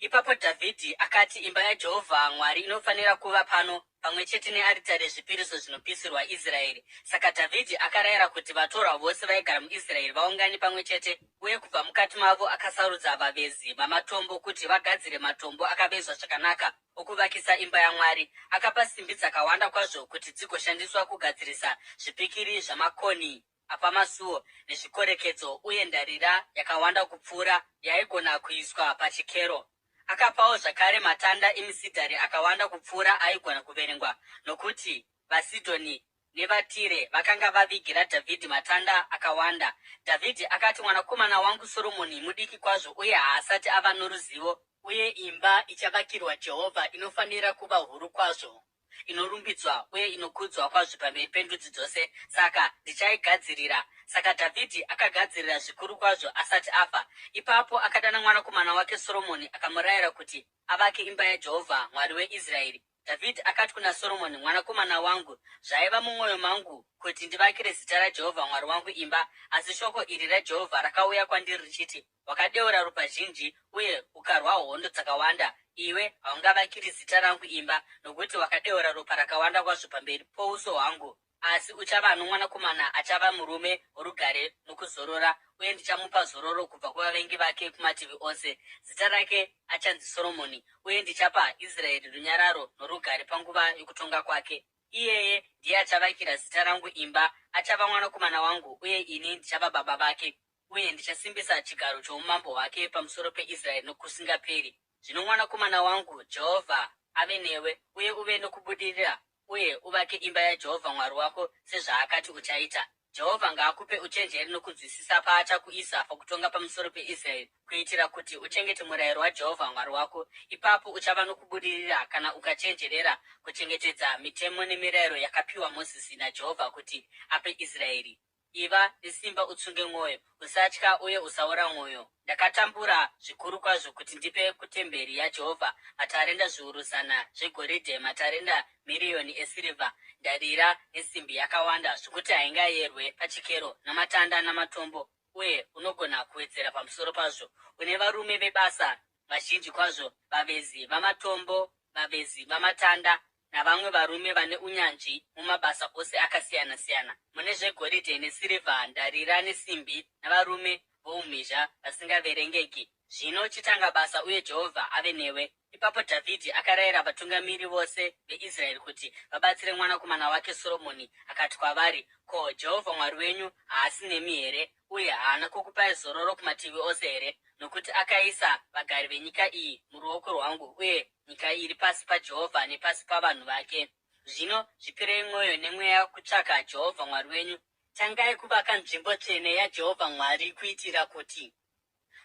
Ipapo Dhavhidhi akati, imba yaJehovha Mwari inofanira kuva pano pamwe chete nearitari yezvipiriso zvinopisirwa Israeri. Saka Dhavhidhi akarayira kuti vatorwa vose vaigara muIsraeri vaungane pamwe chete, uye kubva mukati mavo akasarudza vavezi vamatombo kuti vagadzire matombo akavezwa zvakanaka okuvakisa imba yaMwari. Akapa simbi dzakawanda kwazvo kuti dzigoshandiswa kugadzirisa zvipikiri zvamakonhi apamasuo nezvikorekedzo, uye ndarira yakawanda kupfuura yaigona kuiswa pachikero. Akapawo zvakare matanda emisidhari akawanda kupfuura aigona kuverengwa, nokuti vaSidhoni nevaTire vakanga vavigira Dhavhidhi matanda akawanda. Dhavhidhi akati, mwanakomana wangu Soromoni mudiki kwazvo uye haasati ava noruzivo, uye imba ichavakirwa Jehovha inofanira kuva huru kwazvo, inorumbidzwa uye inokudzwa kwazvo pamberi pendudzi dzose, saka ndichaigadzirira. Saka Dhavhidhi akagadzirira zvikuru kwazvo asati afa. Ipapo akadana mwanakomana wake Soromoni akamurayira kuti avake imba yaJehovha Mwari weIsraeri. Dhavhidhi akati kuna Soromoni, mwanakomana wangu, zvaiva mumwoyo mangu kuti ndivakire zita raJehovha Mwari wangu imba, asi shoko iri raJehovha rakauya kwandiri richiti, wakadeura ropa zhinji uye ukarwa hondo dzakawanda. Iwe haungavakiri zita rangu imba, nokuti wakadeura ropa rakawanda kwazvo pamberi pouso hwangu. Asi uchava nomwanakomana achava murume worugare nokuzorora, uye ndichamupa zororo kubva kuvavengi vake kumativi ose. Zita rake achanzi Soromoni, uye ndichapa Israeri runyararo norugare panguva yokutonga kwake. Iyeye ndiye achavakira zita rangu imba, achava mwanakomana wangu, uye ini ndichava baba vake, uye ndichasimbisa chigaro choumambo hwake pamusoro peIsraeri nokusingaperi. Zvino mwanakomana wangu, Jehovha ave newe, uye uve nokubudirira, uye uvake imba yaJehovha Mwari wako sezvaakati uchaita. Jehovha ngaakupe uchenjeri nokunzwisisa paachakuisa pakutonga pamusoro peIsraeri, kuitira kuti uchengete murayiro waJehovha Mwari wako. Ipapo uchava nokubudirira kana ukachenjerera kuchengetedza mitemo nemirayiro yakapiwa Mozisi naJehovha kuti ape Israeri. Iva nesimba utsunge mwoyo, usatya uye usaora mwoyo. Ndakatambura zvikuru kwazvo kuti ndipe kutemberi yaJehovha matarenda zviuru 100 zvegoridhe, matarenda miriyoni esirivha, ndarira nesimbi yakawanda, zvokuti haingayerwe pachikero, namatanda namatombo, uye unogona kuwedzera pamusoro pazvo. Une varume vebasa vazhinji kwazvo, vavezi vamatombo, vavezi vamatanda, navamwe varume vane unyanzvi mumabasa ose akasiyana-siyana, mune zvegoridhe nesirivha, ndarira nesimbi, navarume voumhizha vasingaverengeki. Zvino chitanga basa uye Jehovha ave newe. Ipapo Dhavhidhi akarayira vatungamiri vose veIsraeri kuti vabatsire mwanakomana wake Soromoni. Akati kwavari, ko, Jehovha Mwari wenyu haasi nemi here, uye haana kukupai zororo kumativi ose here? Nokuti akaisa vagari venyika iyi muruoko rwangu, uye nyika iri pasi paJehovha nepasi pavanhu vake. Zvino zvipirei mwoyo nemweya kutsvaka Jehovha Mwari wenyu. Tangai kuvaka nzvimbo tsvene yaJehovha Mwari, kuitira kuti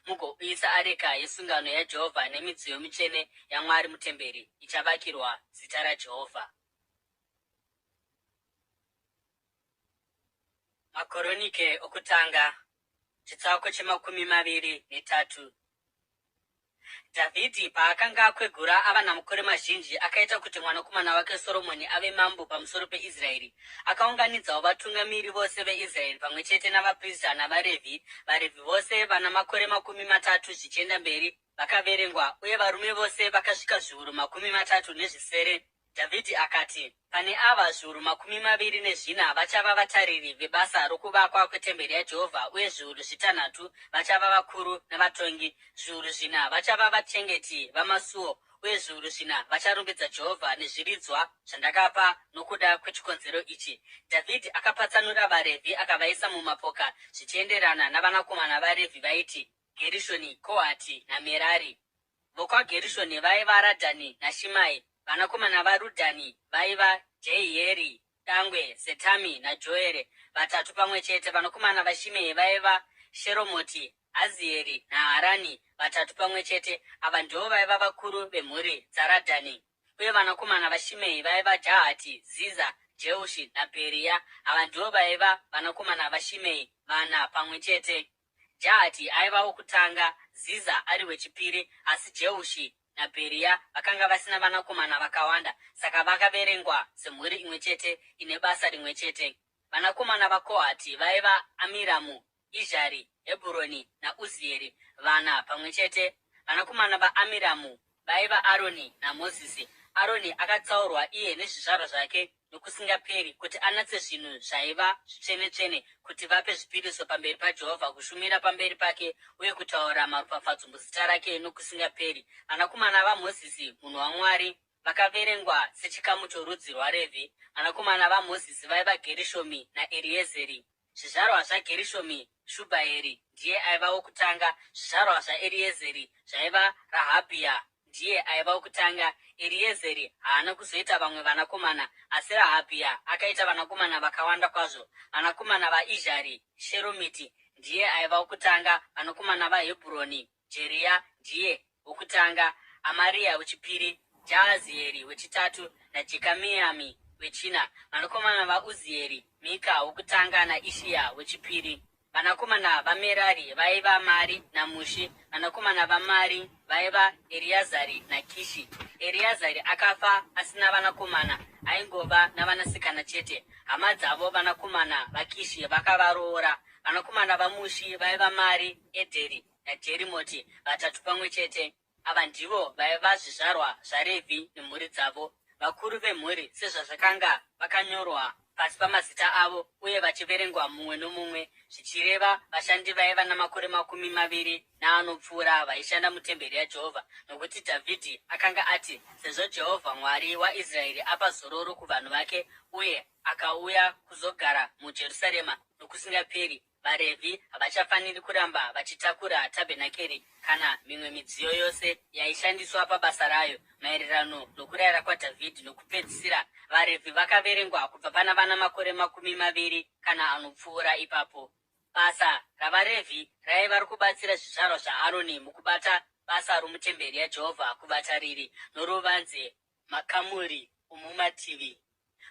mugouyisa areka yesungano yaJehovha nemidziyo mitsvene yaMwari mutemberi ichavakirwa zita raJehovha. Makoronike okutanga, chitsauko che23. Dhavhidhi paakanga akwegura ava namakore mazhinji, akaita kuti mwanakomana wake Soromoni ave mambo pamusoro peIsraeri. Akaunganidzawo vatungamiri vose veIsraeri pamwe chete navaprista navaRevhi. VaRevhi vose vana makore 30 zvichienda mberi vakaverengwa, uye varume vose vakasvika zviuru 30 Dhavhidhi akati, pane ava zviuru 24 vachava vatariri vebasa rokuvakwa kwetemberi yaJehovha, uye zviuru 6 vachava vakuru navatongi, zviuru 4 vachava vachengeti vamasuo, uye zviuru 4 vacharumbidza Jehovha nezviridzwa zvandakapa nokuda kwechikonzero ichi. Dhavhidhi akapatsanura vaRevhi akavaisa mumapoka zvichienderana navanakomana vaRevhi vaiti Gerishoni, Kohati naMerari. VokwaGerishoni vaiva Radhani naShimai. Vanakomana vaRudhani vaiva Jehieri, Dangwe, Zetami naJoere, vatatu pamwe chete. Vanakomana vaShimei vaiva Sheromoti, Hazieri naHarani, vatatu pamwe chete. Ava ndivo vaiva vakuru vemhuri dzaRadhani. Uye vanakomana vaShimei vaiva Jahati, Ziza, Jeushi naBheria. Ava ndivo vaiva vanakomana vaShimei 4 pamwe chete. Jahati aiva wokutanga, Ziza ari wechipiri, asi Jeushi naBheria vakanga vasina vanakomana vakawanda, saka vakaverengwa semhuri imwe chete ine basa rimwe chete. Vanakomana vaKohati vaiva Amiramu, Izhari, Hebhuroni naUzieri, 4 pamwe chete. Vanakomana vaAmiramu vaiva Aroni naMozisi. Aroni akatsaurwa iye nezvizvarwa zvake nokusingaperi kuti anatse zvinhu zvaiva zvitsvene-tsvene, kuti vape zvipiriso pamberi paJehovha, kushumira pamberi pake uye kutaura maropafadzo muzita rake nokusingaperi. Vanakomana vaMozisi munhu waMwari vakaverengwa sechikamu chorudzi rwaRevhi. Vanakomana vaMozisi vaiva Gerishomi naEriezeri. Zvizvarwa zvaGerishomi, Shubhaeri ndiye aiva wokutanga. Zvizvarwa zvaEriezeri zvaiva Rahabhia ndiye aiva wokutanga. Eriezeri haana kuzoita vamwe vanakomana, asi Rahabhia akaita vanakomana vakawanda kwazvo. Vanakomana vaIzhari, Sheromiti ndiye aiva wokutanga. Vanakomana vaHebhuroni, Jeria ndiye wokutanga, Amaria wechipiri, Jaazieri wechitatu naJekamiami wechina. Vanakomana vaUzieri, Mika wokutanga naIshia wechipiri. Vanakomana vaMerari vaiva Mari naMushi. Vanakomana vaMari vaiva Eriazari naKishi. Eriazari akafa asina vanakomana, aingova navanasikana chete. Hama dzavo vanakomana vaKishi vakavaroora. Vanakomana vaMushi vaiva Mari, Edheri naJerimoti, vatatu pamwe chete. Ava ndivo vaiva zvizvarwa zvaRevhi nemhuri dzavo. Vakuru vemhuri sezvazvakanga vakanyorwa pasi pamazita avo, uye vachiverengwa mumwe nomumwe, zvichireva vashandi vaiva namakore 20 naanopfuura vaishanda mutemberi yaJehovha. Nokuti Dhavhidhi akanga ati, sezvo Jehovha Mwari waIsraeri apa zororo kuvanhu vake uye akauya kuzogara muJerusarema nokusingaperi, vaRevhi havachafaniri kuramba vachitakura tabhenakeri kana mimwe midziyo yose yaishandiswa pabasa rayo, maererano nokurayira kwaDhavhidhi. Nokupedzisira, vaRevhi vakaverengwa kubva pana vana makore 20 kana anopfuura ipapo. Basa ravaRevhi raiva rokubatsira zvizvarwa zvaAroni mukubata basa romutemberi yaJehovha, kuvatariri noruvanze, makamuri omumativi,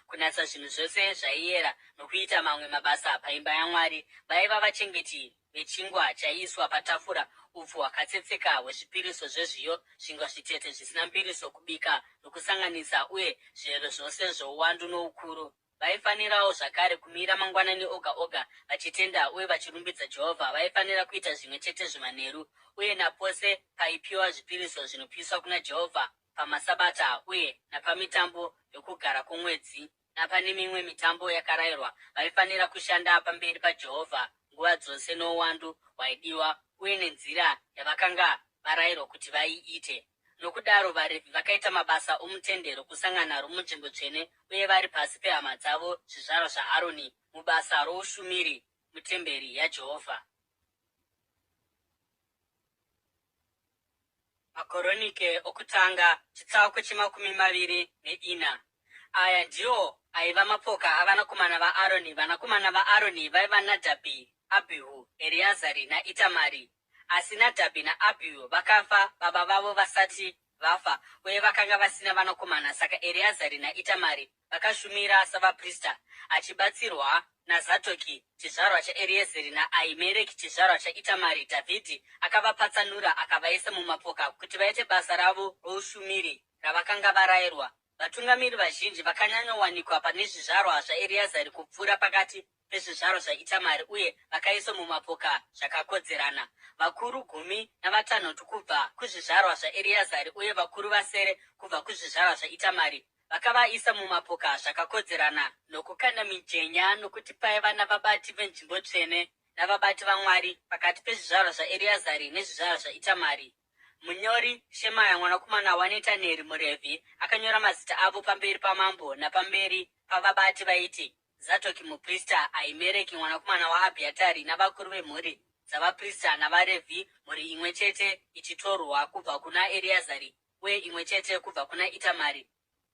kunatsa zvinhu zvose zvaiyera nokuita mamwe mabasa paimba yaMwari. Vaiva vachengeti vechingwa chaiiswa patafura, upfu hwakatsetseka hwezvipiriso zvezviyo, zvingwa zvitete zvisina mbiriso, kubika nokusanganisa, uye zviyero zvose zvouwandu noukuru. Vaifanirawo zvakare kumira mangwanani oga oga vachitenda uye vachirumbidza Jehovha. Vaifanira kuita zvimwe chete zvimanheru, uye napose paipiwa zvipiriso zvinopiswa kuna Jehovha pamasabata uye napamitambo yokugara kwomwedzi napane mimwe mitambo yakarayirwa, vaifanira kushanda pamberi paJehovha nguva dzose nouwandu hwaidiwa uye nenzira yavakanga varayirwa kuti vaiite. Nokudaro vaRevhi vakaita mabasa omutende rokusangana romunzvimbo tsvene, uye vari pasi pehama dzavo zvizvarwa zvaAroni mubasa roushumiri mutemberi yaJehovha. Makoronike okutanga chitsauko 24. Aya ndiwo aiva mapoka avanakomana vaAroni. Vanakomana vaAroni vaiva Nadhabhi, Abhihu, Ereazari naItamari. Asi Nadhabhi naAbhihu vakafa baba vavo vasati vafa, uye vakanga vasina vanakomana. Saka Ereazari naItamari vakashumira savaprista, achibatsirwa naZadhoki chizvarwa chaEriezeri naAhimereki chizvarwa chaItamari. Dhavhidhi akavapatsanura akavaisa mumapoka kuti vaite basa ravo roushumiri ravakanga varayirwa. Vatungamiri vazhinji vakanyanyowanikwa pane zvizvarwa zvaEreazari kupfuura pakati pezvizvarwa zvaItamari, uye vakaiswa mumapoka zvakakodzerana. Vakuru 15 kubva kuzvizvarwa zvaEreazari uye vakuru vasere kubva kuzvizvarwa zvaItamari vakavaisa mumapoka zvakakodzerana nokukanda mijenya, nokuti paiva navabati venzvimbo tsvene navabati vaMwari pakati pezvizvarwa zvaEreazari nezvizvarwa zvaItamari. Munyori Shemaya mwanakomana waNetaneri muRevhi akanyora mazita avo pamberi pamambo napamberi pavabati vaiti Zadhoki muprista, Ahimereki mwanakomana waAbhiatari navakuru vemhuri dzavaprista navaRevhi, mhuri imwe chete ichitorwa kubva kuna Ereazari uye imwe chete kubva kuna Itamari.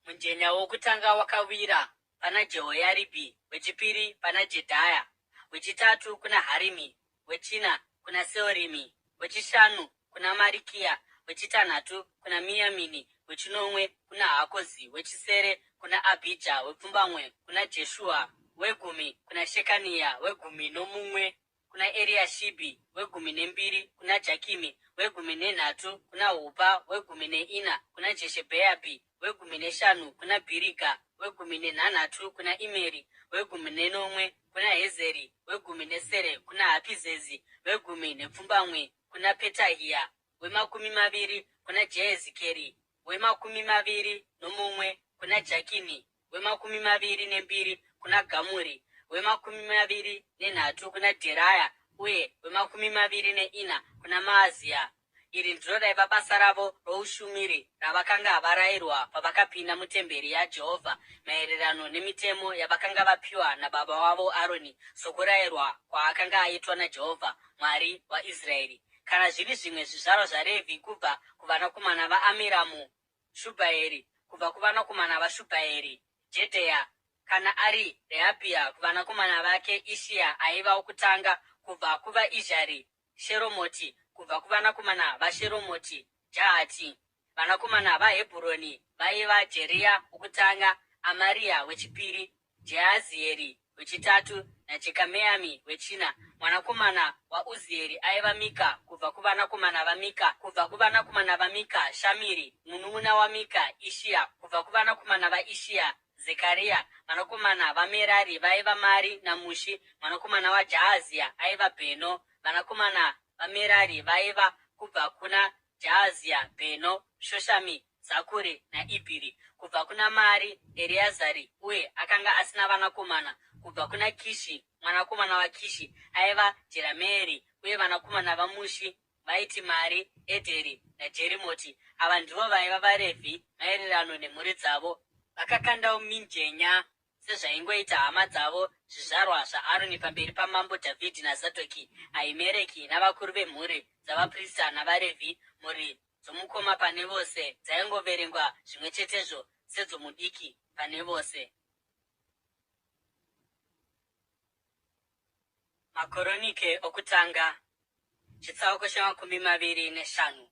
Mujenya wokutanga wakawira pana Jehoyaribhi, wechipiri pana Jedhaya, wechitatu kuna Harimi, wechina kuna Seorimi, wechishanu kuna Marikia, wechitanhatu kuna Miyamini, wechinomwe kuna Hakozi, wechisere kuna Abhija, wepfumbamwe kuna Jeshua, wegumi kuna Shekania, wegumi nomumwe kuna Eriashibhi, wegumi nembiri kuna Jakimi, wegumi nenhatu kuna Hupa, wegumi neina kuna Jeshebheabhi, wegumi neshanu kuna Bhiriga, wegumi nenhanhatu kuna Imeri, wegumi nenomwe kuna Hezeri, wegumi nesere kuna Hapizezi, wegumi nepfumbamwe kuna Petahia, wemakumi maviri kuna Jehezikeri, wemakumi maviri nomumwe kuna Jakini, wemakumi maviri nembiri kuna Gamuri, wemakumi maviri nenhatu kuna Dheraya, uye wemakumi maviri neina kuna Maazia. Iri ndiro raiva basa ravo roushumiri ravakanga varayirwa pavakapinda mutemberi yaJehovha, maererano nemitemo yavakanga vapiwa nababa wavo Aroni, sokurayirwa kwaakanga aitwa naJehovha, Mwari waIsraeri. Kana zviri zvimwe zvizvarwa zvaRevhi kubva kuvanakomana vaAmiramu, Shubhaeri; kubva kuvanakomana vaShubhaeri, Jedheya; kana ari Rehabhia kuvanakomana vake Ishia aiva wokutanga; kubva kuvaIzhari, Sheromoti; kubva kuvanakomana vaSheromoti, Jahati. Vanakomana vaHebhuroni vaiva Jeria wokutanga, Amaria wechipiri, Jehazieri wechitatu, naJekameami wechina. Mwanakomana waUzieri aiva Mika; kubva kuvanakomana vaMika, kubva kuvanakomana vaMika, Shamiri; munun'una waMika, Ishia; kubva kuvanakomana vaIshia, Zekaria. Vanakomana vaMerari vaiva Mari naMushi; mwanakomana waJahazia aiva Bheno. Vanakomana vaMerari vaiva kubva kuna Jahazia, Bheno, Shoshami, Zakuri naIbhiri; kubva kuna Mari, Ereazari, uye akanga asina vanakomana; kubva kuna Kishi, mwanakomana waKishi aiva Jerameeri; uye vanakomana vaMushi vaiti Mari, Edheri naJerimoti. Ava ndivo vaiva vaRevhi maererano nemhuri dzavo. Vakakandawo mijenya sezvaingoita hama dzavo, zvizvarwa zvaAroni, pamberi pamambo Dhavhidhi naZadhoki, Ahimereki navakuru vemhuri dzavaprista navaRevhi. Mhuri dzomukoma pane vose dzaingoverengwa zvimwe chetezvo sedzomudiki pane vose. Makoronike okutanga, chitsauko cha25.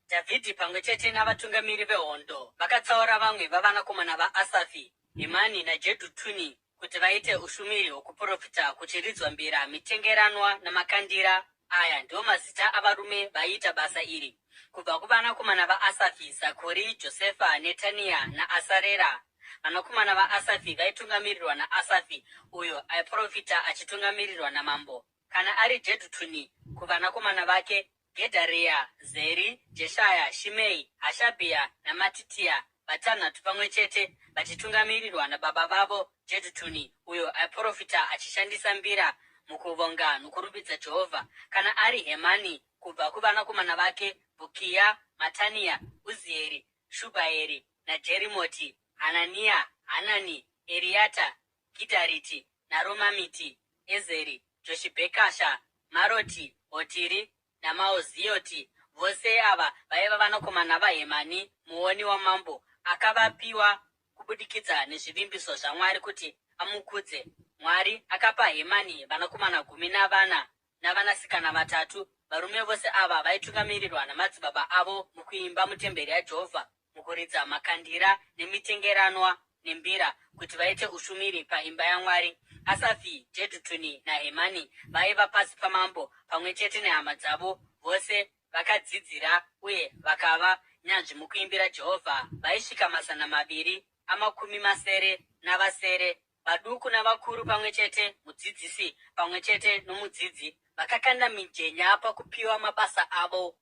Dhavhidhi pamwe chete navatungamiri vehondo vakatsaura vamwe vavanakomana vaAsafi, Hemani naJedhutuni, kuti vaite ushumiri hwokuprofita kuchiridzwa mbira, mitengeranwa namakandira. Aya ndiwo mazita avarume vaiita basa iri: kubva kuvanakomana vaAsafi, Zakuri, Josefa, Netania naAsarera. Vanakomana vaAsafi vaitungamirirwa naAsafi, uyo aiprofita achitungamirirwa namambo. Kana ari Jedhutuni, kuvanakomana vake Gedharia, Zeri, Jeshaya, Shimei, Hashabhia naMatitia, vatanhatu pamwe chete, vachitungamirirwa nababa vavo Jedhutuni, uyo aiprofita achishandisa mbira mukuvonga nokurumbidza Jehovha. Kana ari Hemani, kubva kuvanakomana vake Bhukia, Matania, Uzieri, Shubhaeri naJerimoti, Hanania, Hanani, Eriata, Gidhariti naRomamiti, Ezeri, Joshibhekasha, Maroti, Hotiri naMaozioti. Vose ava vaiva vanakomana vaHemani, muoni wamambo, akavapiwa kubudikidza nezvivimbiso zvaMwari kuti amukudze. Mwari akapa Hemani vanakomana 14 navanasikana 3. Varume vose ava vaitungamirirwa namadzibaba avo mukuimba mutemberi yaJehovha, mukuridza makandira nemitengeranwa nembira, kuti vaite ushumiri paimba yaMwari. Asafi, Jedhutuni naHemani vaiva pasi pamambo, pamwe chete nehama dzavo. Vose vakadzidzira uye vakava nyanzvi mukuimbira Jehovha. Vaisvika 200 navasere, vaduku navakuru pamwe chete, mudzidzisi pamwe chete nomudzidzi. Vakakanda mijenya pakupiwa mabasa avo.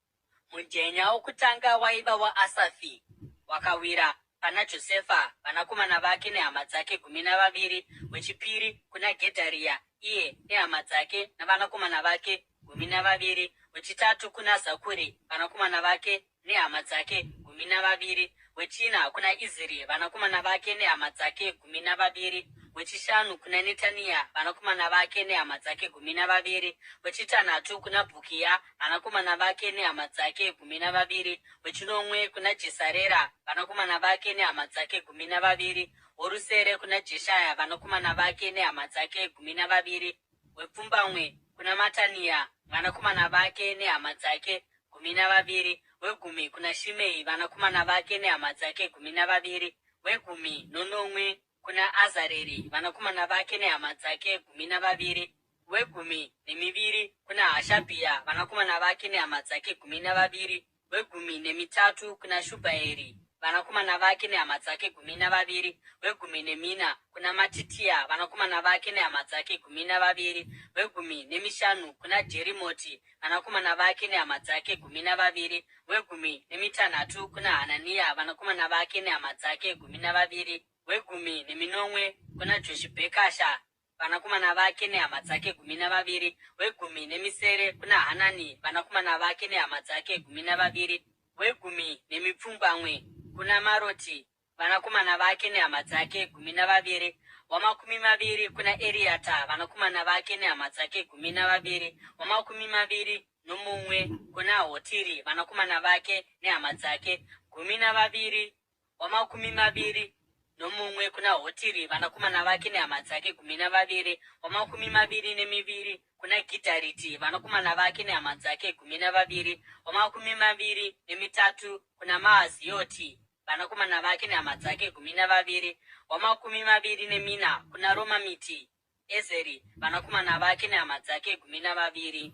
Mujenya wokutanga waiva waAsafi, wakawira pana Josefa, vanakomana vake nehama dzake 12. Wechipiri kuna Gedharia, iye nehama dzake navanakomana vake 12. Wechitatu kuna Zakuri, vanakomana vake nehama dzake 12. Wechina kuna Iziri, vanakomana vake nehama dzake 12. Wechishanu kuna Netania, vanakomana vake nehama dzake 12. Wechitanhatu kuna Bhukia, vanakomana vake nehama dzake 12. Wechinomwe kuna Jesarera, vanakomana vake nehama dzake 12. Worusere kuna Jeshaya, vanakomana vake nehama dzake 12. Wepfumbamwe kuna Matania, vanakomana vake nehama dzake 12. Wegumi kuna Shimei, vanakomana vake nehama dzake 12. Wegumi nonomwe kuna Azareri, vanakomana vake nehama dzake 12. Wegumi nemiviri kuna Hashabhia, vanakomana vake nehama dzake 12. Wegumi nemitatu kuna Shubhaeri, vanakomana vake nehama dzake 12. Wegumi nemina kuna Matitia, vanakomana vake nehama dzake 12. Wegumi nemishanu kuna Jerimoti, vanakomana vake nehama dzake 12. Wegumi nemitanhatu kuna Hanania, vanakomana vake nehama dzake 12. Wegumi neminomwe kuna Joshibhekasha, vanakomana vake nehama dzake 12. Wegumi nemisere kuna Hanani, vanakomana vake nehama dzake 12. Wegumi nemipfumbamwe kuna Maroti, vanakomana vake nehama dzake 12. Wamakumi maviri kuna Eriata, vanakomana vake nehama dzake 12. Wamakumi maviri nomumwe kuna Hotiri, vanakomana vake nehama dzake 12. Wamakumi maviri nomumwe kuna Hotiri, vanakomana vake nehama dzake 12. Wamakumi maviri nemiviri kuna Gitariti, vanakomana vake nehama dzake 12. Wamakumi maviri nemitatu kuna Maazioti, vanakomana vake nehama dzake 12. Wamakumi maviri nemina kuna Romamiti Ezeri, vanakomana vake nehama dzake 12.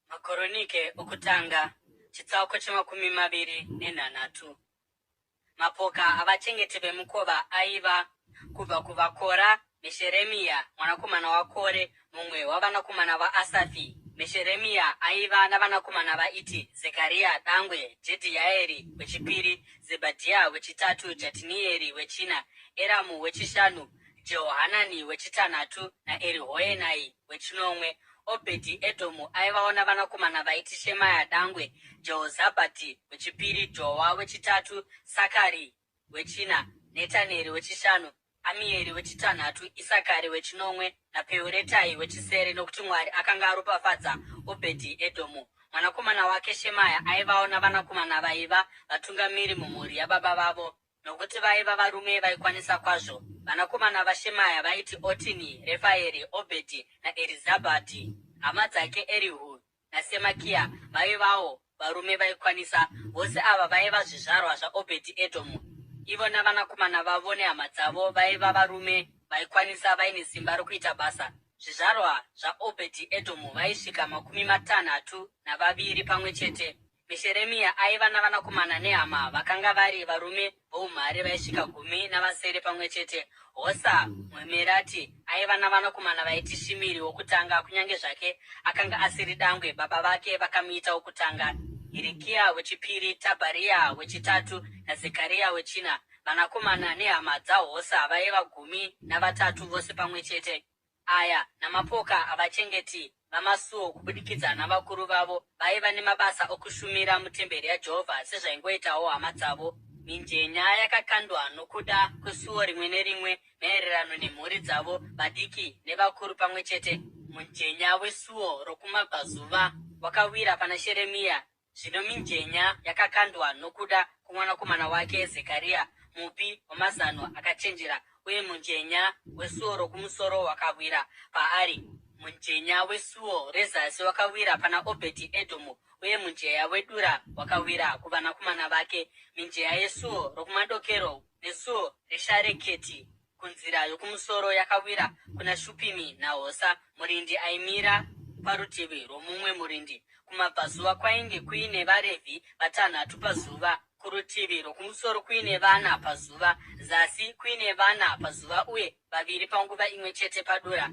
Makoronike okutanga chitsauko chemakumi maviri nenhanhatu. Mapoka avachengeti vemukova aiva kubva kuvaKora, Mesheremia mwanakomana waKore, mumwe wavanakomana vaAsafi. Mesheremia aiva navanakomana vaiti Zekaria dangwe, Jedhiaeri wechipiri, Zebhadhia wechitatu, Jatinieri wechina, Eramu wechishanu, Jehohanani wechitanhatu naErihoenai wechinomwe. Obedhi Edhomu aivawo navanakomana vaiti Shemaya dangwe, Jehozabhadhi wechipiri, Jowa wechitatu, Sakari wechina, Netaneri wechishanu, Amieri wechitanhatu, Isakari wechinomwe naPeuretai wechisere, nokuti Mwari akanga aropafadza Obedhi Edhomu. Mwanakomana wake Shemaya aivawo navanakomana vaiva vatungamiri mumhuri yababa vavo, nokuti vaiva varume vaikwanisa kwazvo. Vanakomana vaShemaya vaiti Otini, Refaeri, Obedhi naErizabhadhi. Hama dzake Erihu naSemakia vaivawo varume vaikwanisa. Vose ava vaiva zvizvarwa zvaObedhi Edhomu. Ivo navanakomana vavo nehama dzavo vaiva varume vaikwanisa, vaine simba rokuita basa. Zvizvarwa zvaObedhi Edhomu vaisvika 62 pamwe chete. Mesheremia aiva navanakomana nehama vakanga vari varume voumhare vaisvika 10 pamwe chete. Hosa muMerati aiva navanakomana vaiti Shimiri wokutanga, kunyange zvake akanga asiri dangwe, baba vake vakamuita wokutanga. Hirikia wechipiri, Tabharia wechitatu naZekaria wechina. Vanakomana nehama dzaHosa vaiva 13 vose pamwe chete. Aya namapoka avachengeti vamasuo kubudikidza navakuru vavo vaiva nemabasa okushumira mutemberi yaJehovha sezvaingoitawo hama dzavo. Mijenya yakakandwa nokuda kwesuo rimwe nerimwe maererano nemhuri dzavo, vadiki nevakuru pamwe chete. Mujenya wesuo rokumabvazuva wakawira pana Sheremia. Zvino mijenya yakakandwa nokuda kwomwanakomana wake Zekaria, mupi wamazano akachenjera, uye mujenya wesuo rokumusoro wakawira paari. Mujenya wesuo rezasi wakawira pana Obedhi Edhomu, uye mujenya wedura wakawira kuvanakomana vake. Mijenya yesuo rokumadokero nesuo reShareketi kunzira yokumusoro yakawira kuna Shupimi naHosa, murindi aimira parutivi rwomumwe murindi. Kumabvazuva kwainge kuine vaRevhi 6 pazuva, kurutivi rwokumusoro kuine 4 pazuva, zasi kuine 4 pazuva, uye 2 panguva imwe chete padura.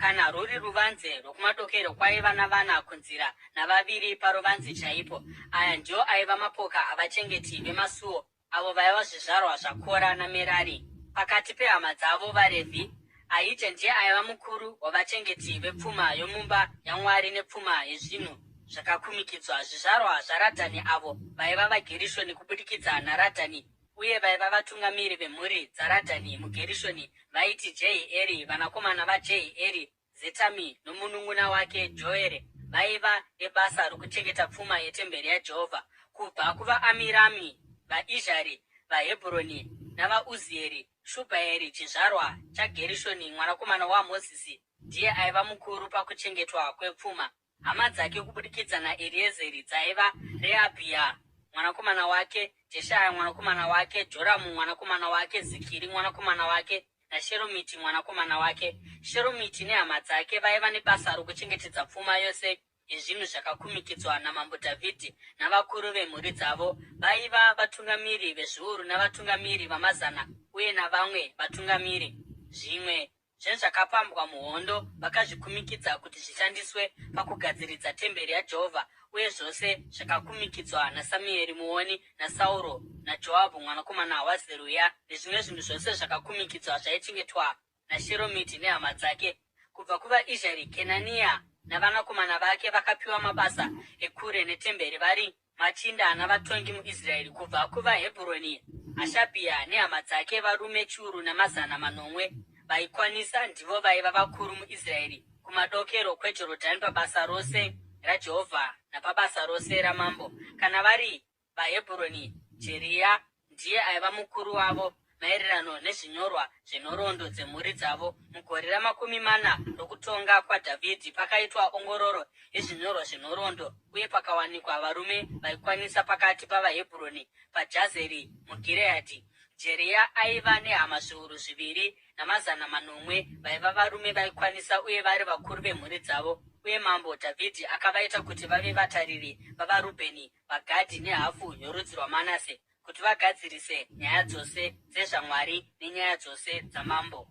Kana rwuri ruvanze rwokumadokero kwaiva na4 kunzira na2 paruvanze chaipo. Aya ndio aiva mapoka avachengeti vemasuo avo vaiva zvizvarwa zvaKora naMerari. Pakati pehama dzavo vaRevhi, Ahija ndiye aiva mukuru wavachengeti vepfuma yomumba yaMwari nepfuma yezvinhu zvakakumikidzwa. Zvizvarwa zvaRadhani avo vaiva vaGerishoni kubudikidza naRadhani, uye vaiva vatungamiri vemhuri dzaRadhani muGerishoni vaiti Jehieri. Vanakomana vaJehieri, Zetami nomunun'una wake Joere, vaiva nebasa rokuchengeta pfuma yetemberi yaJehovha. Kubva kuvaAmirami, vaIzhari, vaHebhuroni navaUzieri, Shubhaeri chizvarwa chaGerishoni mwanakomana waMozisi ndiye aiva mukuru pakuchengetwa kwepfuma. Hama dzake kubudikidza naEriezeri dzaiva Rehabhia mwanakomana wake, Jeshaya mwanakomana wake, Joramu mwanakomana wake, Zikiri mwanakomana wake naSheromiti mwanakomana wake. Sheromiti nehama dzake vaiva nebasa rokuchengetedza pfuma yose yezvinhu zvakakumikidzwa namambo Dhavhidhi navakuru vemhuri dzavo vaiva vatungamiri vezviuru navatungamiri vamazana uye navamwe vatungamiri. Zvimwe zvezvakapambwa muhondo vakazvikumikidza kuti zvishandiswe pakugadziridza temberi yaJehovha, uye zvose zvakakumikidzwa naSamueri muoni naSauro naJoabhu mwanakomana waZeruya, nezvimwe zvinhu zvose zvakakumikidzwa zvaichengetwa naSheromiti nehama dzake. Kubva kuvaIzhari, Kenania navanakomana vake vakapiwa mabasa ekure netemberi vari machinda navatongi muIsraeri. Kubva kuvaHebhuroni, Hashabhia nehama dzake, varume chiuru namazana manomwe vaikwanisa, ndivo vaiva vakuru muIsraeri kumadokero kweJorodhani pabasa rose raJehovha napabasa rose ramambo. Kana vari vaHebhuroni, Jeria ndiye aiva mukuru wavo maererano nezvinyorwa zvenhoroondo dzemhuri dzavo. Mugore ra40 rokutonga kwaDhavhidhi pakaitwa ongororo yezvinyorwa zvenhoroondo, uye pakawanikwa varume vaikwanisa pakati pavaHebhuroni paJazeri muGireadhi. Jeria aiva nehama zviuru 2 namazana manomwe vaiva varume vaikwanisa uye vari vakuru vemhuri dzavo. Uye mambo Dhavhidhi akavaita kuti vave vatariri vavaRubheni, vaGadhi nehafu yorudzi rwaManase, kuti vagadzirise nyaya dzose dzezvaMwari nenyaya dzose dzamambo.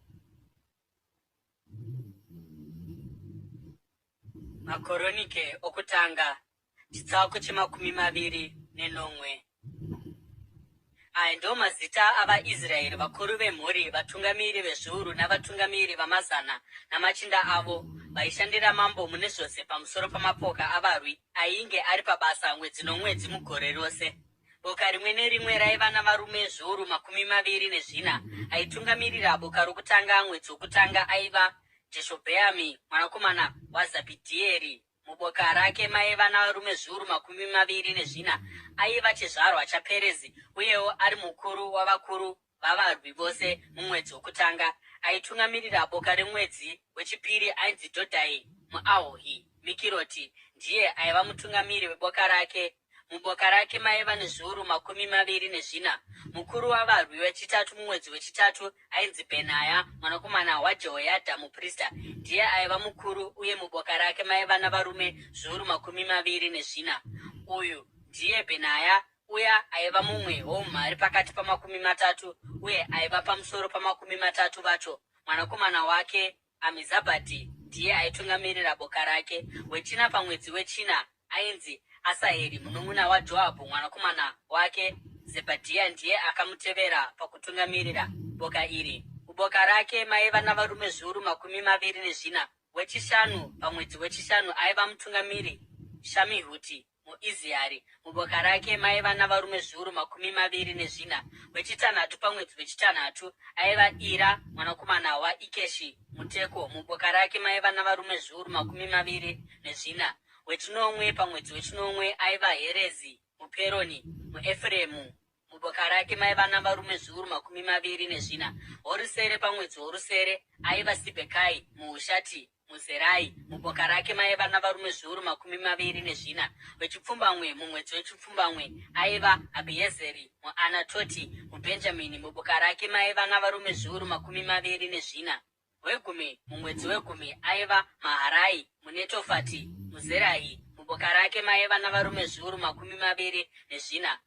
Makoronike okutanga chitsauko che29. Aya ndiwo mazita avaIsraeri, vakuru vemhuri, vatungamiri vezviuru navatungamiri vamazana namachinda avo, vaishandira mambo mune zvose pamusoro pamapoka avarwi ainge ari pabasa mwedzi nomwedzi mugore rose. Boka rimwe nerimwe raiva navarume zviuru 24. Aitungamirira boka rokutanga mwedzi wokutanga aiva Jeshobheami mwanakomana waZabhidhieri. Muboka rake maiva navarume zviuru 24. Aiva chizvarwa chaPerezi, uyewo ari mukuru wavakuru vavarwi vose mumwedzi wokutanga. Aitungamirira boka remwedzi wechipiri ainzi Dhodhai muAhohi. Mikiroti ndiye aiva mutungamiri weboka rake. Muboka rake maiva nezviuru 24. Mukuru wavarwi wechitatu mumwedzi wechitatu ainzi Bhenaya mwanakomana waJehoyadha muprista. Ndiye aiva mukuru, uye muboka rake maiva navarume zviuru 24. Uyu ndiye Bhenaya, uya aiva mumwe woumhare pakati pa30, uye aiva pamusoro pa30 vacho. Mwanakomana wake Amizabhadhi ndiye aitungamirira boka rake. Wechina pamwedzi wechina ainzi Asaheri munun'una waJoabhu mwanakomana wake Zebhadhia ndiye akamutevera pakutungamirira boka iri. Muboka rake maiva navarume zviuru 24. Wechishanu pamwedzi wechishanu aiva mutungamiri Shamihuti muIziari. Muboka rake maiva navarume zviuru 24. Wechitanhatu pamwedzi wechitanhatu aiva Ira mwanakomana waIkeshi muteko. Muboka rake maiva navarume zviuru 24. Wechinomwe pamwedzi wechinomwe aiva Herezi muPeroni muEfuremu. Muboka rake maiva navarume zviuru 24. Worusere pamwedzi worusere aiva Sibhekai muHushati muZerai. Muboka rake maiva navarume zviuru 24. Wechipfumbamwe mumwedzi wechipfumbamwe aiva Abhiezeri muAnatoti muBhenjamini. Muboka rake maiva navarume zviuru 24. Wegumi mumwedzi wegumi aiva Maharai muNetofati muZerahi. Muboka rake maiva navarume zviuru 24.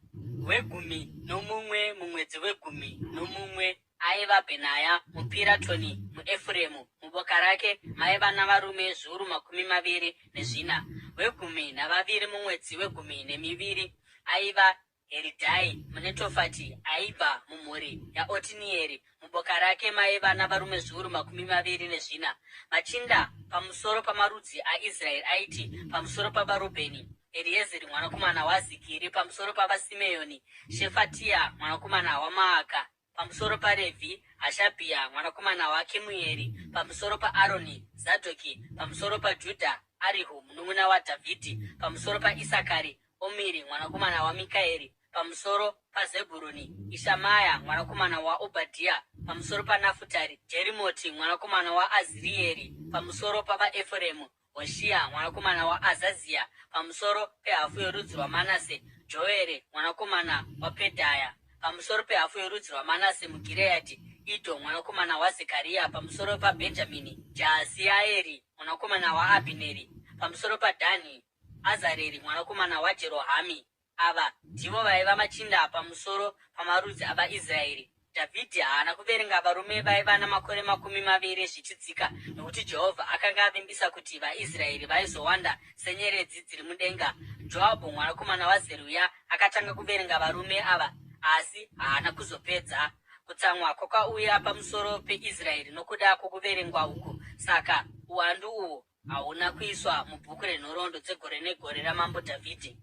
Wegumi nomumwe mumwedzi wegumi nomumwe aiva Bhenaya muPiratoni muEfuremu. Muboka rake maiva navarume zviuru 24. Wegumi navaviri mumwedzi wegumi nemiviri aiva Heridhai muNetofati aibva mumhuri yaOtinieri. Muboka rake maiva navarume zviuru 24. Machinda pamusoro pamarudzi aIsraeri aiti: pamusoro pavaRubheni, Eriezeri mwanakomana waZikiri; pamusoro pavaSimeoni, Shefatia mwanakomana waMaaka; pamusoro paRevhi, Hashabhia mwanakomana waKemueri; pamusoro paAroni, Zadhoki; pamusoro paJudha, Arihu munun'una waDhavhidhi; pamusoro paIsakari, Omiri mwanakomana waMikaeri; pamusoro paZebhuruni, Ishamaya mwanakomana waObhadhia; pamusoro paNafutari, Jerimoti mwanakomana waAzirieri; pamusoro pavaEfuremu, Hoshea mwanakomana waAzazia; pamusoro pehafu yorudzi rwaManase, Joere mwanakomana waPedhaya; pamusoro pehafu yorudzi rwaManase muGireadhi, Idho mwanakomana waZekaria; pamusoro paBhenjamini, Jaasiaeri mwanakomana waAbhineri; pamusoro paDhani, Azareri mwanakomana waJerohami. Ava ndivo vaiva machinda pamusoro pamarudzi avaIsraeri. Dhavhidhi haana kuverenga varume vaiva namakore 20 zvichidzika, nokuti Jehovha akanga avimbisa kuti vaIsraeri vaizowanda senyeredzi dziri mudenga. Joabhu mwanakomana waZeruya akatanga kuverenga varume ava, asi haana kuzopedza. Kutsamwa kwakauya pamusoro peIsraeri nokuda kwokuverengwa uku, saka uwandu uhwo hauna kuiswa mubhuku renhoroondo dzegore negore ramambo Dhavhidhi.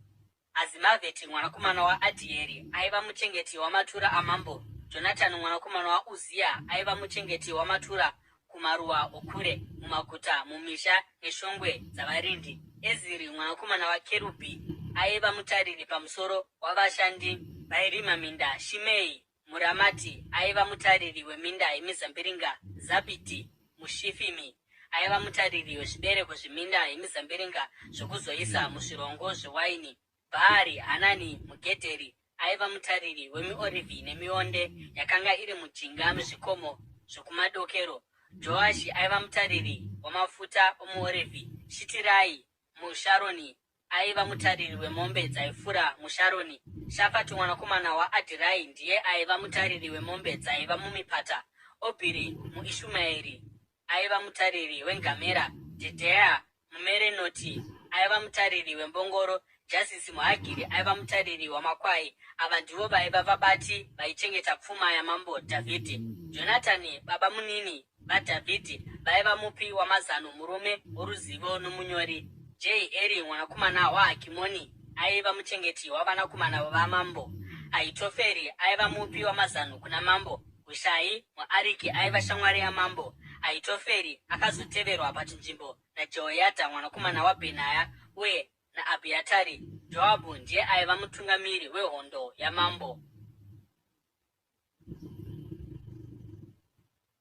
Azimavheti mwanakomana waAdhieri aiva muchengeti wamatura amambo. Jonatani mwanakomana waUzia aiva muchengeti wamatura kumaruwa okure, mumaguta, mumisha neshongwe dzavarindi. Eziri mwanakomana waKerubhi aiva mutariri pamusoro wavashandi vairima minda. Shimei muRamati aiva mutariri weminda yemizambiringa. Zabhidhi muShifimi aiva mutariri wezvibereko zveminda yemizambiringa zvokuzoisa muzvirongo zvewaini. Bhaari Hanani muGedheri aiva mutariri wemiorivhi nemionde yakanga iri mujinga mezvikomo zvokumadokero. Joashi aiva mutariri wamafuta omuorivhi. Shitirai muSharoni aiva mutariri wemombe dzaifura muSharoni. Shafati mwanakomana waAdhirai ndiye aiva mutariri wemombe dzaiva mumipata. Obhiri muIshumaeri aiva mutariri wengamera. Jedheya muMerenoti aiva mutariri wembongoro. Jasisi muHagiri aiva mutariri wamakwai. Ava ndivo vaiva vabati vaichengeta pfuma yamambo Dhavhidhi. Jonatani baba munini vaDhavhidhi vaiva mupi wamazano, murume woruzivo nomunyori. Jehieri mwanakomana waHakimoni aiva muchengeti wavanakomana vamambo. Ahitoferi aiva mupi wamazano kuna mambo. Hushai muAriki aiva shamwari yamambo. Ahitoferi akazoteverwa pachinzvimbo naJehoyadha mwanakomana waBhenaya uye naAbhiatari. Joabhu ndiye aiva mutungamiri wehondo yamambo.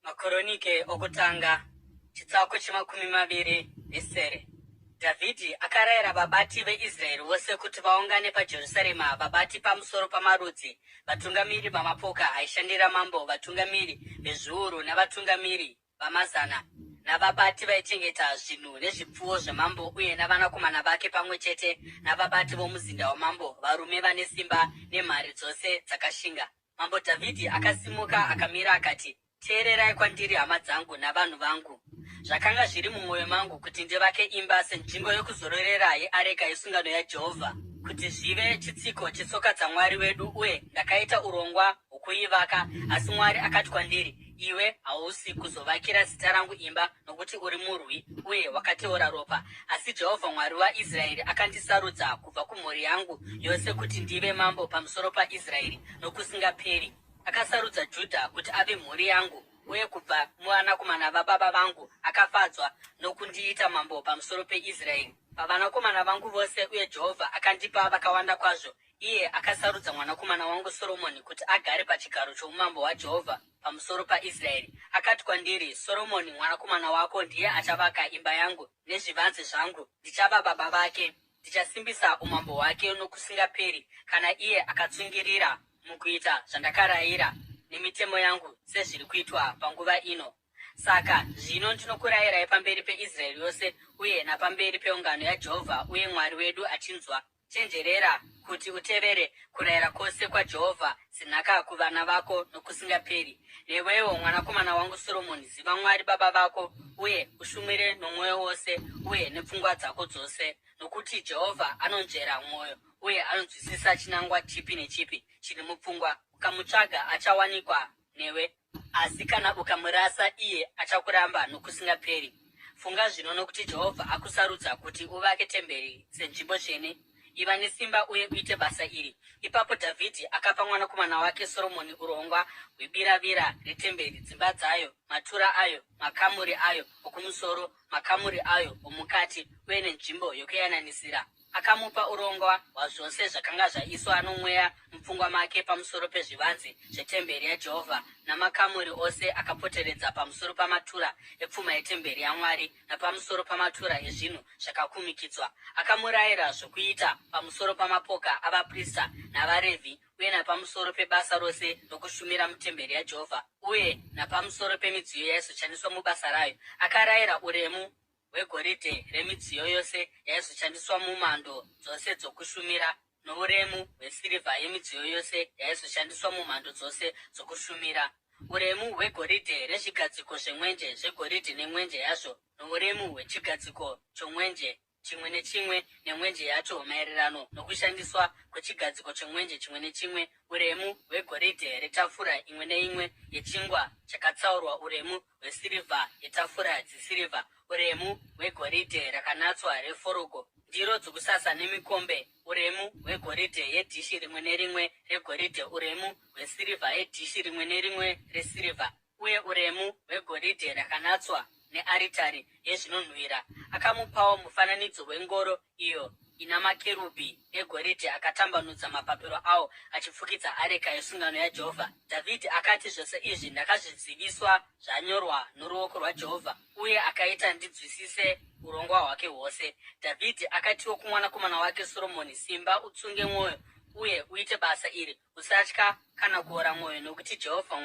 Makoronike okutanga chitsauko che20. Dhavhidhi akarayira vabati veIsraeri vose kuti vaungane paJerusarema, vabati pamusoro pamarudzi, vatungamiri vamapoka aishandira mambo, vatungamiri vezviuru navatungamiri vamazana, navabati vaichengeta zvinhu nezvipfuwo zvamambo uye navanakomana vake pamwe chete navabati vomuzinda wamambo, varume vane simba nemhare dzose dzakashinga. Mambo Dhavhidhi akasimuka akamira akati, teererai kwandiri hama dzangu navanhu vangu. Zvakanga zviri mumwoyo mangu kuti ndivake imba senzvimbo yokuzororera yeareka yesungano yaJehovha, kuti zvive chitsiko chetsoka dzaMwari wedu, uye ndakaita urongwa hwokuivaka. Asi Mwari akati kwandiri, iwe hausi kuzovakira zita rangu imba, nokuti uri murwi uye wakateura ropa. Asi Jehovha Mwari waIsraeri akandisarudza kubva kumhuri yangu yose kuti ndive mambo pamusoro paIsraeri nokusingaperi. Akasarudza Judha kuti ave mhuri yangu, uye kubva muvanakomana vababa vangu akafadzwa nokundiita mambo pamusoro peIsraeri pavanakomana vangu vose. Uye Jehovha akandipa vakawanda kwazvo. Iye akasarudza mwanakomana wangu Soromoni kuti agare pachigaro choumambo hwaJehovha pamusoro paIsraeri. Akati kwandiri, Soromoni mwanakomana wako ndiye achavaka imba yangu nezvivanze zvangu. Ndichava baba vake. Ndichasimbisa umambo hwake nokusingaperi, kana iye akatsungirira mukuita zvandakarayira nemitemo yangu sezviri kuitwa panguva ino. Saka zvino ndinokurayirai pamberi peIsraeri yose uye napamberi peungano yaJehovha, uye Mwari wedu achinzwa. Chenjerera kuti utevere kurayira kwose kwaJehovha senhaka kuvana vako nokusingaperi. Newewo mwanakomana wangu Soromoni, ziva Mwari baba vako uye ushumire nomwoyo wose uye nepfungwa dzako dzose, nokuti Jehovha anonzvera mwoyo uye anonzwisisa chinangwa chipi nechipi chiri mupfungwa. Ukamutsvaga achawanikwa newe, asi kana ukamurasa iye achakuramba nokusingaperi. Funga zvino, nokuti Jehovha akusarudza kuti uvake temberi senzvimbo tsvene. Iva nesimba uye uite basa iri. Ipapo Dhavhidhi akapa mwanakomana wake Soromoni urongwa hwebiravira retemberi, dzimba dzayo, matura ayo, makamuri ayo okumusoro, makamuri ayo omukati, uye nenzvimbo yokuyananisira. Akamupa urongwa hwazvose zvakanga zvaiswa nomweya mupfungwa make pamusoro pezvivanze zvetemberi yaJehovha namakamuri ose akapoteredza pamusoro pamatura epfuma yetemberi yaMwari napamusoro pamatura ezvinhu zvakakumikidzwa. Akamurayira zvokuita pamusoro pamapoka avaprista navaRevhi, uye napamusoro pebasa rose rokushumira mutemberi yaJehovha, uye napamusoro pemidziyo yaizoshandiswa mubasa rayo. Akarayira uremu hwegoridhe remidziyo yose yaizoshandiswa mumhando dzose dzokushumira, nouremu hwesirivha yemidziyo yose yaizoshandiswa mumhando dzose dzokushumira, uremu hwegoridhe rezvigadziko zvemwenje zvegoridhe nemwenje yazvo, nouremu hwechigadziko chomwenje chimwe nechimwe nemwenje yacho maererano nokushandiswa kwechigadziko chomwenje chimwe nechimwe, uremu hwegoridhe retafura imwe neimwe yechingwa chakatsaurwa, uremu hwesirivha yetafura dzesirivha, uremu hwegoridhe rakanatswa reforogo, ndiro dzokusasa nemikombe, uremu hwegoridhe yedhishi rimwe nerimwe regoridhe, uremu hwesirivha yedhishi rimwe nerimwe resirivha, uye uremu hwegoridhe rakanatswa nearitari yezvinonhuhwira. Akamupawo mufananidzo wengoro iyo ina makerubhi egoridhe akatambanudza mapapiro awo achifukidza areka yesungano yaJehovha. Dhavhidhi akati, zvose izvi ndakazviziviswa zvanyorwa noruoko rwaJehovha, uye akaita ndinzwisise urongwa hwake hwose. Dhavhidhi akatiwo kumwanakomana wake Soromoni, simba utsunge mwoyo uye uite basa iri, usatya kana kuora mwoyo, nokuti Jehovha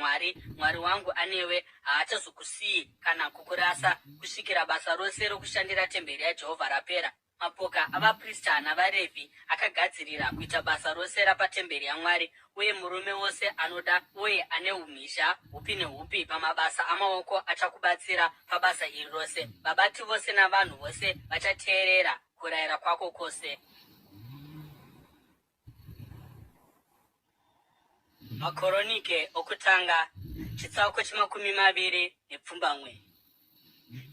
Mwari wangu anewe, haachazokusiyi kana kukurasa kusvikira basa rose rokushandira temberi yaJehovha rapera. Mapoka avaprista navaRevhi akagadzirira kuita basa rose rapatemberi yaMwari, uye murume wose anoda uye ane umhizha hupi nehupi pamabasa amaoko achakubatsira pabasa iri rose. Vabati vose navanhu vose vachateerera kurayira kwako kwose. Makoronike okutanga chitsauko cha21.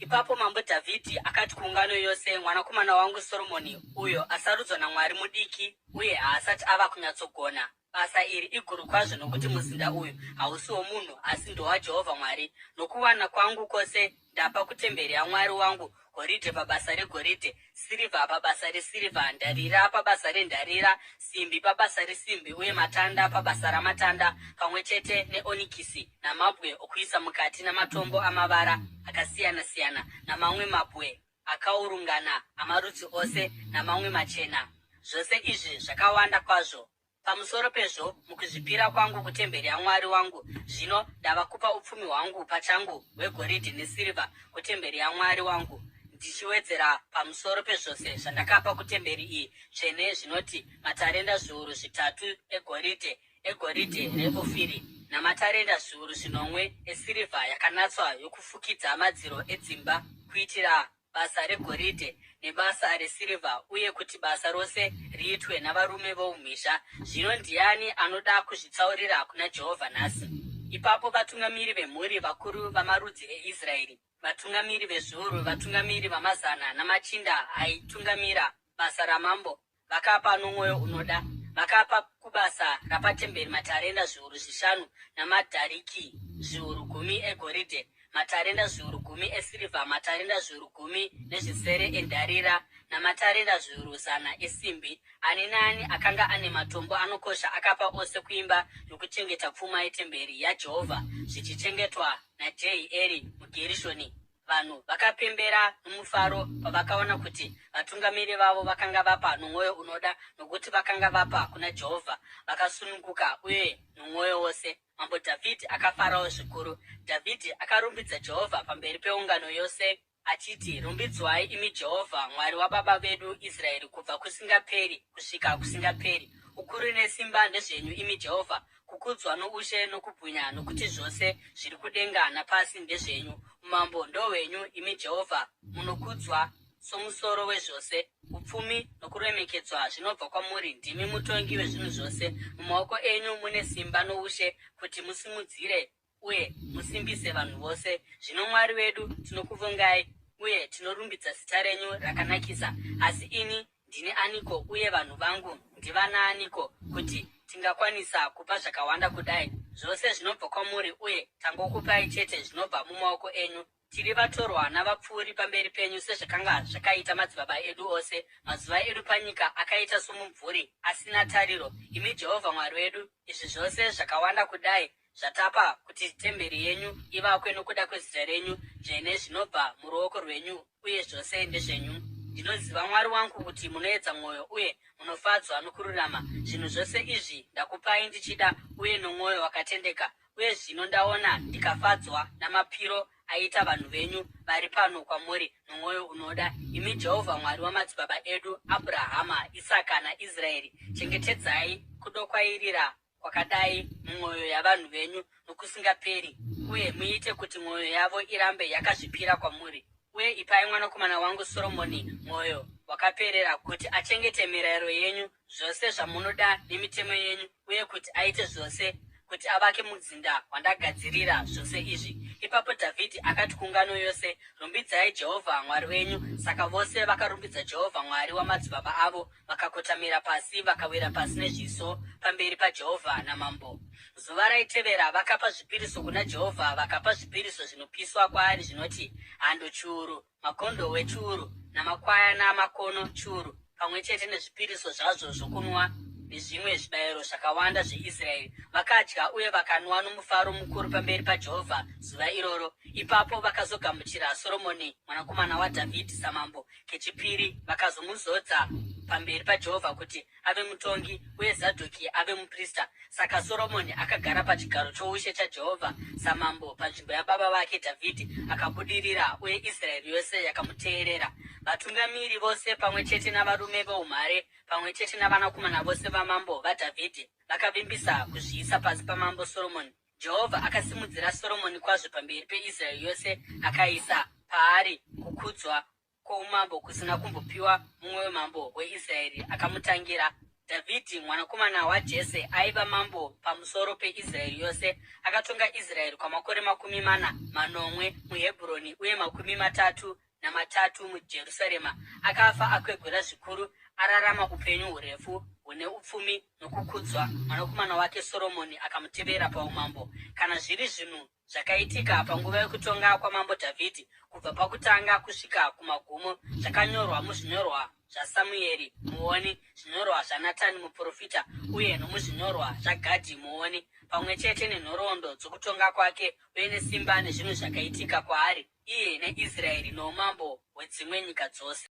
Ipapo mambo Dhavhidhi akati kuungano yose, mwanakomana wangu Soromoni uyo asarudzwa naMwari mudiki uye haasati ava kunyatsogona. Basa iri iguru kwazvo, nokuti muzinda uyu hausi womunhu asi ndowaJehovha Mwari. Nokuwana kwangu kwose ndapa kutemberi yaMwari wangu goridhe pabasa regoridhe, sirivha pabasa resirivha, ndarira pabasa rendarira, simbi pabasa resimbi, uye matanda pabasa ramatanda, pamwe chete neonikisi namabwe okuisa mukati namatombo amavara akasiyana-siyana, namamwe mabwe akaurungana amarudzi ose namamwe machena. Zvose izvi zvakawanda kwazvo. Pamusoro pezvo, mukuzvipira kwangu kutemberi yaMwari wangu, zvino ndava kupa upfumi hwangu pachangu hwegoridhe nesirivha kutemberi yaMwari wangu, ndichiwedzera pamusoro pezvose zvandakapa kutemberi iyi tsvene, zvinoti matarenda zviuru 3 egoridhe reofiri, namatarenda zviuru 9 esirivha yakanatswa yokufukidza madziro edzimba, kuitira basa regoridhe nebasa resirivha, uye kuti basa rose riitwe navarume voumhizha. Zvino ndiani anoda kuzvitsaurira kuna Jehovha nhasi? Ipapo vatungamiri vemhuri, vakuru vamarudzi eIsraeri, vatungamiri vezviuru, vatungamiri vamazana namachinda aitungamira basa ramambo, vakapa nomwoyo unoda. Vakapa kubasa rapatemberi matarenda zviuru 5 namadhariki zviuru 10 egoridhe, matarenda zviuru 10 esirivha, matarenda zviuru 10 nezvisere endarira, namatarenda zviuru 100 esimbi. Ani nani akanga ane matombo anokosha akapa ose kuimba yokuchengeta pfuma yetemberi yaJehovha, zvichichengetwa naJehieri muGerishoni. Vanhu vakapembera nomufaro pavakaona kuti vatungamiri vavo vakanga vapa nomwoyo unoda, nokuti vakanga vapa kuna Jehovha vakasununguka uye nomwoyo wose. Mambo Dhavhidhi akafarawo zvikuru. Dhavhidhi akarumbidza Jehovha pamberi peungano yose achiti, rumbidzwai imi Jehovha, Mwari wababa vedu Israeri, kubva kusingaperi kusvika kusingaperi. Ukuru nesimba ndezvenyu imi Jehovha, kukudzwa noushe nokubwinya, nokuti zvose zviri kudenga napasi ndezvenyu. Umambo ndohwenyu imi Jehovha, munokudzwa somusoro wezvose. Upfumi nokuremekedzwa zvinobva kwamuri, ndimi mutongi wezvinhu zvose. Mumaoko enyu mune simba noushe, kuti musimudzire uye musimbise vanhu vose. Zvino Mwari wedu, tinokuvongai uye tinorumbidza zita renyu rakanakisa. Asi ini ndini aniko, uye vanhu vangu ndivanaaniko, kuti tingakwanisa kupa zvakawanda kudai? Zvose zvinobva kwamuri, uye tangokupai chete zvinobva mumaoko enyu. Tiri vatorwa navapfuuri pamberi penyu, sezvakanga zvakaita madzibaba edu ose. Mazuva edu panyika akaita somumvuri asina tariro. Imi Jehovha Mwari wedu, izvi zvose zvakawanda kudai zvatapa kuti temberi yenyu ivakwe nokuda kwezita renyu dzvene, zvinobva muruoko rwenyu, uye zvose ndezvenyu. Ndinoziva Mwari wangu kuti munoedza mwoyo uye munofadzwa nokururama. Zvinhu zvose izvi ndakupai ndichida uye nomwoyo wakatendeka. Uye zvino ndaona ndikafadzwa namapiro aita vanhu venyu vari pano kwamuri nomwoyo unoda, imi Jehovha Mwari wamadzibaba edu Abrahama, Isaka naIsraeri. Chengetedzai kudokwairira kwakadai mumwoyo yavanhu venyu nokusingaperi, uye muite kuti mwoyo yavo irambe yakazvipira kwamuri. Uye ipai mwanakomana wangu Soromoni mwoyo wakaperera kuti achengete mirayiro yenyu zvose zvamunoda nemitemo yenyu, uye kuti aite zvose kuti avake muzinda wandagadzirira zvose izvi. Ipapo Dhavhidhi akati kungano yose, rumbidzai Jehovha Mwari wenyu. Saka vose vakarumbidza Jehovha Mwari wamadzibaba avo, vakakotamira pasi vakawira pasi nezviso pamberi paJehovha namambo. Zuva raitevera vakapa zvipiriso kuna Jehovha, vakapa zvipiriso zvinopiswa kwaari zvinoti hando chiuru, makondobwe chiuru namakwayana makono chiuru, pamwe chete nezvipiriso zvazvo zvokunwa nezvimwe zvibayiro zvakawanda zveIsraeri. Vakadya uye vakanwa nomufaro mukuru pamberi paJehovha zuva iroro. Ipapo vakazogamuchira Soromoni mwanakomana waDhavhidhi samambo kechipiri, vakazomuzodza pamberi paJehovha kuti ave mutongi uye Zadhoki ave muprista. Saka Soromoni akagara pachigaro choushe chaJehovha samambo panzvimbo yababa vake Dhavhidhi, akabudirira uye Israeri yose yakamuteerera. Vatungamiri vose pamwe chete navarume voumhare pamwe chete navanakomana vose vamambo vaDhavhidhi vakavimbisa kuzviisa pasi pamambo Soromoni. Jehovha akasimudzira Soromoni kwazvo pamberi peIsraeri yose, akaisa paari kukudzwa kwoumambo kusina kumbopiwa mumwe wemambo weIsraeri akamutangira. Dhavhidhi mwanakomana waJese aiva mambo pamusoro peIsraeri yose. Akatonga Israeri kwamakore 40 muHebhuroni uye 33 muJerusarema. Akafa akwegura zvikuru, ararama upenyu hurefu hune upfumi nokukudzwa. Mwanakomana wake Soromoni akamutevera paumambo. Kana zviri zvinhu zvakaitika panguva yokutonga kwamambo Dhavhidhi, kubva pakutanga kusvika kumagumo, zvakanyorwa muzvinyorwa zvaSamueri muoni, zvinyorwa zvaNatani muprofita, uye nomuzvinyorwa zvaGadhi muoni, pamwe chete nenhoroondo dzokutonga kwake uye nesimba nezvinhu zvakaitika kwaari iye neIsraeri noumambo hwedzimwe nyika dzose.